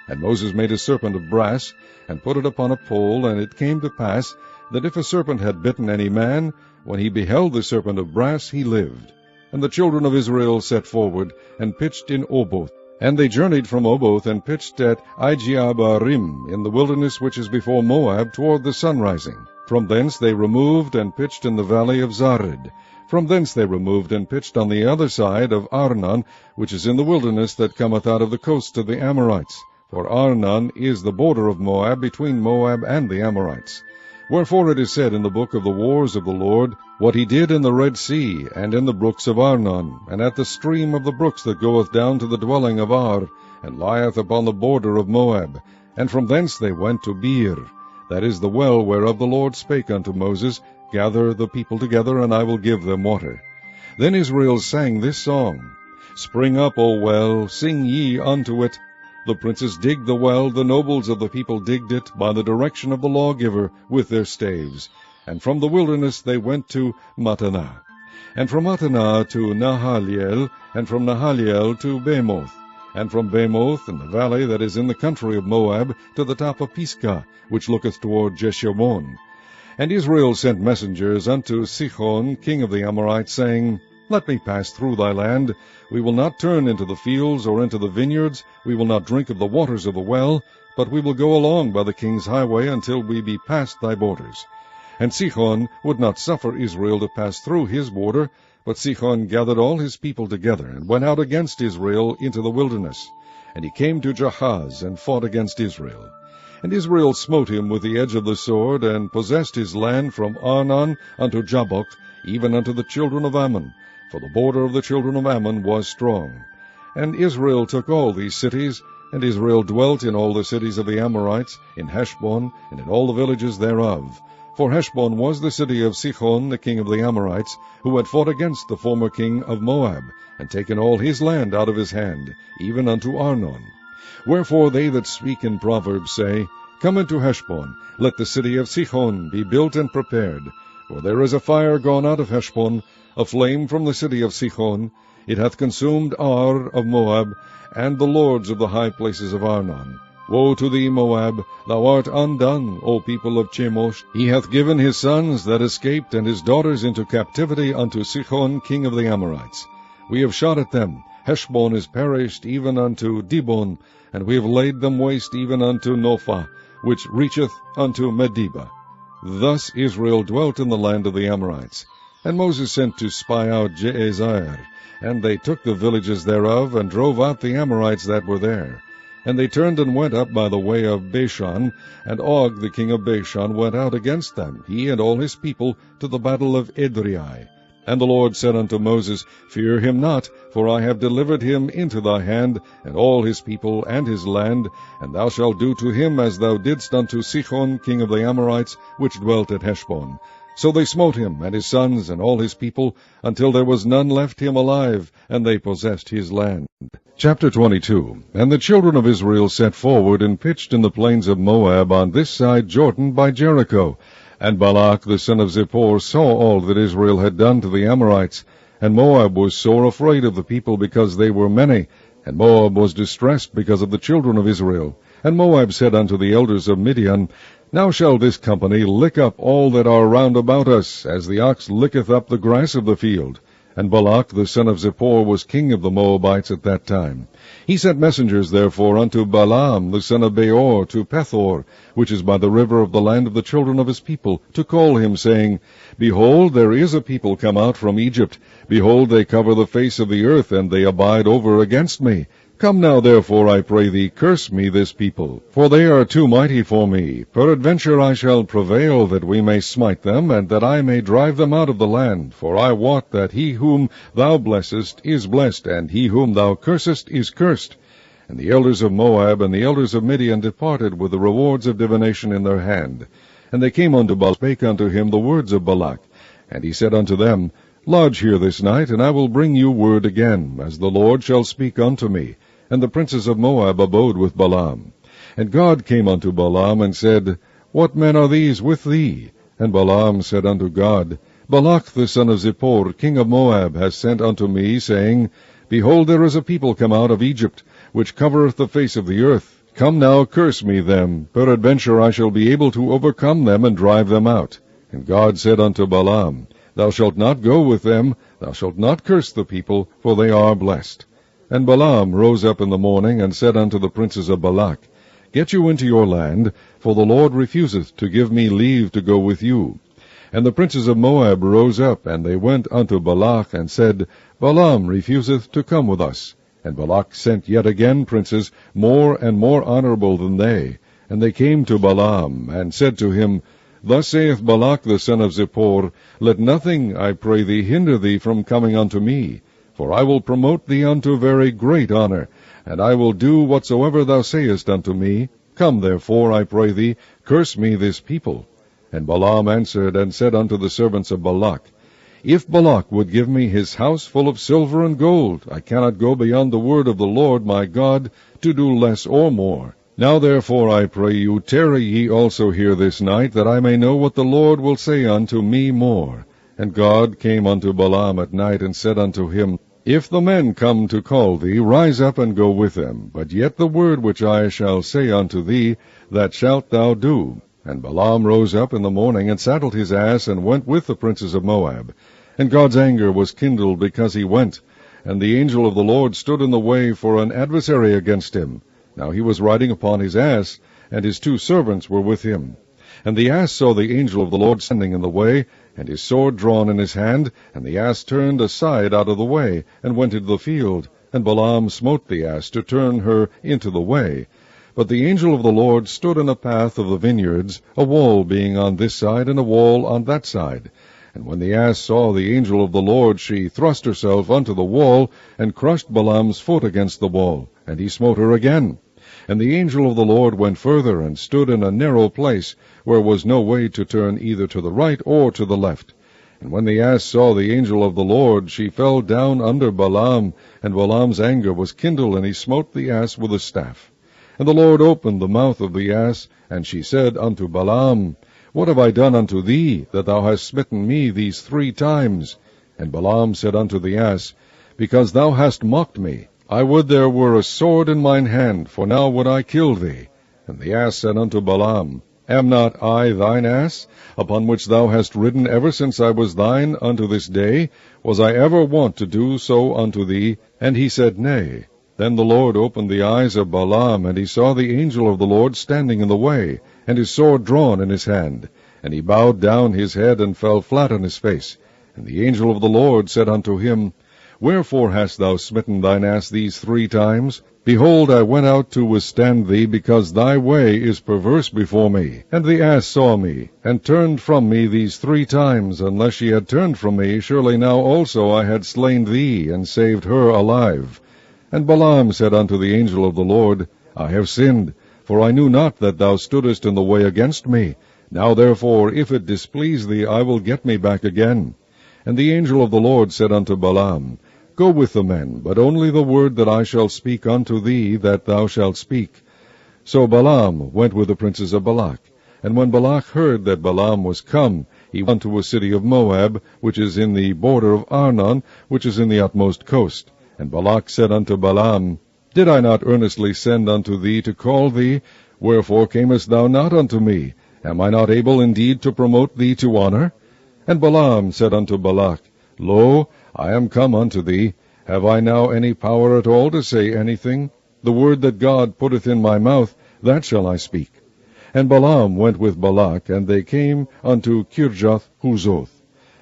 And Moses made a serpent of brass, and put it upon a pole, and it came to pass, that if a serpent had bitten any man, when he beheld the serpent of brass, he lived. And the children of Israel set forward, and pitched in Oboth. And they journeyed from Oboth, and pitched at Ijeabarim, in the wilderness which is before Moab, toward the sunrising. From thence they removed, and pitched in the valley of Zared. From thence they removed, and pitched on the other side of Arnon, which is in the wilderness that cometh out of the coast of the Amorites. For Arnon is the border of Moab, between Moab and the Amorites. Wherefore it is said in the book of the wars of the Lord, What he did in the Red Sea, and in the brooks of Arnon, and at the stream of the brooks that goeth down to the dwelling of Ar, and lieth upon the border of Moab. And from thence they went to Beer, that is the well whereof the Lord spake unto Moses, Gather the people together, and I will give them water. Then Israel sang this song, Spring up, O well, sing ye unto it. The princes digged the well, the nobles of the people digged it, by the direction of the lawgiver, with their staves. And from the wilderness they went to Mattanah, and from Mattanah to Nahaliel, and from Nahaliel to Bamoth, and from Bamoth in the valley that is in the country of Moab, to the top of Pisgah, which looketh toward Jeshimon. And Israel sent messengers unto Sihon, king of the Amorites, saying, Let me pass through thy land. We will not turn into the fields or into the vineyards. We will not drink of the waters of the well, but we will go along by the king's highway until we be past thy borders. And Sihon would not suffer Israel to pass through his border, but Sihon gathered all his people together, and went out against Israel into the wilderness. And he came to Jahaz, and fought against Israel. And Israel smote him with the edge of the sword, and possessed his land from Arnon unto Jabbok, even unto the children of Ammon, for the border of the children of Ammon was strong. And Israel took all these cities, and Israel dwelt in all the cities of the Amorites, in Heshbon, and in all the villages thereof. For Heshbon was the city of Sihon, the king of the Amorites, who had fought against the former king of Moab, and taken all his land out of his hand, even unto Arnon. Wherefore they that speak in Proverbs say, Come into Heshbon, let the city of Sihon be built and prepared. For there is a fire gone out of Heshbon, a flame from the city of Sihon. It hath consumed Ar of Moab, and the lords of the high places of Arnon. Woe to thee, Moab! Thou art undone, O people of Chemosh. He hath given his sons that escaped, and his daughters into captivity unto Sihon, king of the Amorites. We have shot at them. Heshbon is perished even unto Dibon, and we have laid them waste even unto Nophah, which reacheth unto Medeba. Thus Israel dwelt in the land of the Amorites. And Moses sent to spy out Jazer, and they took the villages thereof, and drove out the Amorites that were there. And they turned and went up by the way of Bashan, and Og the king of Bashan went out against them, he and all his people, to the battle of Edrei. And the Lord said unto Moses, Fear him not, for I have delivered him into thy hand, and all his people and his land, and thou shalt do to him as thou didst unto Sihon king of the Amorites, which dwelt at Heshbon. So they smote him, and his sons, and all his people, until there was none left him alive, and they possessed his land. Chapter 22. And the children of Israel set forward, and pitched in the plains of Moab on this side Jordan by Jericho. And Balak the son of Zippor saw all that Israel had done to the Amorites. And Moab was sore afraid of the people, because they were many. And Moab was distressed because of the children of Israel. And Moab said unto the elders of Midian, Now shall this company lick up all that are round about us, as the ox licketh up the grass of the field. And Balak the son of Zippor was king of the Moabites at that time. He sent messengers therefore unto Balaam the son of Beor to Pethor, which is by the river of the land of the children of his people, to call him, saying, Behold, there is a people come out from Egypt. Behold, they cover the face of the earth, and they abide over against me. Come now, therefore, I pray thee, curse me this people, for they are too mighty for me. Peradventure I shall prevail, that we may smite them, and that I may drive them out of the land. For I wot that he whom thou blessest is blessed, and he whom thou cursest is cursed. And the elders of Moab and the elders of Midian departed with the rewards of divination in their hand. And they came unto Balak, spake unto him the words of Balak. And he said unto them, Lodge here this night, and I will bring you word again, as the Lord shall speak unto me. And the princes of Moab abode with Balaam. And God came unto Balaam, and said, What men are these with thee? And Balaam said unto God, Balak the son of Zippor, king of Moab, hath sent unto me, saying, Behold, there is a people come out of Egypt, which covereth the face of the earth. Come now, curse me them. Peradventure I shall be able to overcome them, and drive them out. And God said unto Balaam, Thou shalt not go with them, thou shalt not curse the people, for they are blessed. And Balaam rose up in the morning, and said unto the princes of Balak, Get you into your land, for the Lord refuseth to give me leave to go with you. And the princes of Moab rose up, and they went unto Balak, and said, Balaam refuseth to come with us. And Balak sent yet again princes, more and more honorable than they. And they came to Balaam, and said to him, Thus saith Balak the son of Zippor, Let nothing, I pray thee, hinder thee from coming unto me. For I will promote thee unto very great honor, and I will do whatsoever thou sayest unto me. Come therefore, I pray thee, curse me this people. And Balaam answered and said unto the servants of Balak, If Balak would give me his house full of silver and gold, I cannot go beyond the word of the Lord my God, to do less or more. Now therefore, I pray you, tarry ye also here this night, that I may know what the Lord will say unto me more. And God came unto Balaam at night, and said unto him, If the men come to call thee, rise up and go with them. But yet the word which I shall say unto thee, that shalt thou do. And Balaam rose up in the morning, and saddled his ass, and went with the princes of Moab. And God's anger was kindled because he went. And the angel of the Lord stood in the way for an adversary against him. Now he was riding upon his ass, and his 2 servants were with him. And the ass saw the angel of the Lord standing in the way, and his sword drawn in his hand, and the ass turned aside out of the way, and went into the field. And Balaam smote the ass to turn her into the way. But the angel of the Lord stood in a path of the vineyards, a wall being on this side, and a wall on that side. And when the ass saw the angel of the Lord, she thrust herself unto the wall, and crushed Balaam's foot against the wall, and he smote her again. And the angel of the Lord went further, and stood in a narrow place, where was no way to turn either to the right or to the left. And when the ass saw the angel of the Lord, she fell down under Balaam, and Balaam's anger was kindled, and he smote the ass with a staff. And the Lord opened the mouth of the ass, and she said unto Balaam, What have I done unto thee, that thou hast smitten me these 3 times? And Balaam said unto the ass, Because thou hast mocked me. I would there were a sword in mine hand, for now would I kill thee. And the ass said unto Balaam, Am not I thine ass, upon which thou hast ridden ever since I was thine unto this day? Was I ever wont to do so unto thee? And he said, Nay. Then the Lord opened the eyes of Balaam, and he saw the angel of the Lord standing in the way, and his sword drawn in his hand. And he bowed down his head, and fell flat on his face. And the angel of the Lord said unto him, Wherefore hast thou smitten thine ass these 3 times? Behold, I went out to withstand thee, because thy way is perverse before me. And the ass saw me, and turned from me these 3 times. Unless she had turned from me, surely now also I had slain thee, and saved her alive. And Balaam said unto the angel of the Lord, I have sinned, for I knew not that thou stoodest in the way against me. Now therefore, if it displease thee, I will get me back again. And the angel of the Lord said unto Balaam, Go with the men, but only the word that I shall speak unto thee, that thou shalt speak. So Balaam went with the princes of Balak. And when Balak heard that Balaam was come, he went to a city of Moab, which is in the border of Arnon, which is in the utmost coast. And Balak said unto Balaam, Did I not earnestly send unto thee to call thee? Wherefore camest thou not unto me? Am I not able indeed to promote thee to honor? And Balaam said unto Balak, Lo, I am come unto thee. Have I now any power at all to say anything? The word that God putteth in my mouth, that shall I speak. And Balaam went with Balak, and they came unto Kirjath-Huzoth.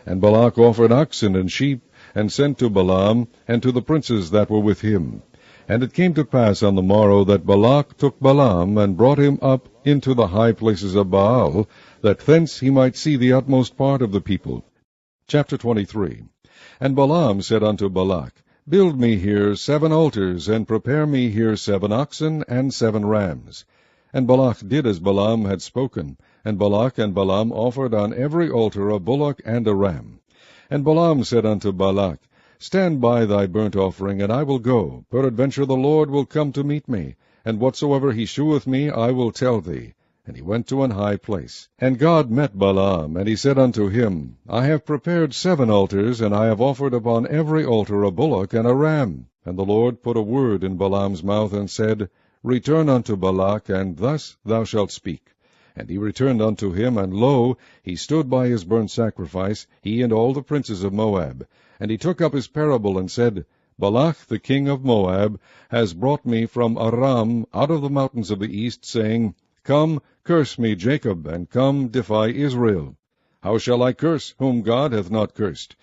And Balak offered oxen and sheep, and sent to Balaam, and to the princes that were with him. And it came to pass on the morrow that Balak took Balaam, and brought him up into the high places of Baal, that thence he might see the utmost part of the people. Chapter 23. And Balaam said unto Balak, Build me here 7 altars, and prepare me here 7 oxen and 7 rams. And Balak did as Balaam had spoken, and Balak and Balaam offered on every altar a bullock and a ram. And Balaam said unto Balak, Stand by thy burnt offering, and I will go. Peradventure the Lord will come to meet me, and whatsoever he sheweth me I will tell thee. And he went to an high place. And God met Balaam, and he said unto him, I have prepared 7 altars, and I have offered upon every altar a bullock and a ram. And the Lord put a word in Balaam's mouth, and said, Return unto Balak, and thus thou shalt speak. And he returned unto him, and lo, he stood by his burnt sacrifice, he and all the princes of Moab. And he took up his parable, and said, Balak the king of Moab has brought me from Aram out of the mountains of the east, saying, Come, curse me, Jacob, and come, defy Israel. How shall I curse, whom God hath not cursed?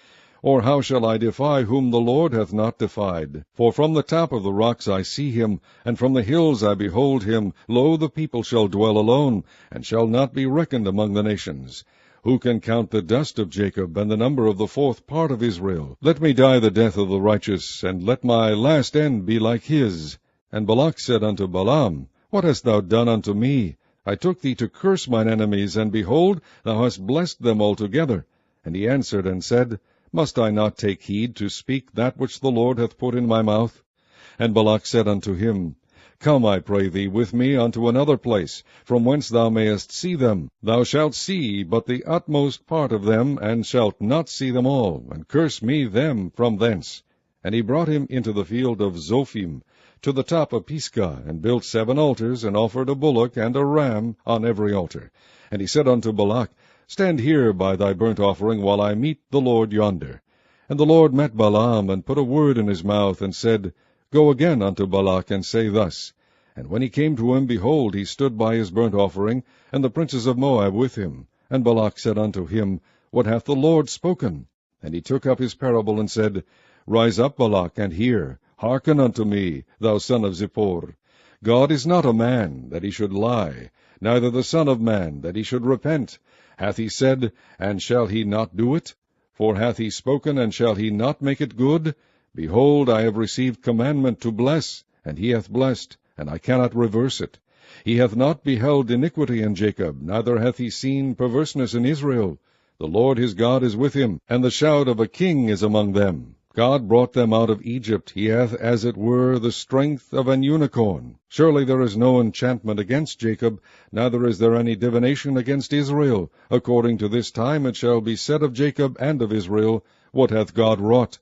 Or how shall I defy, whom the Lord hath not defied? For from the top of the rocks I see him, and from the hills I behold him. Lo, the people shall dwell alone, and shall not be reckoned among the nations. Who can count the dust of Jacob, and the number of the 4th part of Israel? Let me die the death of the righteous, and let my last end be like his. And Balak said unto Balaam, What hast thou done unto me? I took thee to curse mine enemies, and behold, thou hast blessed them altogether. And he answered and said, Must I not take heed to speak that which the Lord hath put in my mouth? And Balak said unto him, Come, I pray thee, with me unto another place, from whence thou mayest see them. Thou shalt see but the utmost part of them, and shalt not see them all, and curse me them from thence. And he brought him into the field of Zophim, to the top of Pisgah, and built 7 altars, and offered a bullock and a ram on every altar. And he said unto Balak, Stand here by thy burnt offering, while I meet the Lord yonder. And the Lord met Balaam, and put a word in his mouth, and said, Go again unto Balak, and say thus. And when he came to him, behold, he stood by his burnt offering, and the princes of Moab with him. And Balak said unto him, What hath the Lord spoken? And he took up his parable, and said, Rise up, Balak, and hear. Hearken unto me, thou son of Zippor. God is not a man, that he should lie, neither the son of man, that he should repent. Hath he said, and shall he not do it? For hath he spoken, and shall he not make it good? Behold, I have received commandment to bless, and he hath blessed, and I cannot reverse it. He hath not beheld iniquity in Jacob, neither hath he seen perverseness in Israel. The Lord his God is with him, and the shout of a king is among them. God brought them out of Egypt. He hath, as it were, the strength of an unicorn. Surely there is no enchantment against Jacob, neither is there any divination against Israel. According to this time it shall be said of Jacob and of Israel, What hath God wrought?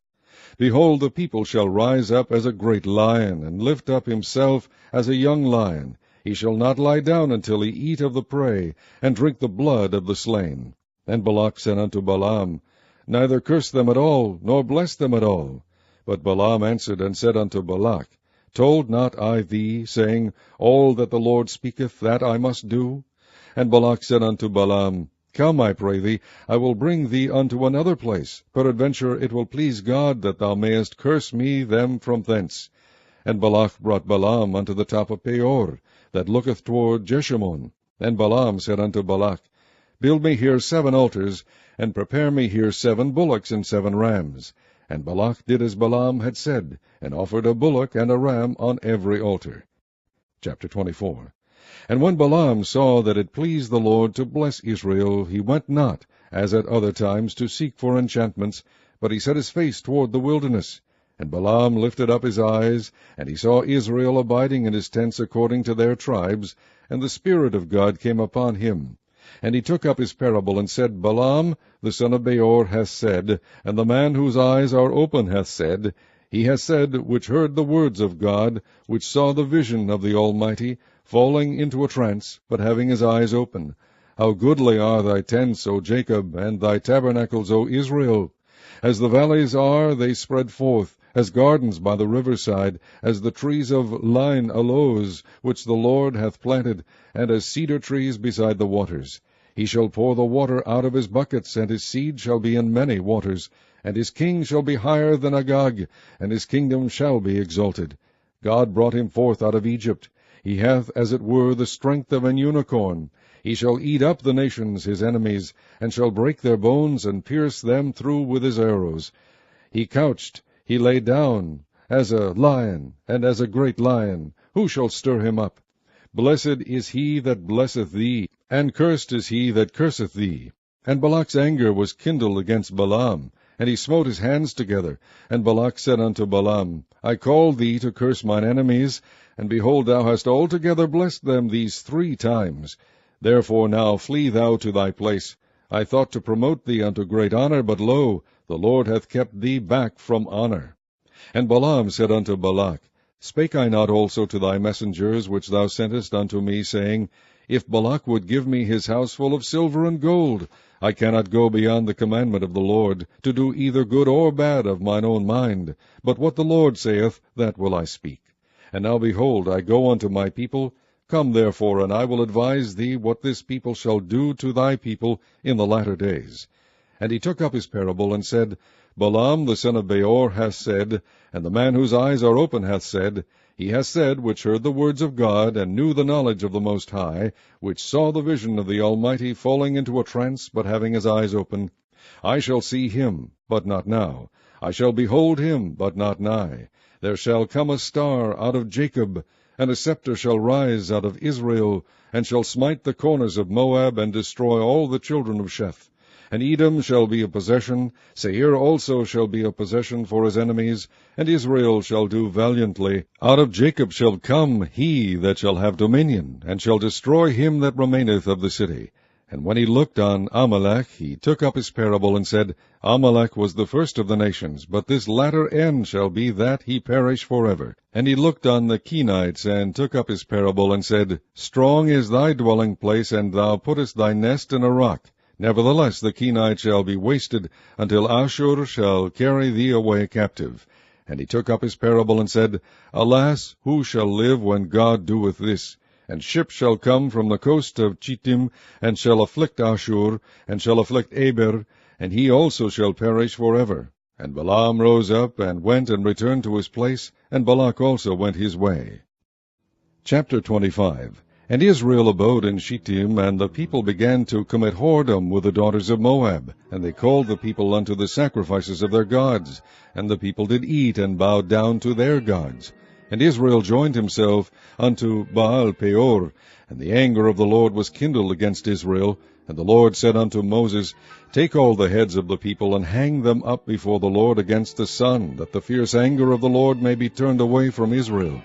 Behold, the people shall rise up as a great lion, and lift up himself as a young lion. He shall not lie down until he eat of the prey, and drink the blood of the slain. And Balak said unto Balaam, Neither curse them at all, nor bless them at all. But Balaam answered and said unto Balak, Told not I thee, saying, All that the Lord speaketh, that I must do? And Balak said unto Balaam, Come, I pray thee, I will bring thee unto another place. Peradventure it will please God that thou mayest curse me them from thence. And Balak brought Balaam unto the top of Peor, that looketh toward Jeshimon. And Balaam said unto Balak, Build me here 7 altars, and prepare me here 7 bullocks and 7 rams. And Balak did as Balaam had said, and offered a bullock and a ram on every altar. Chapter 24. And when Balaam saw that it pleased the Lord to bless Israel, he went not, as at other times, to seek for enchantments, but he set his face toward the wilderness. And Balaam lifted up his eyes, and he saw Israel abiding in his tents according to their tribes, and the Spirit of God came upon him. And he took up his parable, and said, Balaam the son of Beor hath said, and the man whose eyes are open hath said, He hath said, which heard the words of God, which saw the vision of the Almighty, falling into a trance, but having his eyes open. How goodly are thy tents, O Jacob, and thy tabernacles, O Israel! As the valleys are, they spread forth, as gardens by the riverside, as the trees of line aloes, which the Lord hath planted, and as cedar trees beside the waters. He shall pour the water out of his buckets, and his seed shall be in many waters, and his king shall be higher than Agag, and his kingdom shall be exalted. God brought him forth out of Egypt. He hath as it were the strength of an unicorn. He shall eat up the nations his enemies, and shall break their bones, and pierce them through with his arrows. He couched, he lay down, as a lion, and as a great lion. Who shall stir him up? Blessed is he that blesseth thee, and cursed is he that curseth thee. And Balak's anger was kindled against Balaam, and he smote his hands together. And Balak said unto Balaam, I called thee to curse mine enemies, and behold, thou hast altogether blessed them these 3 times. Therefore now flee thou to thy place. I thought to promote thee unto great honor, but lo, the Lord hath kept thee back from honor. And Balaam said unto Balak, Spake I not also to thy messengers which thou sentest unto me, saying, If Balak would give me his house full of silver and gold, I cannot go beyond the commandment of the Lord, to do either good or bad of mine own mind, but what the Lord saith, that will I speak. And now behold, I go unto my people. Come therefore, and I will advise thee what this people shall do to thy people in the latter days. And he took up his parable, and said, Balaam the son of Beor hath said, and the man whose eyes are open hath said, he hath said, which heard the words of God, and knew the knowledge of the Most High, which saw the vision of the Almighty, falling into a trance, but having his eyes open, I shall see him, but not now. I shall behold him, but not nigh. There shall come a star out of Jacob, and a scepter shall rise out of Israel, and shall smite the corners of Moab, and destroy all the children of Sheth. And Edom shall be a possession, Seir also shall be a possession for his enemies, and Israel shall do valiantly. Out of Jacob shall come he that shall have dominion, and shall destroy him that remaineth of the city. And when he looked on Amalek, he took up his parable, and said, Amalek was the first of the nations, but this latter end shall be that he perish forever. And he looked on the Kenites, and took up his parable, and said, Strong is thy dwelling place, and thou puttest thy nest in a rock. Nevertheless the Kenites shall be wasted, until Ashur shall carry thee away captive. And he took up his parable, and said, Alas, who shall live when God doeth this? And ships shall come from the coast of Chittim, and shall afflict Ashur, and shall afflict Eber, and he also shall perish forever. And Balaam rose up, and went and returned to his place, and Balak also went his way. Chapter 25. And Israel abode in Shittim, and the people began to commit whoredom with the daughters of Moab. And they called the people unto the sacrifices of their gods. And the people did eat, and bowed down to their gods. And Israel joined himself unto Baal Peor. And the anger of the Lord was kindled against Israel. And the Lord said unto Moses, Take all the heads of the people, and hang them up before the Lord against the sun, that the fierce anger of the Lord may be turned away from Israel.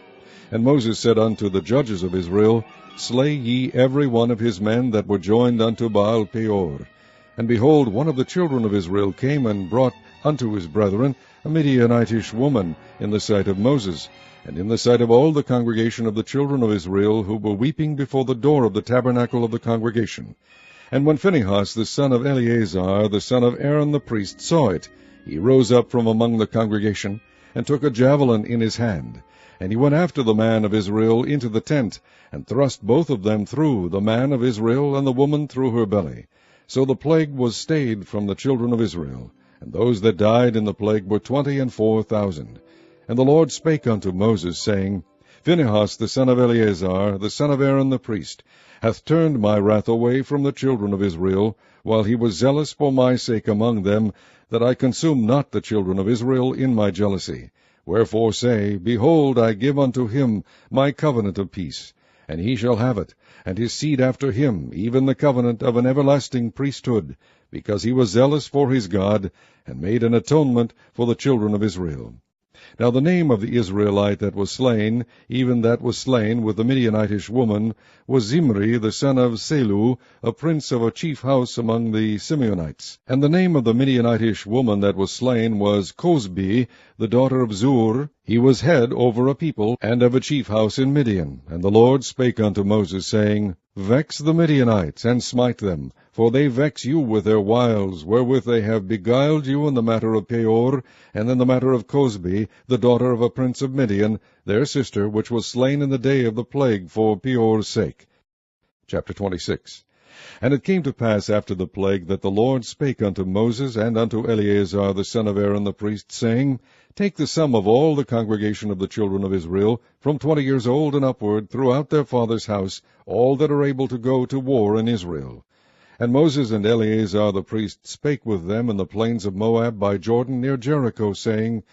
And Moses said unto the judges of Israel, Slay ye every one of his men that were joined unto Baal Peor. And behold, one of the children of Israel came and brought unto his brethren a Midianitish woman in the sight of Moses, and in the sight of all the congregation of the children of Israel, who were weeping before the door of the tabernacle of the congregation. And when Phinehas the son of Eleazar, the son of Aaron the priest, saw it, he rose up from among the congregation, and took a javelin in his hand. And he went after the man of Israel into the tent, and thrust both of them through, the man of Israel and the woman through her belly. So the plague was stayed from the children of Israel, and those that died in the plague were 24,000. And the Lord spake unto Moses, saying, Phinehas the son of Eleazar, the son of Aaron the priest, hath turned my wrath away from the children of Israel, while he was zealous for my sake among them, that I consume not the children of Israel in my jealousy. Wherefore say, Behold, I give unto him my covenant of peace, and he shall have it, and his seed after him, even the covenant of an everlasting priesthood, because he was zealous for his God, and made an atonement for the children of Israel. Now the name of the Israelite that was slain, even that was slain with the Midianitish woman, was Zimri the son of Selu, a prince of a chief house among the Simeonites. And the name of the Midianitish woman that was slain was Cosbi, the daughter of Zur. He was head over a people, and of a chief house in Midian. And the Lord spake unto Moses, saying, Vex the Midianites, and smite them, for they vex you with their wiles, wherewith they have beguiled you in the matter of Peor, and in the matter of Cosbi, the daughter of a prince of Midian, their sister, which was slain in the day of the plague for Peor's sake. Chapter 26. And it came to pass after the plague that the Lord spake unto Moses and unto Eleazar the son of Aaron the priest, saying, Take the sum of all the congregation of the children of Israel, from 20 years old and upward, throughout their father's house, all that are able to go to war in Israel. And Moses and Eleazar the priest spake with them in the plains of Moab by Jordan near Jericho, saying,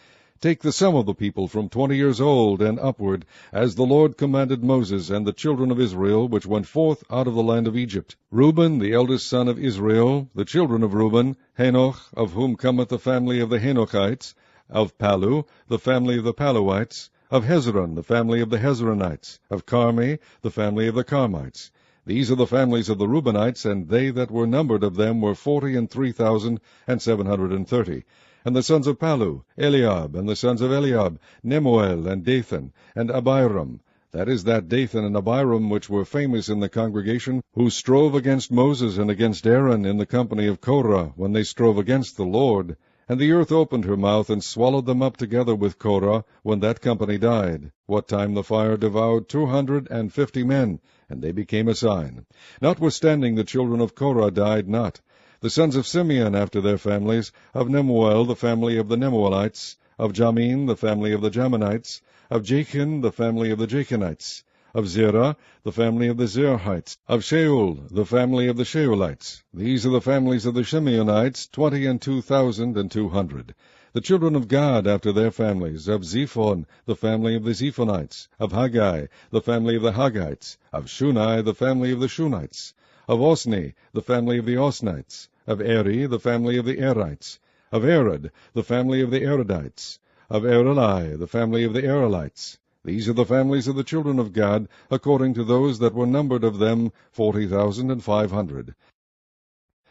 Take the sum of the people from 20 years old and upward, as the Lord commanded Moses and the children of Israel, which went forth out of the land of Egypt. Reuben, the eldest son of Israel, the children of Reuben, Hanoch, of whom cometh the family of the Hanochites, of Palu, the family of the Paluites, of Hezron, the family of the Hezronites, of Carmi, the family of the Carmites. These are the families of the Reubenites, and they that were numbered of them were 40,003,730. And the sons of Palu, Eliab, and the sons of Eliab, Nemuel, and Dathan, and Abiram. That is that Dathan and Abiram which were famous in the congregation, who strove against Moses and against Aaron in the company of Korah, when they strove against the Lord. And the earth opened her mouth, and swallowed them up together with Korah, when that company died, what time the fire devoured 250 men, and they became a sign. Notwithstanding the children of Korah died not. The sons of Simeon after their families, of Nemuel, the family of the Nemuelites, of Jamin, the family of the Jaminites, of Jachin, the family of the Jachinites, of Zerah, the family of the Zerahites, of Shaul, the family of the Shaulites. These are the families of the Shimeonites, 22,200. The children of Gad after their families, of Zephon, the family of the Zephonites, of Haggai, the family of the Haggites, of Shunai, the family of the Shunites, of Osni, the family of the Osnites, of Eri, the family of the Erites, of Arad, the family of the Aradites, of Areli, the family of the Arelites. These are the families of the children of Gad, according to those that were numbered of them, 40,500.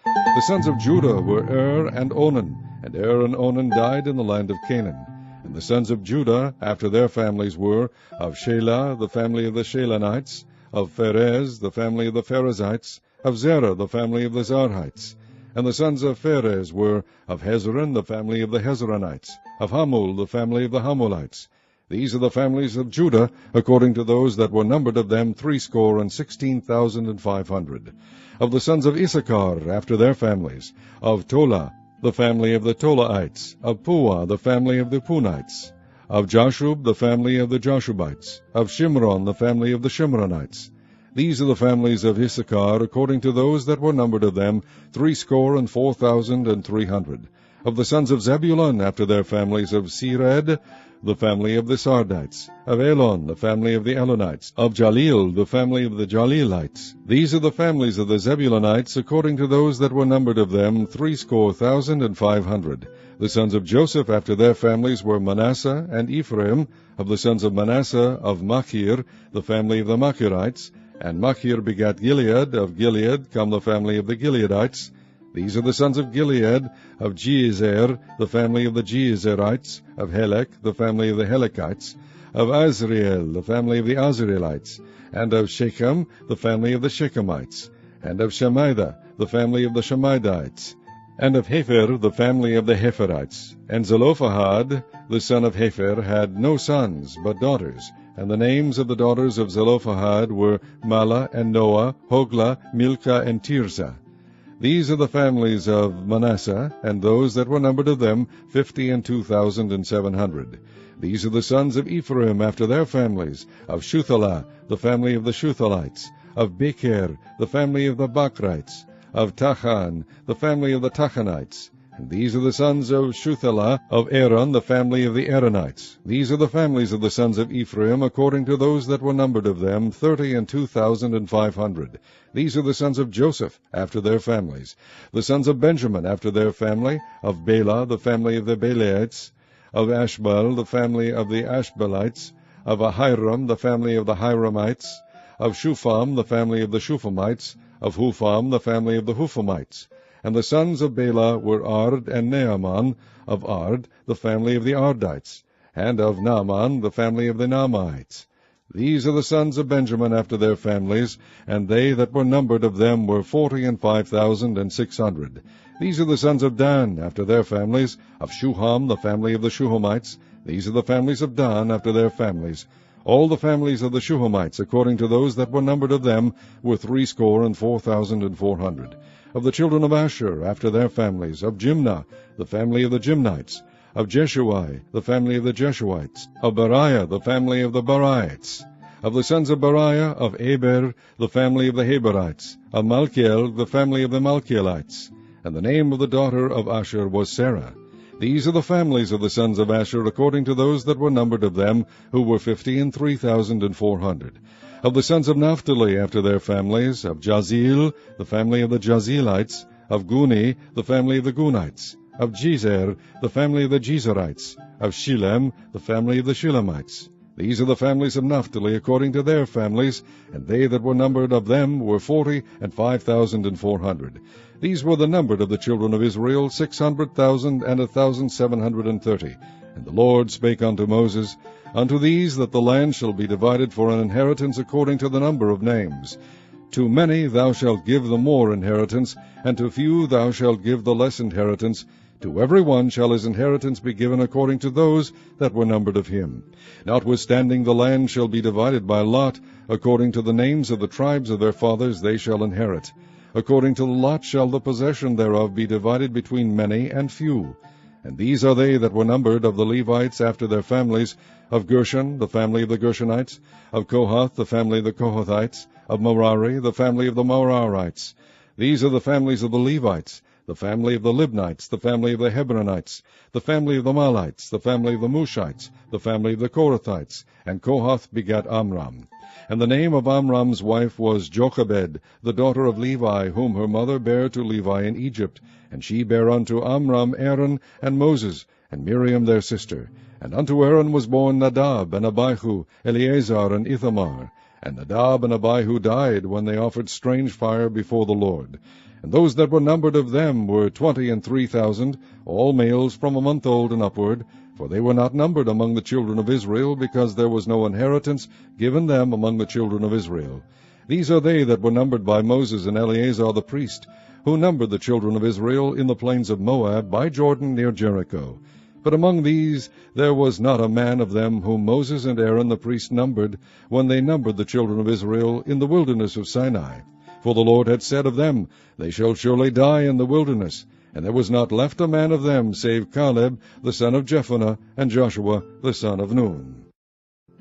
The sons of Judah were and Onan, and and Onan died in the land of Canaan. And the sons of Judah after their families were, of Shelah, the family of the Shelanites, of Pharez, the family of the Pharezites, of Zerah, the family of the Zarhites. And the sons of Pharez were, of Hezron, the family of the Hezronites, of Hamul, the family of the Hamulites. These are the families of Judah, according to those that were numbered of them 16,500. Of the sons of Issachar after their families, of Tola, the family of the Tolaites, of Puah, the family of the Punites, of Jashub, the family of the Jashubites, of Shimron, the family of the Shimronites. These are the families of Issachar, according to those that were numbered of them, 64,300. Of the sons of Zebulun after their families, of Sered, the family of the Sardites, of Elon, the family of the Elonites, of Jalil, the family of the Jalilites. These are the families of the Zebulunites, according to those that were numbered of them, 60,500. The sons of Joseph after their families were Manasseh and Ephraim. Of the sons of Manasseh, of Machir, the family of the Machirites, and Machir begat Gilead. Of Gilead come the family of the Gileadites. These are the sons of Gilead, of Jeezer, the family of the Jeezerites, of Helek, the family of the Helekites, of Azriel, the family of the Azrielites, and of Shechem, the family of the Shechemites, and of Shemida, the family of the Shemidites, and of Hepher, the family of the Hepherites. And Zelophehad, the son of Hepher, had no sons, but daughters. And the names of the daughters of Zelophehad were Mala and Noah, Hoglah, Milcah, and Tirzah. These are the families of Manasseh, and those that were numbered of them, 52,700. These are the sons of Ephraim after their families, of Shuthalah, the family of the Shuthalites, of Becher, the family of the Bakrites, of Tachan, the family of the Tachanites. And these are the sons of Shuthalah, of Aaron, the family of the Aaronites. These are the families of the sons of Ephraim, according to those that were numbered of them, 32,500. These are the sons of Joseph, after their families. The sons of Benjamin, after their family, of Bela, the family of the Belaites, of Ashbel, the family of the Ashbelites, of Ahiram, the family of the Hiramites, of Shupham, the family of the Shuphamites, of Hupham, the family of the Huphamites. And the sons of Bela were Ard and Naaman, of Ard, the family of the Ardites, and of Naaman, the family of the Naamites. These are the sons of Benjamin after their families, and they that were numbered of them were 45,600. These are the sons of Dan after their families, of Shuham, the family of the Shuhamites. These are the families of Dan after their families, All the families of the Shuhamites, according to those that were numbered of them, were 64,400. Of the children of Asher, after their families, of Jimnah, the family of the Jimnites, of Jeshuai, the family of the Jeshuites, of Beriah, the family of the Beriites, of the sons of Beriah, of Eber, the family of the Heberites, of Malchiel, the family of the Malchielites. And the name of the daughter of Asher was Sarah. These are the families of the sons of Asher, according to those that were numbered of them, who were 53,400. Of the sons of Naphtali, after their families, of Jazeel, the family of the Jazelites, of Guni, the family of the Gunites, of Jezer, the family of the Jezerites, of Shilem, the family of the Shilemites. These are the families of Naphtali, according to their families, and they that were numbered of them were 40,500. These were the numbered of the children of Israel, 600,1,730. And the Lord spake unto Moses, Unto these that the land shall be divided for an inheritance according to the number of names. To many thou shalt give the more inheritance, and to few thou shalt give the less inheritance. To every one shall his inheritance be given according to those that were numbered of him. Notwithstanding the land shall be divided by lot, according to the names of the tribes of their fathers they shall inherit. According to the lot shall the possession thereof be divided between many and few. And these are they that were numbered of the Levites after their families, of Gershon, the family of the Gershonites, of Kohath, the family of the Kohathites, of Merari, the family of the Merarites. These are the families of the Levites, the family of the Libnites, the family of the Hebronites, the family of the Malites, the family of the Mushites, the family of the Korathites. And Kohath begat Amram. And the name of Amram's wife was Jochebed, the daughter of Levi, whom her mother bare to Levi in Egypt. And she bare unto Amram Aaron and Moses, and Miriam their sister. And unto Aaron was born Nadab, and Abihu, Eleazar, and Ithamar. And Nadab and Abihu died when they offered strange fire before the Lord. And those that were numbered of them were 23,000, all males from a month old and upward, for they were not numbered among the children of Israel, because there was no inheritance given them among the children of Israel. These are they that were numbered by Moses and Eleazar the priest, who numbered the children of Israel in the plains of Moab by Jordan near Jericho. But among these there was not a man of them whom Moses and Aaron the priest numbered, when they numbered the children of Israel in the wilderness of Sinai. For the Lord had said of them, They shall surely die in the wilderness. And there was not left a man of them, save Caleb the son of Jephunneh, and Joshua the son of Nun.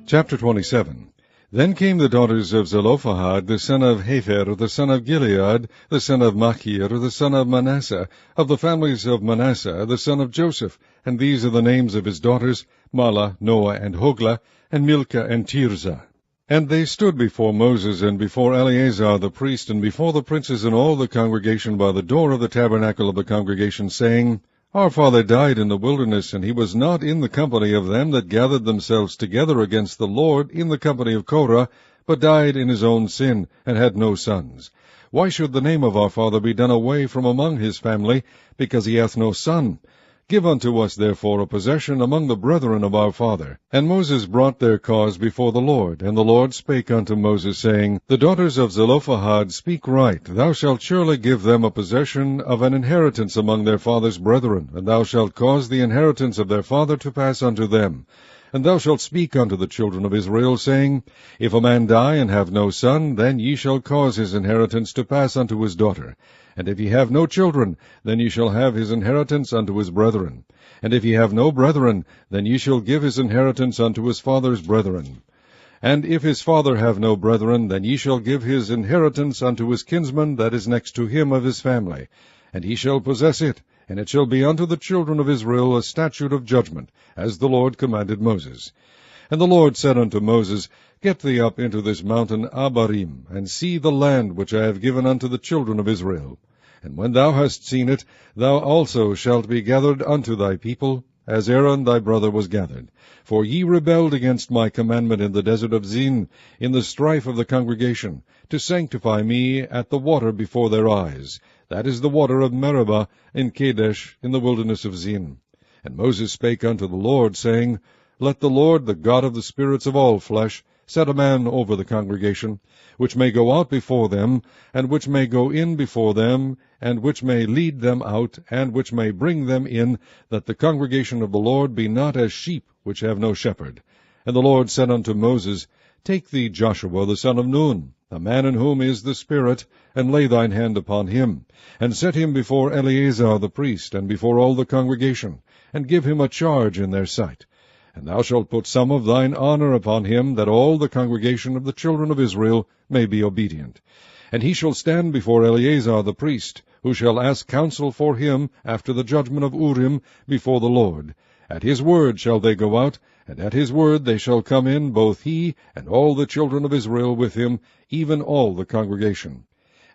Chapter 27. Then came the daughters of Zelophehad, the son of Hepher, the son of Gilead, the son of Machir, the son of Manasseh, of the families of Manasseh, the son of Joseph. And these are the names of his daughters, Mahlah, Noah, and Hoglah, and Milcah, and Tirzah. And they stood before Moses, and before Eleazar the priest, and before the princes and all the congregation by the door of the tabernacle of the congregation, saying, Our father died in the wilderness, and he was not in the company of them that gathered themselves together against the Lord in the company of Korah, but died in his own sin, and had no sons. Why should the name of our father be done away from among his family, because he hath no son? Give unto us therefore a possession among the brethren of our father. And Moses brought their cause before the Lord. And the Lord spake unto Moses, saying, The daughters of Zelophehad speak right. Thou shalt surely give them a possession of an inheritance among their father's brethren, and thou shalt cause the inheritance of their father to pass unto them. And thou shalt speak unto the children of Israel, saying, If a man die and have no son, then ye shall cause his inheritance to pass unto his daughter. And if he have no children, then ye shall have his inheritance unto his brethren. And if he have no brethren, then ye shall give his inheritance unto his father's brethren. And if his father have no brethren, then ye shall give his inheritance unto his kinsman that is next to him of his family. And he shall possess it, and it shall be unto the children of Israel a statute of judgment, as the Lord commanded Moses. And the Lord said unto Moses, Get thee up into this mountain Abarim, and see the land which I have given unto the children of Israel. And when thou hast seen it, thou also shalt be gathered unto thy people, as Aaron thy brother was gathered. For ye rebelled against my commandment in the desert of Zin, in the strife of the congregation, to sanctify me at the water before their eyes. That is the water of Meribah in Kadesh, in the wilderness of Zin. And Moses spake unto the Lord, saying, Let the Lord, the God of the spirits of all flesh, set a man over the congregation, which may go out before them, and which may go in before them, and which may lead them out, and which may bring them in, that the congregation of the Lord be not as sheep which have no shepherd. And the Lord said unto Moses, Take thee Joshua the son of Nun, a man in whom is the Spirit, and lay thine hand upon him, and set him before Eleazar the priest, and before all the congregation, and give him a charge in their sight. And thou shalt put some of thine honor upon him, that all the congregation of the children of Israel may be obedient. And he shall stand before Eleazar the priest, who shall ask counsel for him after the judgment of Urim before the Lord. At his word shall they go out, and at his word they shall come in, both he and all the children of Israel with him, even all the congregation.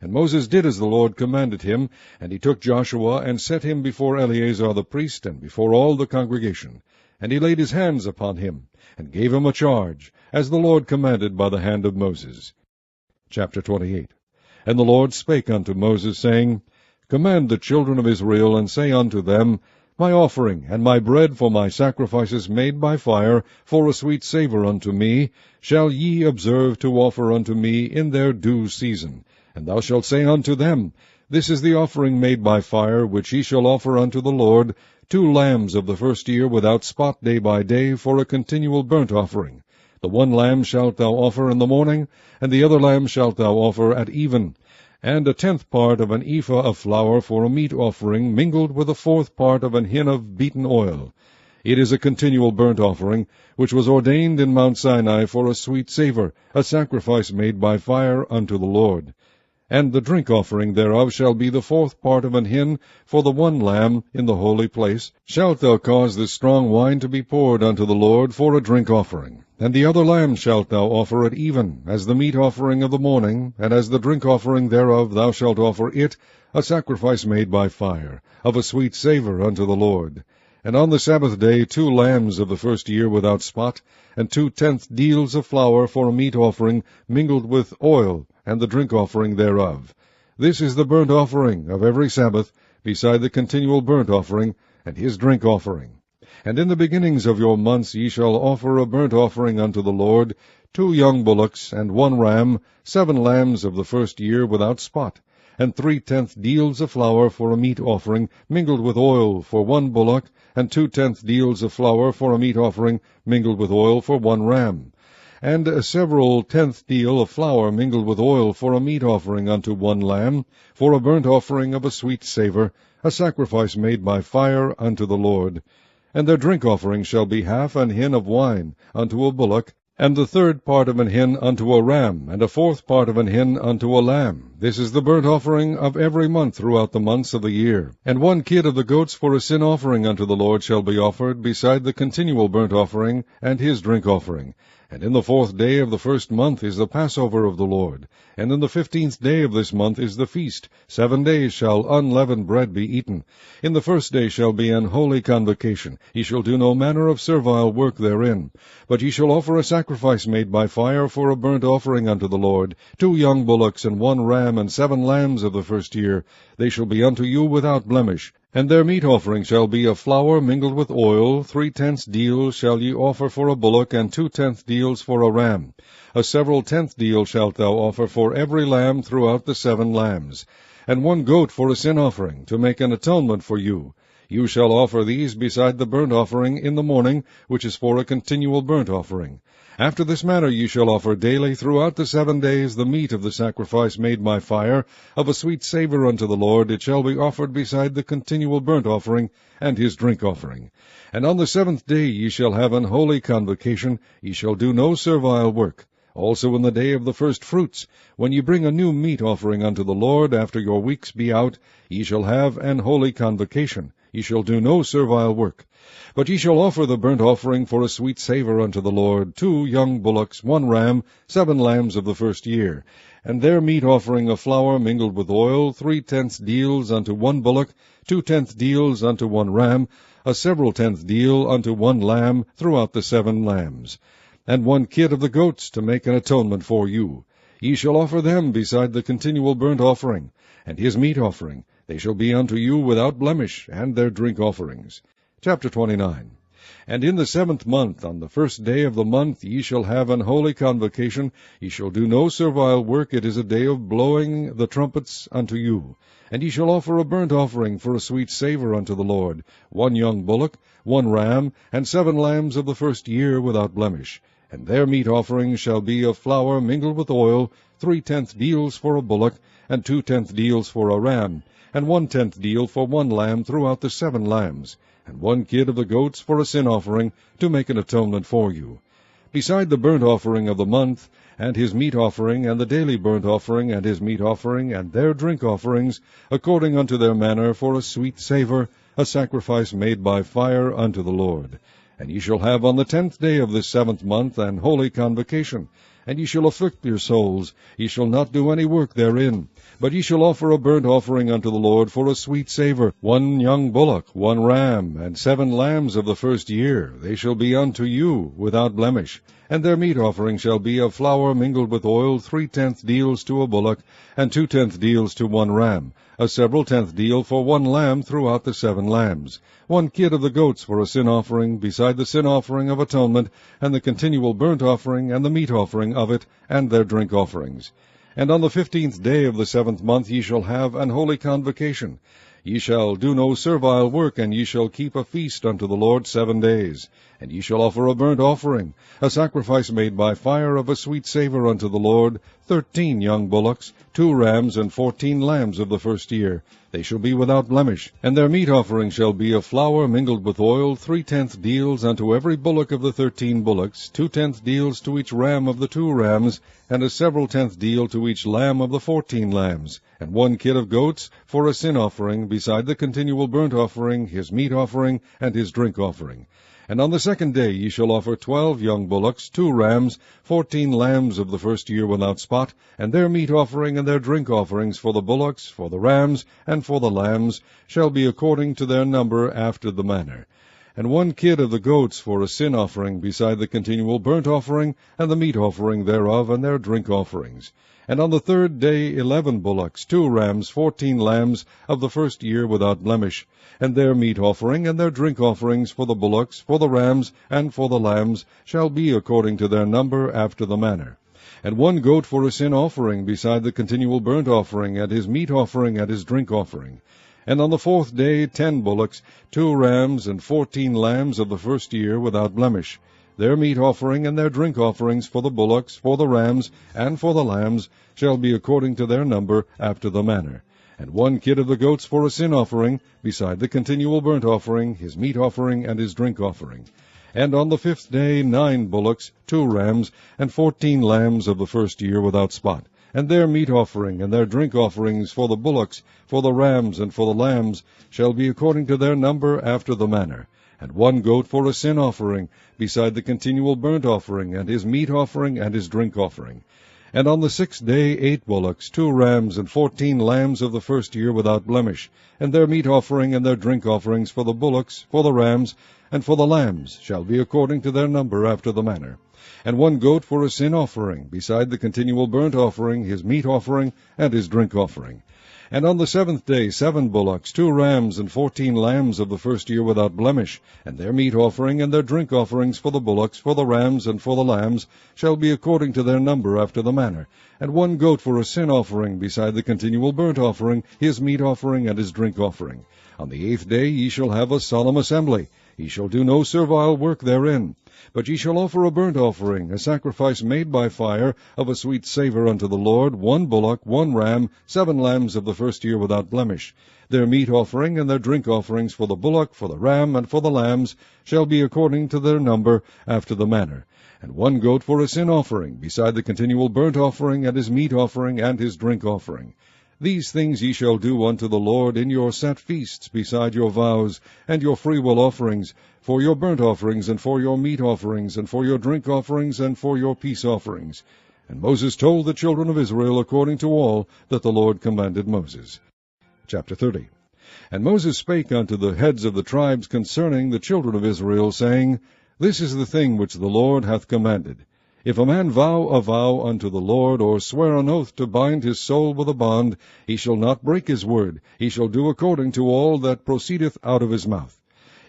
And Moses did as the Lord commanded him, and he took Joshua, and set him before Eleazar the priest, and before all the congregation. And he laid his hands upon him, and gave him a charge, as the Lord commanded by the hand of Moses. Chapter 28. And the Lord spake unto Moses, saying, Command the children of Israel, and say unto them, My offering and my bread for my sacrifices made by fire, for a sweet savour unto me, shall ye observe to offer unto me in their due season. And thou shalt say unto them, This is the offering made by fire, which ye shall offer unto the Lord, 2 lambs of the first year without spot day by day, for a continual burnt offering. The one lamb shalt thou offer in the morning, and the other lamb shalt thou offer at even. And 1/10 part of an ephah of flour for a meat offering, mingled with 1/4 part of an hin of beaten oil. It is a continual burnt offering, which was ordained in Mount Sinai for a sweet savour, a sacrifice made by fire unto the Lord. And the drink offering thereof shall be 1/4 part of an hin for the one lamb in the holy place. Shalt thou cause this strong wine to be poured unto the Lord for a drink offering. And the other lamb shalt thou offer at even, as the meat offering of the morning, and as the drink offering thereof thou shalt offer it, a sacrifice made by fire, of a sweet savour unto the Lord. And on the Sabbath day 2 lambs of the first year without spot, and 2/10 deals of flour for a meat offering, mingled with oil, and the drink offering thereof. This is the burnt offering of every Sabbath, beside the continual burnt offering, and his drink offering. And in the beginnings of your months ye shall offer a burnt offering unto the Lord, 2 young bullocks, and 1 ram, 7 lambs of the first year without spot, and 3/10 deals of flour for a meat offering, mingled with oil for 1 bullock, and 2/10 deals of flour for a meat offering, mingled with oil for 1 ram. And a several 10th deal of flour mingled with oil for a meat offering unto 1 lamb, for a burnt offering of a sweet savour, a sacrifice made by fire unto the Lord. And their drink offering shall be 1/2 an hin of wine unto a bullock, and the 1/3 part of an hin unto a ram, and 1/4 part of an hin unto a lamb. This is the burnt offering of every month throughout the months of the year. And 1 kid of the goats for a sin offering unto the Lord shall be offered, beside the continual burnt offering, and his drink offering. And in the 4th day of the first month is the Passover of the Lord. And in the 15th day of this month is the feast. 7 days shall unleavened bread be eaten. In the 1st day shall be an holy convocation. Ye shall do no manner of servile work therein. But ye shall offer a sacrifice made by fire for a burnt offering unto the Lord, 2 young bullocks, and 1 ram, and 7 lambs of the first year. They shall be unto you without blemish. And their meat offering shall be of flour mingled with oil. 3/10 deals shall ye offer for a bullock, and 2/10 deals for a ram. A several 10th deal shalt thou offer for every lamb throughout the 7 lambs. And 1 goat for a sin offering, to make an atonement for you. You shall offer these beside the burnt offering in the morning, which is for a continual burnt offering. After this manner ye shall offer daily throughout the 7 days the meat of the sacrifice made by fire, of a sweet savour unto the Lord. It shall be offered beside the continual burnt offering, and his drink offering. And on the 7th day ye shall have an holy convocation. Ye shall do no servile work. Also in the day of the first fruits, when ye bring a new meat offering unto the Lord, after your weeks be out, ye shall have an holy convocation. Ye shall do no servile work. But ye shall offer the burnt offering for a sweet savour unto the Lord, 2 young bullocks, 1 ram, 7 lambs of the first year. And their meat offering of flour mingled with oil, 3/10 deals unto 1 bullock, 2/10 deals unto 1 ram, a several 10th deal unto 1 lamb throughout the 7 lambs. And 1 kid of the goats, to make an atonement for you. Ye shall offer them beside the continual burnt offering, and his meat offering. They shall be unto you without blemish, and their drink offerings. Chapter 29. And in the 7th month, on the 1st day of the month, ye shall have an holy convocation. Ye shall do no servile work. It is a day of blowing the trumpets unto you. And ye shall offer a burnt offering for a sweet savour unto the Lord, 1 young bullock, 1 ram, and 7 lambs of the 1st year without blemish. And their meat offering shall be of flour mingled with oil, 3/10 deals for a bullock, and 2/10 deals for a ram, and 1/10 deal for 1 lamb throughout the 7 lambs, and 1 kid of the goats for a sin offering, to make an atonement for you. Beside the burnt offering of the month, and his meat offering, and the daily burnt offering, and his meat offering, and their drink offerings, according unto their manner, for a sweet savour, a sacrifice made by fire unto the Lord. And ye shall have on the 10th day of this 7th month an holy convocation, and ye shall afflict your souls. Ye shall not do any work therein. But ye shall offer a burnt offering unto the Lord for a sweet savour, 1 young bullock, 1 ram, and 7 lambs of the 1st year. They shall be unto you without blemish. And their meat offering shall be of flour mingled with oil, 3/10 deals to a bullock, and 2/10 deals to 1 ram, a several 10th deal for 1 lamb throughout the 7 lambs, 1 kid of the goats for a sin offering, beside the sin offering of atonement, and the continual burnt offering, and the meat offering of it, and their drink offerings. And on the 15th day of the 7th month ye shall have an holy convocation. Ye shall do no servile work, and ye shall keep a feast unto the Lord 7 days. And ye shall offer a burnt offering, a sacrifice made by fire of a sweet savour unto the Lord, 13 young bullocks, 2 rams, and 14 lambs of the 1st year. They shall be without blemish. And their meat offering shall be of flour mingled with oil, 3/10 deals unto every bullock of the 13 bullocks, 2/10 deals to each ram of the 2 rams, and a several 10th deal to each lamb of the 14 lambs, and 1 kid of goats for a sin offering, beside the continual burnt offering, his meat offering, and his drink offering. And on the 2nd day ye shall offer 12 young bullocks, 2 rams, 14 lambs of the 1st year without spot, and their meat offering and their drink offerings for the bullocks, for the rams, and for the lambs, shall be according to their number after the manner. And 1 kid of the goats for a sin offering, beside the continual burnt offering, and the meat offering thereof, and their drink offerings. And on the 3rd day 11 bullocks, 2 rams, 14 lambs of the 1st year without blemish, and their meat offering and their drink offerings for the bullocks, for the rams, and for the lambs, shall be according to their number after the manner. And 1 goat for a sin offering, beside the continual burnt offering, and his meat offering, and his drink offering. And on the 4th day 10 bullocks, 2 rams, and 14 lambs of the 1st year without blemish. Their meat offering and their drink offerings for the bullocks, for the rams, and for the lambs, shall be according to their number after the manner. And 1 kid of the goats for a sin offering, beside the continual burnt offering, his meat offering, and his drink offering. And on the 5th day 9 bullocks, 2 rams, and 14 lambs of the 1st year without spot, and their meat offering and their drink offerings for the bullocks, for the rams, and for the lambs, shall be according to their number after the manner. And 1 goat for a sin offering, beside the continual burnt offering, and his meat offering, and his drink offering. And on the 6th day 8 bullocks, 2 rams, and 14 lambs of the 1st year without blemish, and their meat offering and their drink offerings for the bullocks, for the rams, and for the lambs, shall be according to their number after the manner. And 1 goat for a sin offering, beside the continual burnt offering, his meat offering, and his drink offering. And on the 7th day 7 bullocks, 2 rams, and 14 lambs of the 1st year without blemish, and their meat offering and their drink offerings for the bullocks, for the rams, and for the lambs, shall be according to their number after the manner. And 1 goat for a sin offering, beside the continual burnt offering, his meat offering, and his drink offering. On the 8th day ye shall have a solemn assembly. Ye shall do no servile work therein. But ye shall offer a burnt offering, a sacrifice made by fire, of a sweet savour unto the Lord, 1 bullock, 1 ram, 7 lambs of the 1st year without blemish. Their meat offering and their drink offerings for the bullock, for the ram, and for the lambs, shall be according to their number after the manner. And 1 goat for a sin offering, beside the continual burnt offering, and his meat offering, and his drink offering. These things ye shall do unto the Lord in your set feasts, beside your vows, and your freewill offerings, for your burnt offerings, and for your meat offerings, and for your drink offerings, and for your peace offerings. And Moses told the children of Israel according to all that the Lord commanded Moses. Chapter 30. And Moses spake unto the heads of the tribes concerning the children of Israel, saying, This is the thing which the Lord hath commanded. If a man vow a vow unto the Lord, or swear an oath to bind his soul with a bond, he shall not break his word. He shall do according to all that proceedeth out of his mouth.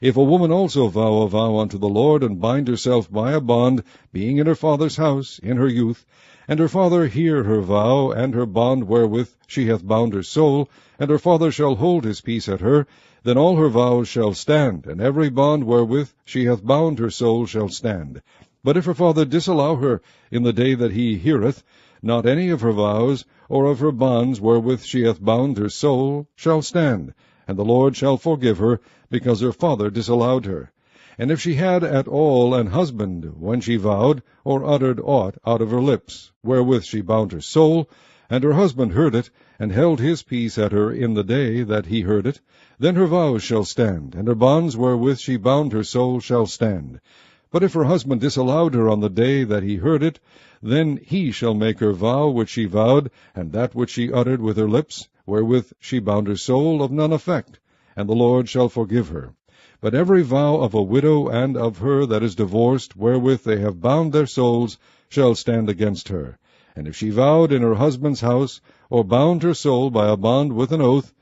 If a woman also vow a vow unto the Lord, and bind herself by a bond, being in her father's house in her youth, and her father hear her vow, and her bond wherewith she hath bound her soul, and her father shall hold his peace at her, then all her vows shall stand, and every bond wherewith she hath bound her soul shall stand. But if her father disallow her in the day that he heareth, not any of her vows, or of her bonds wherewith she hath bound her soul, shall stand, and the Lord shall forgive her, because her father disallowed her. And if she had at all an husband when she vowed, or uttered aught out of her lips, wherewith she bound her soul, and her husband heard it, and held his peace at her in the day that he heard it, then her vows shall stand, and her bonds wherewith she bound her soul shall stand. But if her husband disallowed her on the day that he heard it, then he shall make her vow which she vowed, and that which she uttered with her lips, wherewith she bound her soul, of none effect, and the Lord shall forgive her. But every vow of a widow and of her that is divorced, wherewith they have bound their souls, shall stand against her. And if she vowed in her husband's house, or bound her soul by a bond with an oath,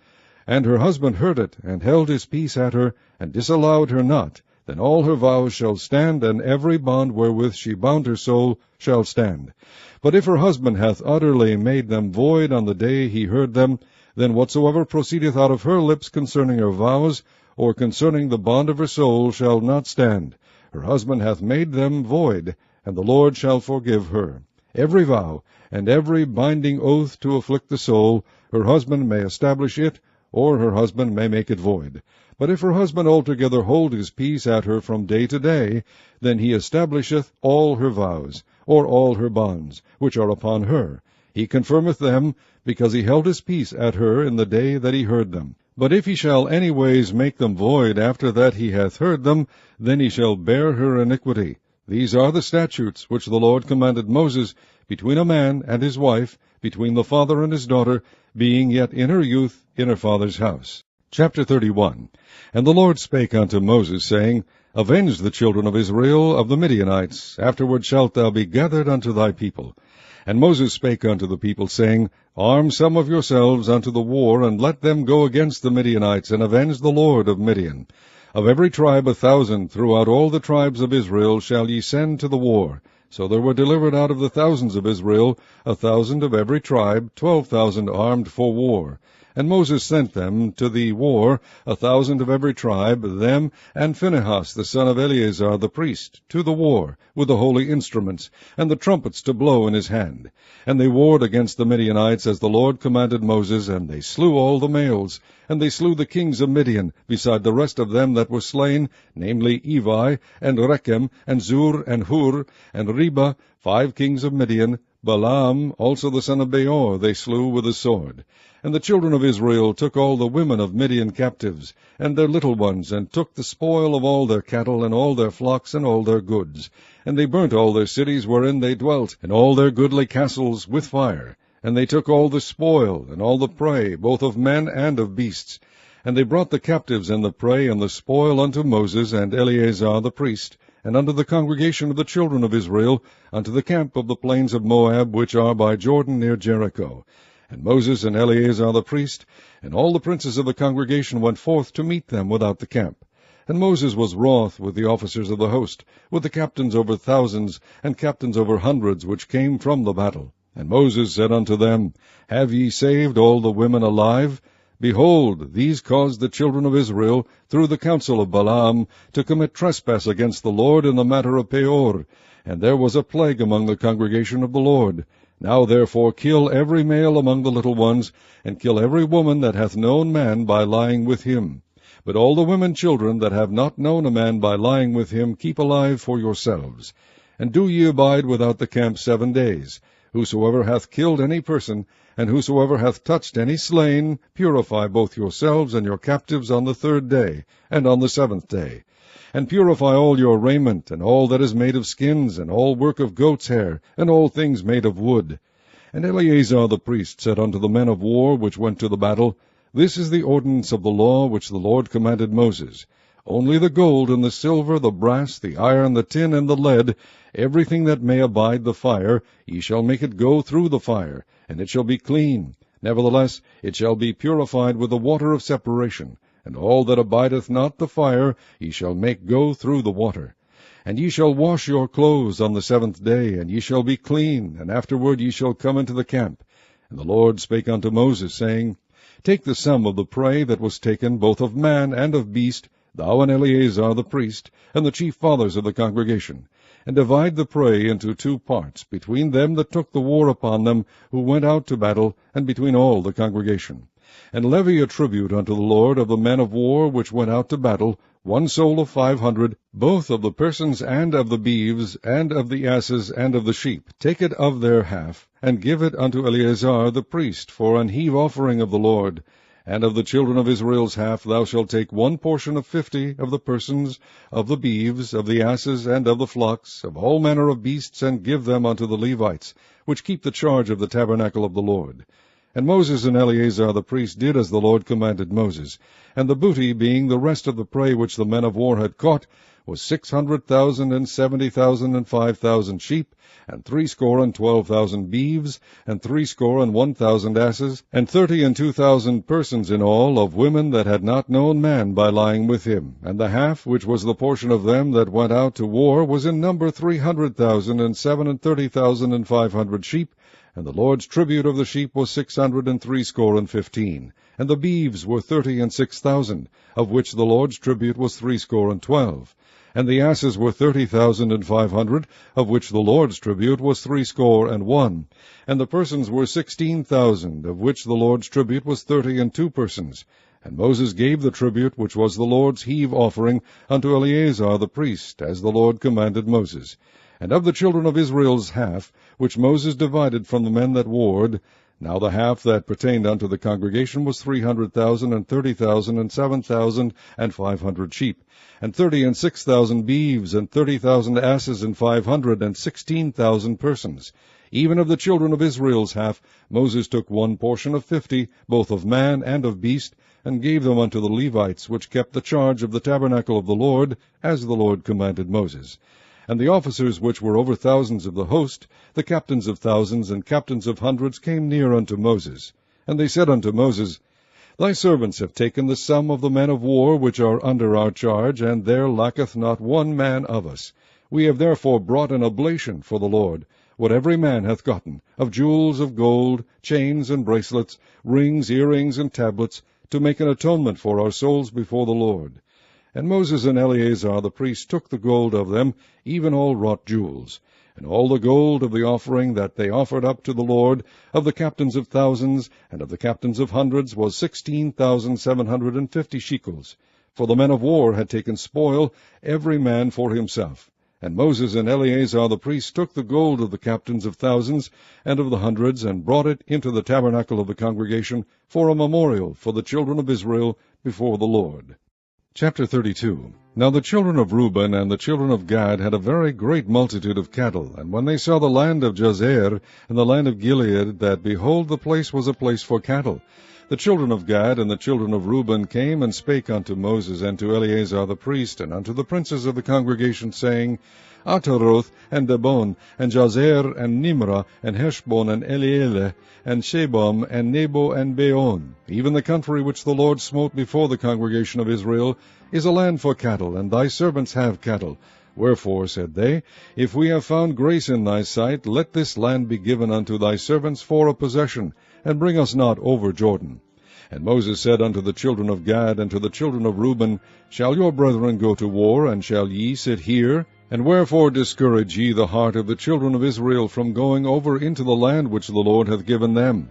and her husband heard it, and held his peace at her, and disallowed her not, then all her vows shall stand, and every bond wherewith she bound her soul shall stand. But if her husband hath utterly made them void on the day he heard them, then whatsoever proceedeth out of her lips concerning her vows, or concerning the bond of her soul, shall not stand. Her husband hath made them void, and the Lord shall forgive her. Every vow, and every binding oath to afflict the soul, her husband may establish it, or her husband may make it void. But if her husband altogether hold his peace at her from day to day, then he establisheth all her vows, or all her bonds, which are upon her. He confirmeth them, because he held his peace at her in the day that he heard them. But if he shall any ways make them void after that he hath heard them, then he shall bear her iniquity. These are the statutes which the Lord commanded Moses, between a man and his wife, between the father and his daughter, being yet in her youth in her father's house. Chapter 31. And the Lord spake unto Moses, saying, Avenge the children of Israel of the Midianites, afterward shalt thou be gathered unto thy people. And Moses spake unto the people, saying, Arm some of yourselves unto the war, and let them go against the Midianites, and avenge the Lord of Midian. Of every tribe 1,000 throughout all the tribes of Israel shall ye send to the war. So there were delivered out of the thousands of Israel 1,000 of every tribe, 12,000 armed for war. And Moses sent them to the war, 1,000 of every tribe, them and Phinehas the son of Eleazar the priest, to the war, with the holy instruments, and the trumpets to blow in his hand. And they warred against the Midianites, as the Lord commanded Moses, and they slew all the males. And they slew the kings of Midian, beside the rest of them that were slain, namely Evi, and Rechem, and Zur, and Hur, and Reba, 5 kings of Midian. Balaam also the son of Beor they slew with the sword. And the children of Israel took all the women of Midian captives, and their little ones, and took the spoil of all their cattle, and all their flocks, and all their goods. And they burnt all their cities wherein they dwelt, and all their goodly castles with fire. And they took all the spoil, and all the prey, both of men and of beasts. And they brought the captives and the prey and the spoil unto Moses and Eleazar the priest, and unto the congregation of the children of Israel, unto the camp of the plains of Moab, which are by Jordan near Jericho. And Moses and Eleazar the priest, and all the princes of the congregation went forth to meet them without the camp. And Moses was wroth with the officers of the host, with the captains over thousands, and captains over hundreds, which came from the battle. And Moses said unto them, Have ye saved all the women alive? Behold, these caused the children of Israel, through the counsel of Balaam, to commit trespass against the Lord in the matter of Peor. And there was a plague among the congregation of the Lord. Now therefore kill every male among the little ones, and kill every woman that hath known man by lying with him. But all the women children that have not known a man by lying with him keep alive for yourselves. And do ye abide without the camp 7 days. Whosoever hath killed any person, and whosoever hath touched any slain, purify both yourselves and your captives on the 3rd day, and on the 7th day. And purify all your raiment, and all that is made of skins, and all work of goat's hair, and all things made of wood. And Eleazar the priest said unto the men of war which went to the battle, This is the ordinance of the law which the Lord commanded Moses. Only the gold and the silver, the brass, the iron, the tin, and the lead, everything that may abide the fire, ye shall make it go through the fire, and it shall be clean. Nevertheless, it shall be purified with the water of separation. and all that abideth not the fire ye shall make go through the water. And ye shall wash your clothes on the 7th day, and ye shall be clean, and afterward ye shall come into the camp. And the Lord spake unto Moses, saying, Take the sum of the prey that was taken, both of man and of beast, thou and Eleazar the priest, and the chief fathers of the congregation, and divide the prey into 2 parts, between them that took the war upon them, who went out to battle, and between all the congregation. And levy a tribute unto the Lord of the men of war which went out to battle, 1 soul of 500, both of the persons and of the beeves, and of the asses, and of the sheep. Take it of their half, and give it unto Eleazar the priest, for an heave offering of the Lord. And of the children of Israel's half thou shalt take 1 portion of 50 of the persons, of the beeves, of the asses, and of the flocks, of all manner of beasts, and give them unto the Levites, which keep the charge of the tabernacle of the Lord. And Moses and Eleazar the priest did as the Lord commanded Moses. And the booty, being the rest of the prey which the men of war had caught, was 600,000 and 70,000 and 5,000 sheep, and 62,000 beeves, and 61,000 asses, and 32,000 persons in all, of women that had not known man by lying with him. And the half, which was the portion of them that went out to war, was in number 300,000 and 37,000 and 500 sheep, and the Lord's tribute of the sheep was 615. And the beeves were 36,000, of which the Lord's tribute was 12. And the asses were 30,500, of which the Lord's tribute was 61. And the persons were 16,000, of which the Lord's tribute was 32 persons. And Moses gave the tribute, which was the Lord's heave offering, unto Eleazar the priest, as the Lord commanded Moses. And of the children of Israel's half, which Moses divided from the men that warred, now the half that pertained unto the congregation was 300,000, and 30,000, and 7,000, and 500 sheep, and 36,000 beeves, and 30,000 asses, and 516,000 persons. Even of the children of Israel's half, Moses took 1 portion of 50, both of man and of beast, and gave them unto the Levites, which kept the charge of the tabernacle of the Lord, as the Lord commanded Moses. And the officers which were over thousands of the host, the captains of thousands and captains of hundreds, came near unto Moses. And they said unto Moses, Thy servants have taken the sum of the men of war which are under our charge, and there lacketh not 1 man of us. We have therefore brought an oblation for the Lord, what every man hath gotten, of jewels of gold, chains and bracelets, rings, earrings, and tablets, to make an atonement for our souls before the Lord. And Moses and Eleazar the priest took the gold of them, even all wrought jewels. And all the gold of the offering that they offered up to the Lord, of the captains of thousands, and of the captains of hundreds, was 16,750 shekels. For the men of war had taken spoil, every man for himself. And Moses and Eleazar the priest took the gold of the captains of thousands and of the hundreds, and brought it into the tabernacle of the congregation, for a memorial for the children of Israel before the Lord. Chapter 32. Now the children of Reuben and the children of Gad had a very great multitude of cattle. And when they saw the land of Jazer and the land of Gilead, that, behold, the place was a place for cattle, the children of Gad and the children of Reuben came and spake unto Moses and to Eleazar the priest, and unto the princes of the congregation, saying, Ataroth, and Dibon, and Jazer, and Nimrah, and Heshbon, and Elealeh, and Shebam, and Nebo, and Beon, even the country which the Lord smote before the congregation of Israel, is a land for cattle, and thy servants have cattle. Wherefore, said they, if we have found grace in thy sight, let this land be given unto thy servants for a possession, and bring us not over Jordan. And Moses said unto the children of Gad and to the children of Reuben, Shall your brethren go to war, and shall ye sit here? And wherefore discourage ye the heart of the children of Israel from going over into the land which the Lord hath given them?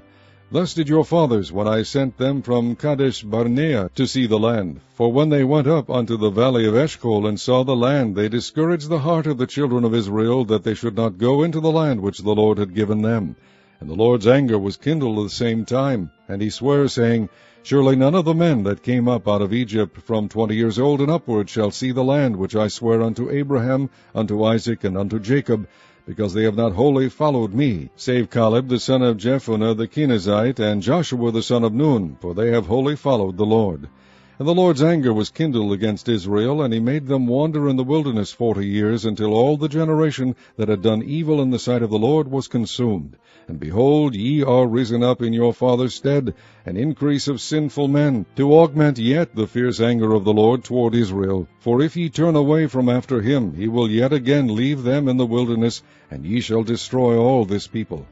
Thus did your fathers, when I sent them from Kadesh Barnea to see the land. For when they went up unto the valley of Eshcol, and saw the land, they discouraged the heart of the children of Israel, that they should not go into the land which the Lord had given them. And the Lord's anger was kindled at the same time, and he sware, saying, Surely none of the men that came up out of Egypt from 20 years old and upward shall see the land which I sware unto Abraham, unto Isaac, and unto Jacob, because they have not wholly followed me, save Caleb the son of Jephunneh the Kenizzite, and Joshua the son of Nun, for they have wholly followed the Lord. And the Lord's anger was kindled against Israel, and he made them wander in the wilderness 40 years, until all the generation that had done evil in the sight of the Lord was consumed. And behold, ye are risen up in your father's stead, an increase of sinful men, to augment yet the fierce anger of the Lord toward Israel. For if ye turn away from after him, he will yet again leave them in the wilderness, and ye shall destroy all this people.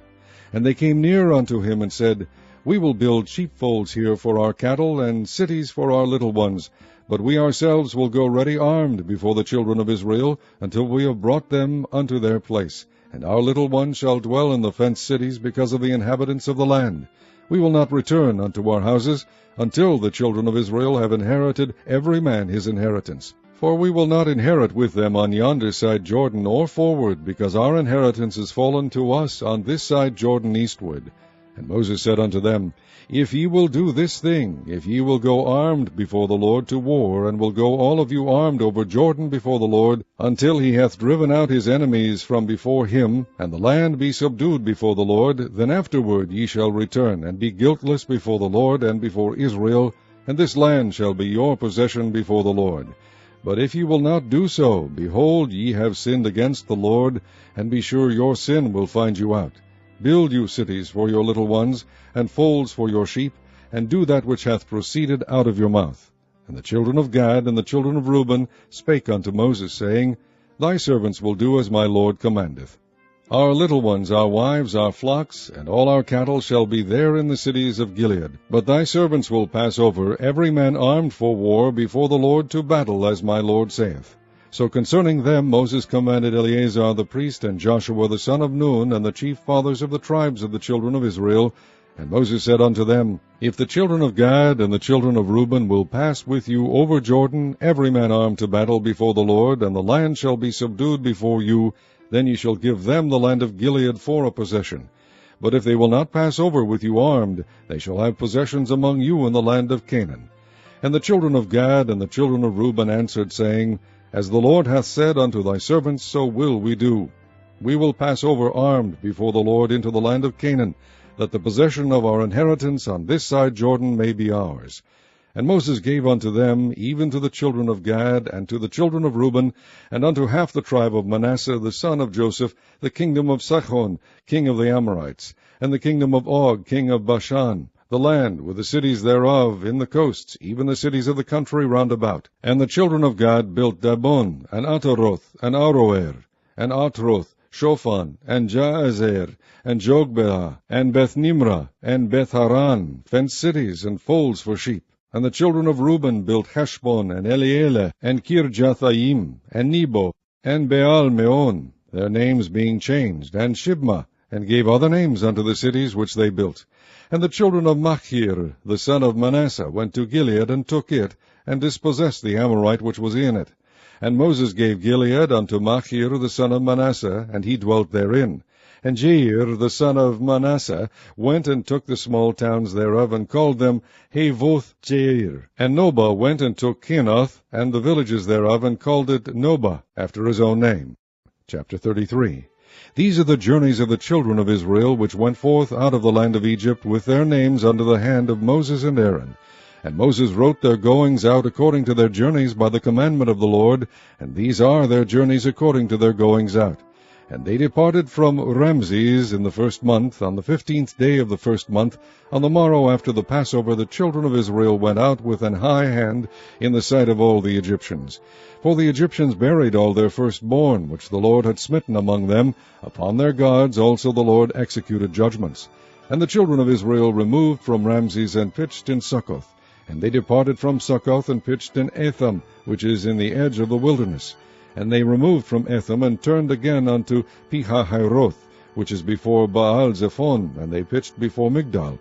And they came near unto him, and said, We will build sheepfolds here for our cattle, and cities for our little ones. But we ourselves will go ready armed before the children of Israel, until we have brought them unto their place. And our little ones shall dwell in the fenced cities, because of the inhabitants of the land. We will not return unto our houses, until the children of Israel have inherited every man his inheritance. For we will not inherit with them on yonder side Jordan, or forward, because our inheritance is fallen to us on this side Jordan eastward. And Moses said unto them, If ye will do this thing, if ye will go armed before the Lord to war, and will go all of you armed over Jordan before the Lord, until he hath driven out his enemies from before him, and the land be subdued before the Lord, then afterward ye shall return, and be guiltless before the Lord and before Israel, and this land shall be your possession before the Lord. But if ye will not do so, behold, ye have sinned against the Lord, and be sure your sin will find you out. Build you cities for your little ones, and folds for your sheep, and do that which hath proceeded out of your mouth. And the children of Gad and the children of Reuben spake unto Moses, saying, Thy servants will do as my Lord commandeth. Our little ones, our wives, our flocks, and all our cattle shall be there in the cities of Gilead. But thy servants will pass over, every man armed for war, before the Lord to battle, as my Lord saith. So concerning them Moses commanded Eleazar the priest, and Joshua the son of Nun, and the chief fathers of the tribes of the children of Israel. And Moses said unto them, If the children of Gad and the children of Reuben will pass with you over Jordan, every man armed to battle before the Lord, and the land shall be subdued before you, then ye shall give them the land of Gilead for a possession. But if they will not pass over with you armed, they shall have possessions among you in the land of Canaan. And the children of Gad and the children of Reuben answered, saying, As the Lord hath said unto thy servants, so will we do. We will pass over armed before the Lord into the land of Canaan, that the possession of our inheritance on this side Jordan may be ours. And Moses gave unto them, even to the children of Gad, and to the children of Reuben, and unto half the tribe of Manasseh the son of Joseph, the kingdom of Sihon, king of the Amorites, and the kingdom of Og, king of Bashan, the land with the cities thereof in the coasts, even the cities of the country round about. And the children of Gad built Dabon, and Ataroth, and Aroer, and Atroth, Shophan, and Jaazer, and Jogbeah, and Beth-nimrah, and Beth-haran, fenced cities and folds for sheep. And the children of Reuben built Heshbon, and Elealeh, and Kirjathaim, and Nebo, and Baal-meon, their names being changed, and Shibmah, and gave other names unto the cities which they built. And the children of Machir, the son of Manasseh, went to Gilead, and took it, and dispossessed the Amorite which was in it. And Moses gave Gilead unto Machir the son of Manasseh, and he dwelt therein. And Jair the son of Manasseh went and took the small towns thereof, and called them Havoth Jair. And Nobah went and took Kenath, and the villages thereof, and called it Nobah, after his own name. Chapter 33. These are the journeys of the children of Israel, which went forth out of the land of Egypt, with their names under the hand of Moses and Aaron. And Moses wrote their goings out according to their journeys by the commandment of the Lord, and these are their journeys according to their goings out. And they departed from Ramses in the 1st month, on the 15th day of the 1st month. On the morrow after the Passover the children of Israel went out with an high hand in the sight of all the Egyptians. For the Egyptians buried all their firstborn, which the Lord had smitten among them. Upon their gods also the Lord executed judgments. And the children of Israel removed from Ramses, and pitched in Succoth. And they departed from Succoth, and pitched in Etham, which is in the edge of the wilderness. And they removed from Etham, and turned again unto Pihahiroth, which is before Baal-zephon, and they pitched before Migdal.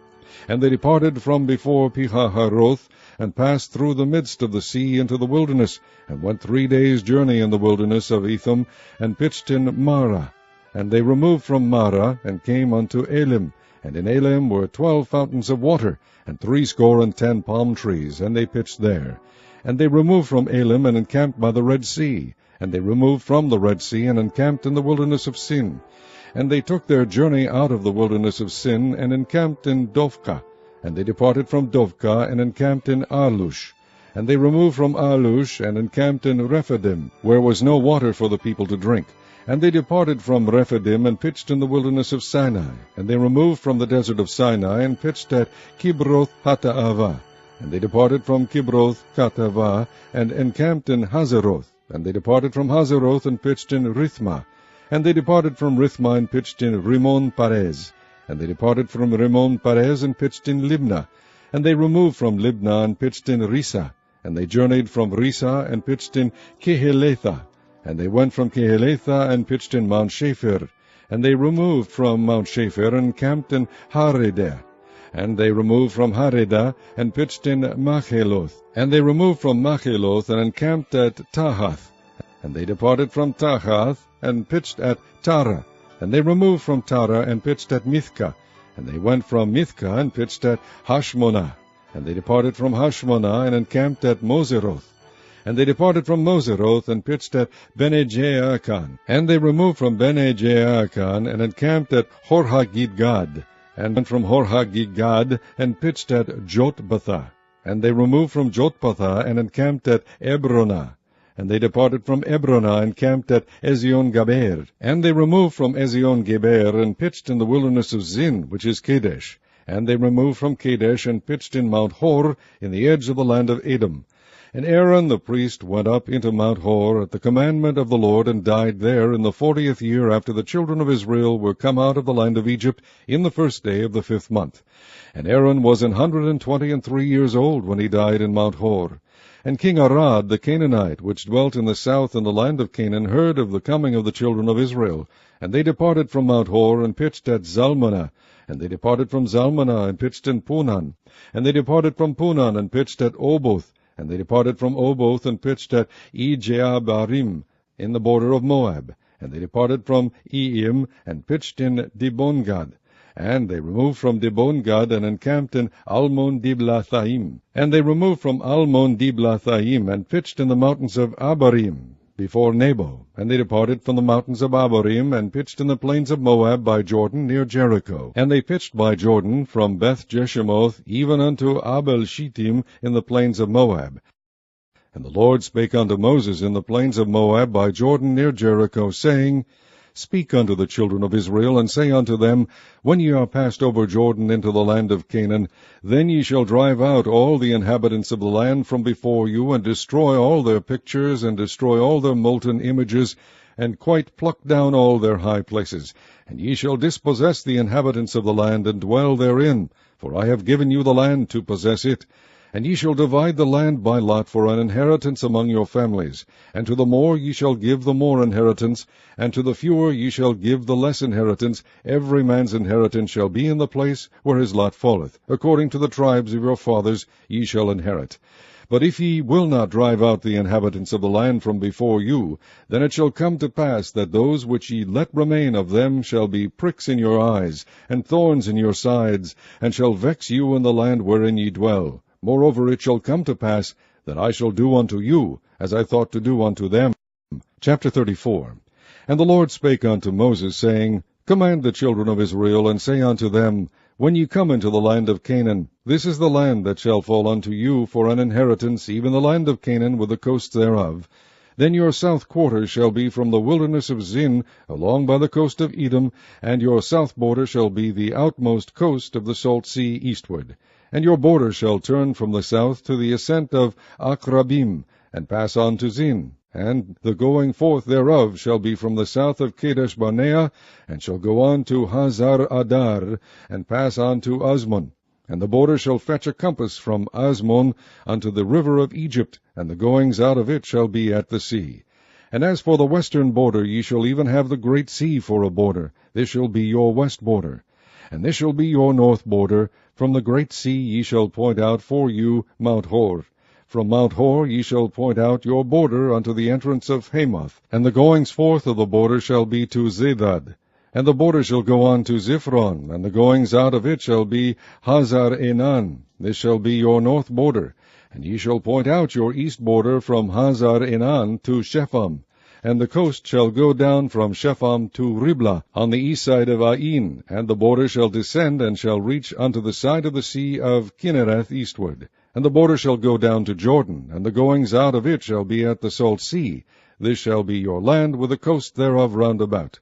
And they departed from before Pihahiroth, and passed through the midst of the sea into the wilderness, and went 3 days' journey in the wilderness of Etham, and pitched in Marah. And they removed from Marah, and came unto Elim. And in Elim were 12 fountains of water, and 70 palm trees, and they pitched there. And they removed from Elim, and encamped by the Red Sea. And they removed from the Red Sea, and encamped in the wilderness of Sin. And they took their journey out of the wilderness of Sin, and encamped in Dovka. And they departed from Dovka, and encamped in Alush. And they removed from Alush, and encamped in Rephidim, where was no water for the people to drink. And they departed from Rephidim, and pitched in the wilderness of Sinai. And they removed from the desert of Sinai, and pitched at Kibroth Hattaavah. And they departed from Kibroth Hattaavah, and encamped in Hazeroth. And they departed from Hazeroth, and pitched in Rithmah. And they departed from Rithmah, and pitched in Rimmon Perez. And they departed from Rimmon Perez, and pitched in Libnah. And they removed from Libnah, and pitched in Risa. And they journeyed from Risa, and pitched in Kehelatha. And they went from Kehelatha, and pitched in Mount Shapher. And they removed from Mount Shapher, and camped in Haredah. And they removed from Haredah, and pitched in Macheloth. And they removed from Macheloth, and encamped at Tahath. And they departed from Tahath, and pitched at Tara. And they removed from Tara, and pitched at Mithkah. And they went from Mithkah, and pitched at Hashmonah. And they departed from Hashmonah, and encamped at Moseroth. And they departed from Moseroth, and pitched at Bene-Jaakan. And they removed from Bene-Jaakan, and encamped at Horhagidgad. And went from Horhagidgad, and pitched at Jotbathah. And they removed from Jotbathah, and encamped at Ebronah. And they departed from Ebronah, and camped at Ezion-Geber. And they removed from Ezion-Geber, and pitched in the wilderness of Zin, which is Kadesh. And they removed from Kadesh, and pitched in Mount Hor, in the edge of the land of Edom. And Aaron the priest went up into Mount Hor at the commandment of the Lord, and died there in the 40th year after the children of Israel were come out of the land of Egypt, in the 1st day of the 5th month. And Aaron was 123 years old when he died in Mount Hor. And King Arad the Canaanite, which dwelt in the south in the land of Canaan, heard of the coming of the children of Israel. And they departed from Mount Hor, and pitched at Zalmunna. And they departed from Zalmunna, and pitched in Punan. And they departed from Punan, and pitched at Oboth. And they departed from Oboth, and pitched at Ijeabarim, in the border of Moab. And they departed from Eim, and pitched in Dibongad. And they removed from Dibongad, and encamped in Almon-Diblathaim. And they removed from Almon-Diblathaim, and pitched in the mountains of Abarim, before Nebo. And they departed from the mountains of Abarim, and pitched in the plains of Moab by Jordan, near Jericho. And they pitched by Jordan, from Beth-Jeshemoth, even unto Abel-Shittim, in the plains of Moab. And the Lord spake unto Moses in the plains of Moab by Jordan, near Jericho, saying, Speak unto the children of Israel, and say unto them, When ye are passed over Jordan into the land of Canaan, then ye shall drive out all the inhabitants of the land from before you, and destroy all their pictures, and destroy all their molten images, and quite pluck down all their high places. And ye shall dispossess the inhabitants of the land, and dwell therein, for I have given you the land to possess it. And ye shall divide the land by lot for an inheritance among your families. And to the more ye shall give the more inheritance, and to the fewer ye shall give the less inheritance. Every man's inheritance shall be in the place where his lot falleth. According to the tribes of your fathers ye shall inherit. But if ye will not drive out the inhabitants of the land from before you, then it shall come to pass that those which ye let remain of them shall be pricks in your eyes, and thorns in your sides, and shall vex you in the land wherein ye dwell. Moreover, it shall come to pass that I shall do unto you as I thought to do unto them. Chapter 34. And the Lord spake unto Moses, saying, Command the children of Israel, and say unto them, When ye come into the land of Canaan, this is the land that shall fall unto you for an inheritance, even the land of Canaan with the coasts thereof. Then your south quarter shall be from the wilderness of Zin, along by the coast of Edom, and your south border shall be the outmost coast of the salt sea eastward. And your border shall turn from the south to the ascent of Akrabim, and pass on to Zin. And the going forth thereof shall be from the south of Kadesh-barnea, and shall go on to Hazar-Adar, and pass on to Azmon. And the border shall fetch a compass from Azmon unto the river of Egypt, and the goings out of it shall be at the sea. And as for the western border, ye shall even have the great sea for a border. This shall be your west border. And this shall be your north border. From the great sea ye shall point out for you Mount Hor. From Mount Hor ye shall point out your border unto the entrance of Hamath. And the goings forth of the border shall be to Zedad. And the border shall go on to Ziphron, and the goings out of it shall be Hazar-Enan. This shall be your north border. And ye shall point out your east border from Hazar-Enan to Shepham. And the coast shall go down from Shepham to Riblah, on the east side of Ain, and the border shall descend, and shall reach unto the side of the sea of Kinnereth eastward. And the border shall go down to Jordan, and the goings out of it shall be at the salt sea. This shall be your land, with the coast thereof round about.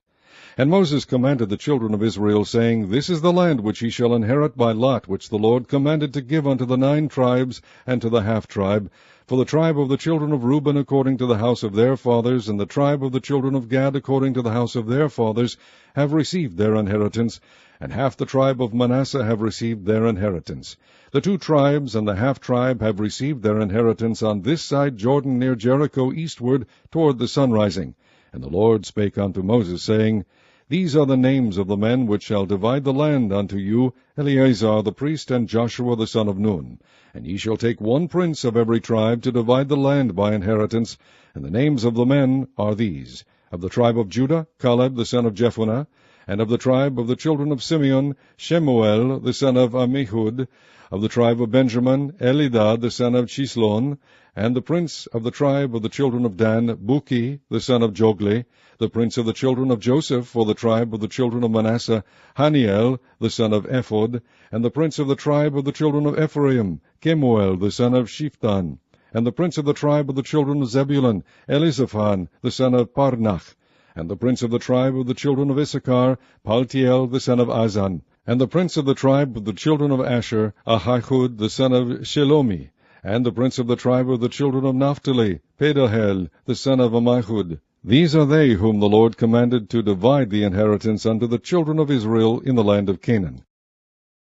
And Moses commanded the children of Israel, saying, This is the land which ye shall inherit by lot, which the Lord commanded to give unto the 9 tribes, and to the half-tribe, for the tribe of the children of Reuben according to the house of their fathers, and the tribe of the children of Gad according to the house of their fathers, have received their inheritance, and half the tribe of Manasseh have received their inheritance. The 2 tribes and the half-tribe have received their inheritance on this side Jordan near Jericho eastward toward the sunrising. And the Lord spake unto Moses, saying, These are the names of the men which shall divide the land unto you, Eleazar the priest, and Joshua the son of Nun. And ye shall take 1 prince of every tribe to divide the land by inheritance. And the names of the men are these: of the tribe of Judah, Caleb the son of Jephunneh; and of the tribe of the children of Simeon, Shemuel the son of Ammihud; of the tribe of Benjamin, Elidad the son of Chislon; and the prince of the tribe of the children of Dan, Buki the son of Jogli; the prince of the children of Joseph for the tribe of the children of Manasseh, Haniel the son of Ephod; and the prince of the tribe of the children of Ephraim, Kemuel the son of Shiphthan; and the prince of the tribe of the children of Zebulun, Elizaphan the son of Parnach; and the prince of the tribe of the children of Issachar, Paltiel the son of Azan; and the prince of the tribe of the children of Asher, Ahihud the son of Shelomi; and the prince of the tribe of the children of Naphtali, Pedahel the son of Ammihud. These are they whom the Lord commanded to divide the inheritance unto the children of Israel in the land of Canaan.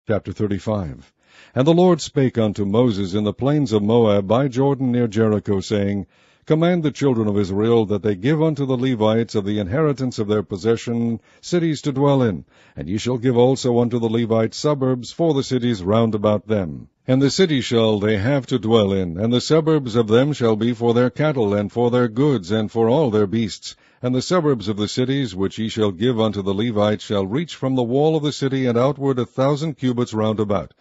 Chapter 35. And the Lord spake unto Moses in the plains of Moab by Jordan near Jericho, saying, Command the children of Israel that they give unto the Levites of the inheritance of their possession cities to dwell in, and ye shall give also unto the Levites suburbs for the cities round about them. And the city shall they have to dwell in, and the suburbs of them shall be for their cattle, and for their goods, and for all their beasts. And the suburbs of the cities which ye shall give unto the Levites shall reach from the wall of the city and outward 1,000 cubits round about.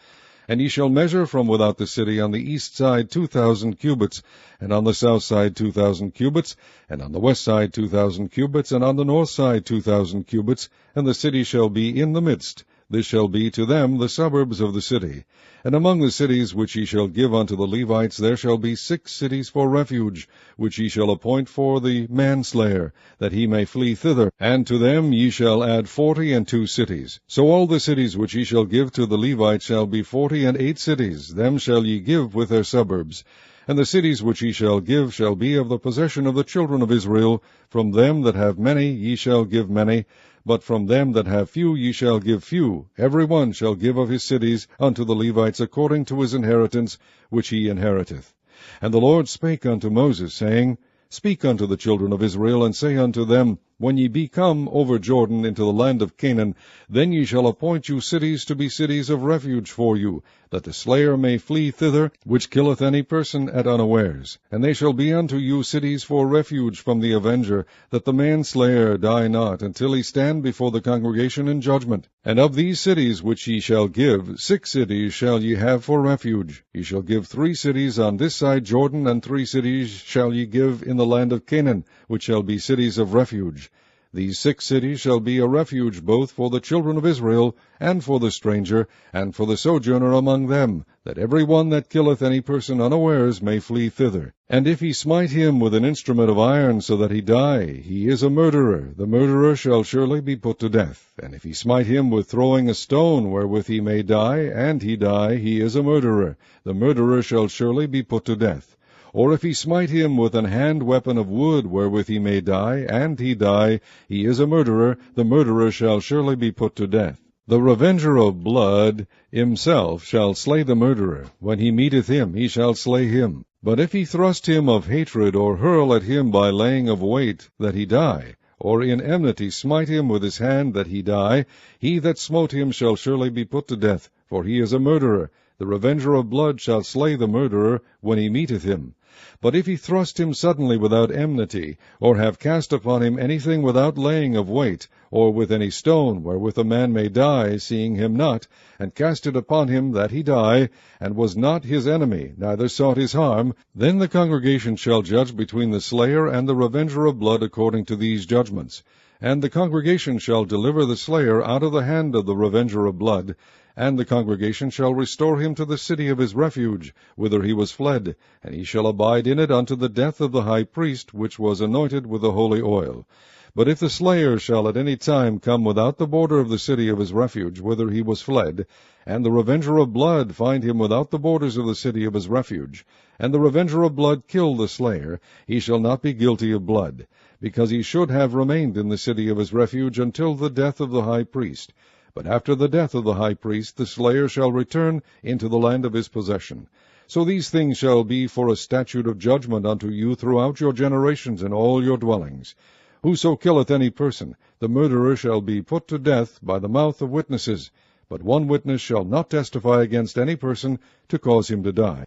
And ye shall measure from without the city on the east side 2,000 cubits, and on the south side 2,000 cubits, and on the west side 2,000 cubits, and on the north side 2,000 cubits, and the city shall be in the midst. This shall be to them the suburbs of the city. And among the cities which ye shall give unto the Levites there shall be 6 cities for refuge, which ye shall appoint for the manslayer, that he may flee thither, and to them ye shall add 42 cities. So all the cities which ye shall give to the Levites shall be 48 cities, them shall ye give with their suburbs. And the cities which ye shall give shall be of the possession of the children of Israel. From them that have many ye shall give many, but from them that have few ye shall give few. Every one shall give of his cities unto the Levites according to his inheritance which he inheriteth. And the Lord spake unto Moses, saying, Speak unto the children of Israel, and say unto them, When ye be come over Jordan into the land of Canaan, then ye shall appoint you cities to be cities of refuge for you, that the slayer may flee thither, which killeth any person at unawares. And they shall be unto you cities for refuge from the avenger, that the manslayer die not, until he stand before the congregation in judgment. And of these cities which ye shall give, 6 cities shall ye have for refuge. Ye shall give 3 cities on this side Jordan, and 3 cities shall ye give in the land of Canaan, which shall be cities of refuge. These 6 cities shall be a refuge both for the children of Israel, and for the stranger, and for the sojourner among them, that every one that killeth any person unawares may flee thither. And if he smite him with an instrument of iron, so that he die, he is a murderer. The murderer shall surely be put to death. And if he smite him with throwing a stone, wherewith he may die, and he die, he is a murderer. The murderer shall surely be put to death. Or if he smite him with an hand weapon of wood, wherewith he may die, and he die, he is a murderer. The murderer shall surely be put to death. The revenger of blood himself shall slay the murderer. When he meeteth him, he shall slay him. But if he thrust him of hatred, or hurl at him by laying of weight, that he die, or in enmity smite him with his hand, that he die, he that smote him shall surely be put to death, for he is a murderer. The revenger of blood shall slay the murderer when he meeteth him. But if he thrust him suddenly without enmity, or have cast upon him anything without laying of weight, or with any stone wherewith a man may die, seeing him not, and cast it upon him that he die, and was not his enemy, neither sought his harm, then the congregation shall judge between the slayer and the revenger of blood according to these judgments. And the congregation shall deliver the slayer out of the hand of the revenger of blood, And the congregation shall restore him to the city of his refuge, whither he was fled, and he shall abide in it unto the death of the high priest, which was anointed with the holy oil. But if the slayer shall at any time come without the border of the city of his refuge, whither he was fled, and the revenger of blood find him without the borders of the city of his refuge, and the revenger of blood kill the slayer, he shall not be guilty of blood, because he should have remained in the city of his refuge until the death of the high priest. But after the death of the high priest, the slayer shall return into the land of his possession. So these things shall be for a statute of judgment unto you throughout your generations in all your dwellings. Whoso killeth any person, the murderer shall be put to death by the mouth of witnesses, but one witness shall not testify against any person to cause him to die.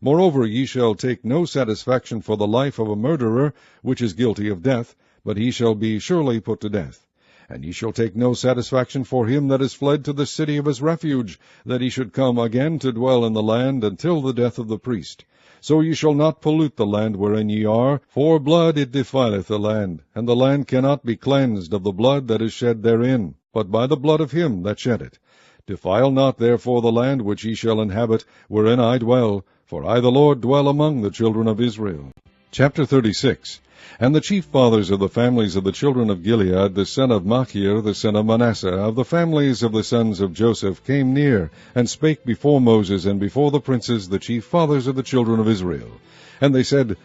Moreover, ye shall take no satisfaction for the life of a murderer, which is guilty of death, but he shall be surely put to death. And ye shall take no satisfaction for him that is fled to the city of his refuge, that he should come again to dwell in the land until the death of the priest. So ye shall not pollute the land wherein ye are, for blood it defileth the land, and the land cannot be cleansed of the blood that is shed therein, but by the blood of him that shed it. Defile not therefore the land which ye shall inhabit, wherein I dwell, for I the Lord dwell among the children of Israel. Chapter 36. And the chief fathers of the families of the children of Gilead, the son of Machir, the son of Manasseh, of the families of the sons of Joseph, came near, and spake before Moses, and before the princes, the chief fathers of the children of Israel. And they said,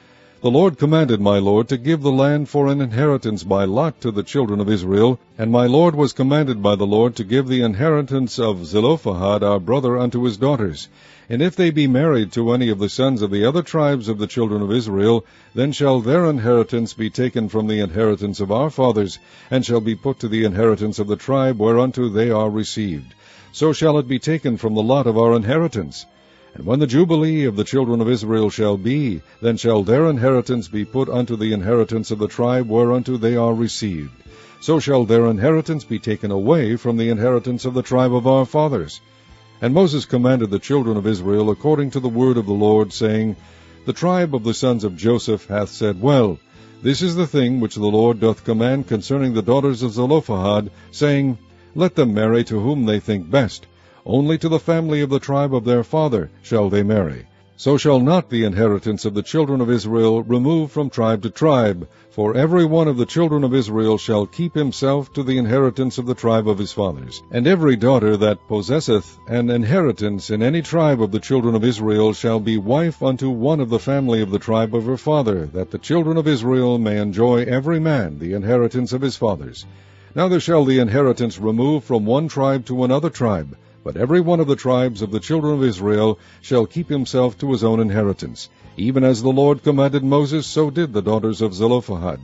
The Lord commanded my Lord to give the land for an inheritance by lot to the children of Israel, and my Lord was commanded by the Lord to give the inheritance of Zelophehad our brother unto his daughters. And if they be married to any of the sons of the other tribes of the children of Israel, then shall their inheritance be taken from the inheritance of our fathers, and shall be put to the inheritance of the tribe whereunto they are received. So shall it be taken from the lot of our inheritance. And when the Jubilee of the children of Israel shall be, then shall their inheritance be put unto the inheritance of the tribe whereunto they are received. So shall their inheritance be taken away from the inheritance of the tribe of our fathers. And Moses commanded the children of Israel according to the word of the Lord, saying, The tribe of the sons of Joseph hath said, Well, this is the thing which the Lord doth command concerning the daughters of Zelophehad, saying, Let them marry to whom they think best. Only to the family of the tribe of their father shall they marry. So shall not the inheritance of the children of Israel remove from tribe to tribe, for every one of the children of Israel shall keep himself to the inheritance of the tribe of his fathers. And every daughter that possesseth an inheritance in any tribe of the children of Israel shall be wife unto one of the family of the tribe of her father, that the children of Israel may enjoy every man the inheritance of his fathers. Neither shall the inheritance remove from one tribe to another tribe, but every one of the tribes of the children of Israel shall keep himself to his own inheritance. Even as the Lord commanded Moses, so did the daughters of Zelophehad.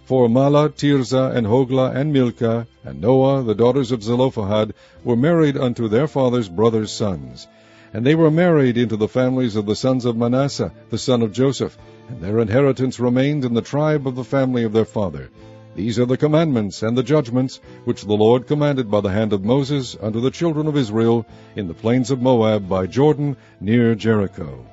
For Mahlah, Tirzah, and Hoglah, and Milcah, and Noah, the daughters of Zelophehad, were married unto their father's brothers' sons. And they were married into the families of the sons of Manasseh, the son of Joseph, and their inheritance remained in the tribe of the family of their father. These are the commandments and the judgments which the Lord commanded by the hand of Moses unto the children of Israel in the plains of Moab by Jordan near Jericho.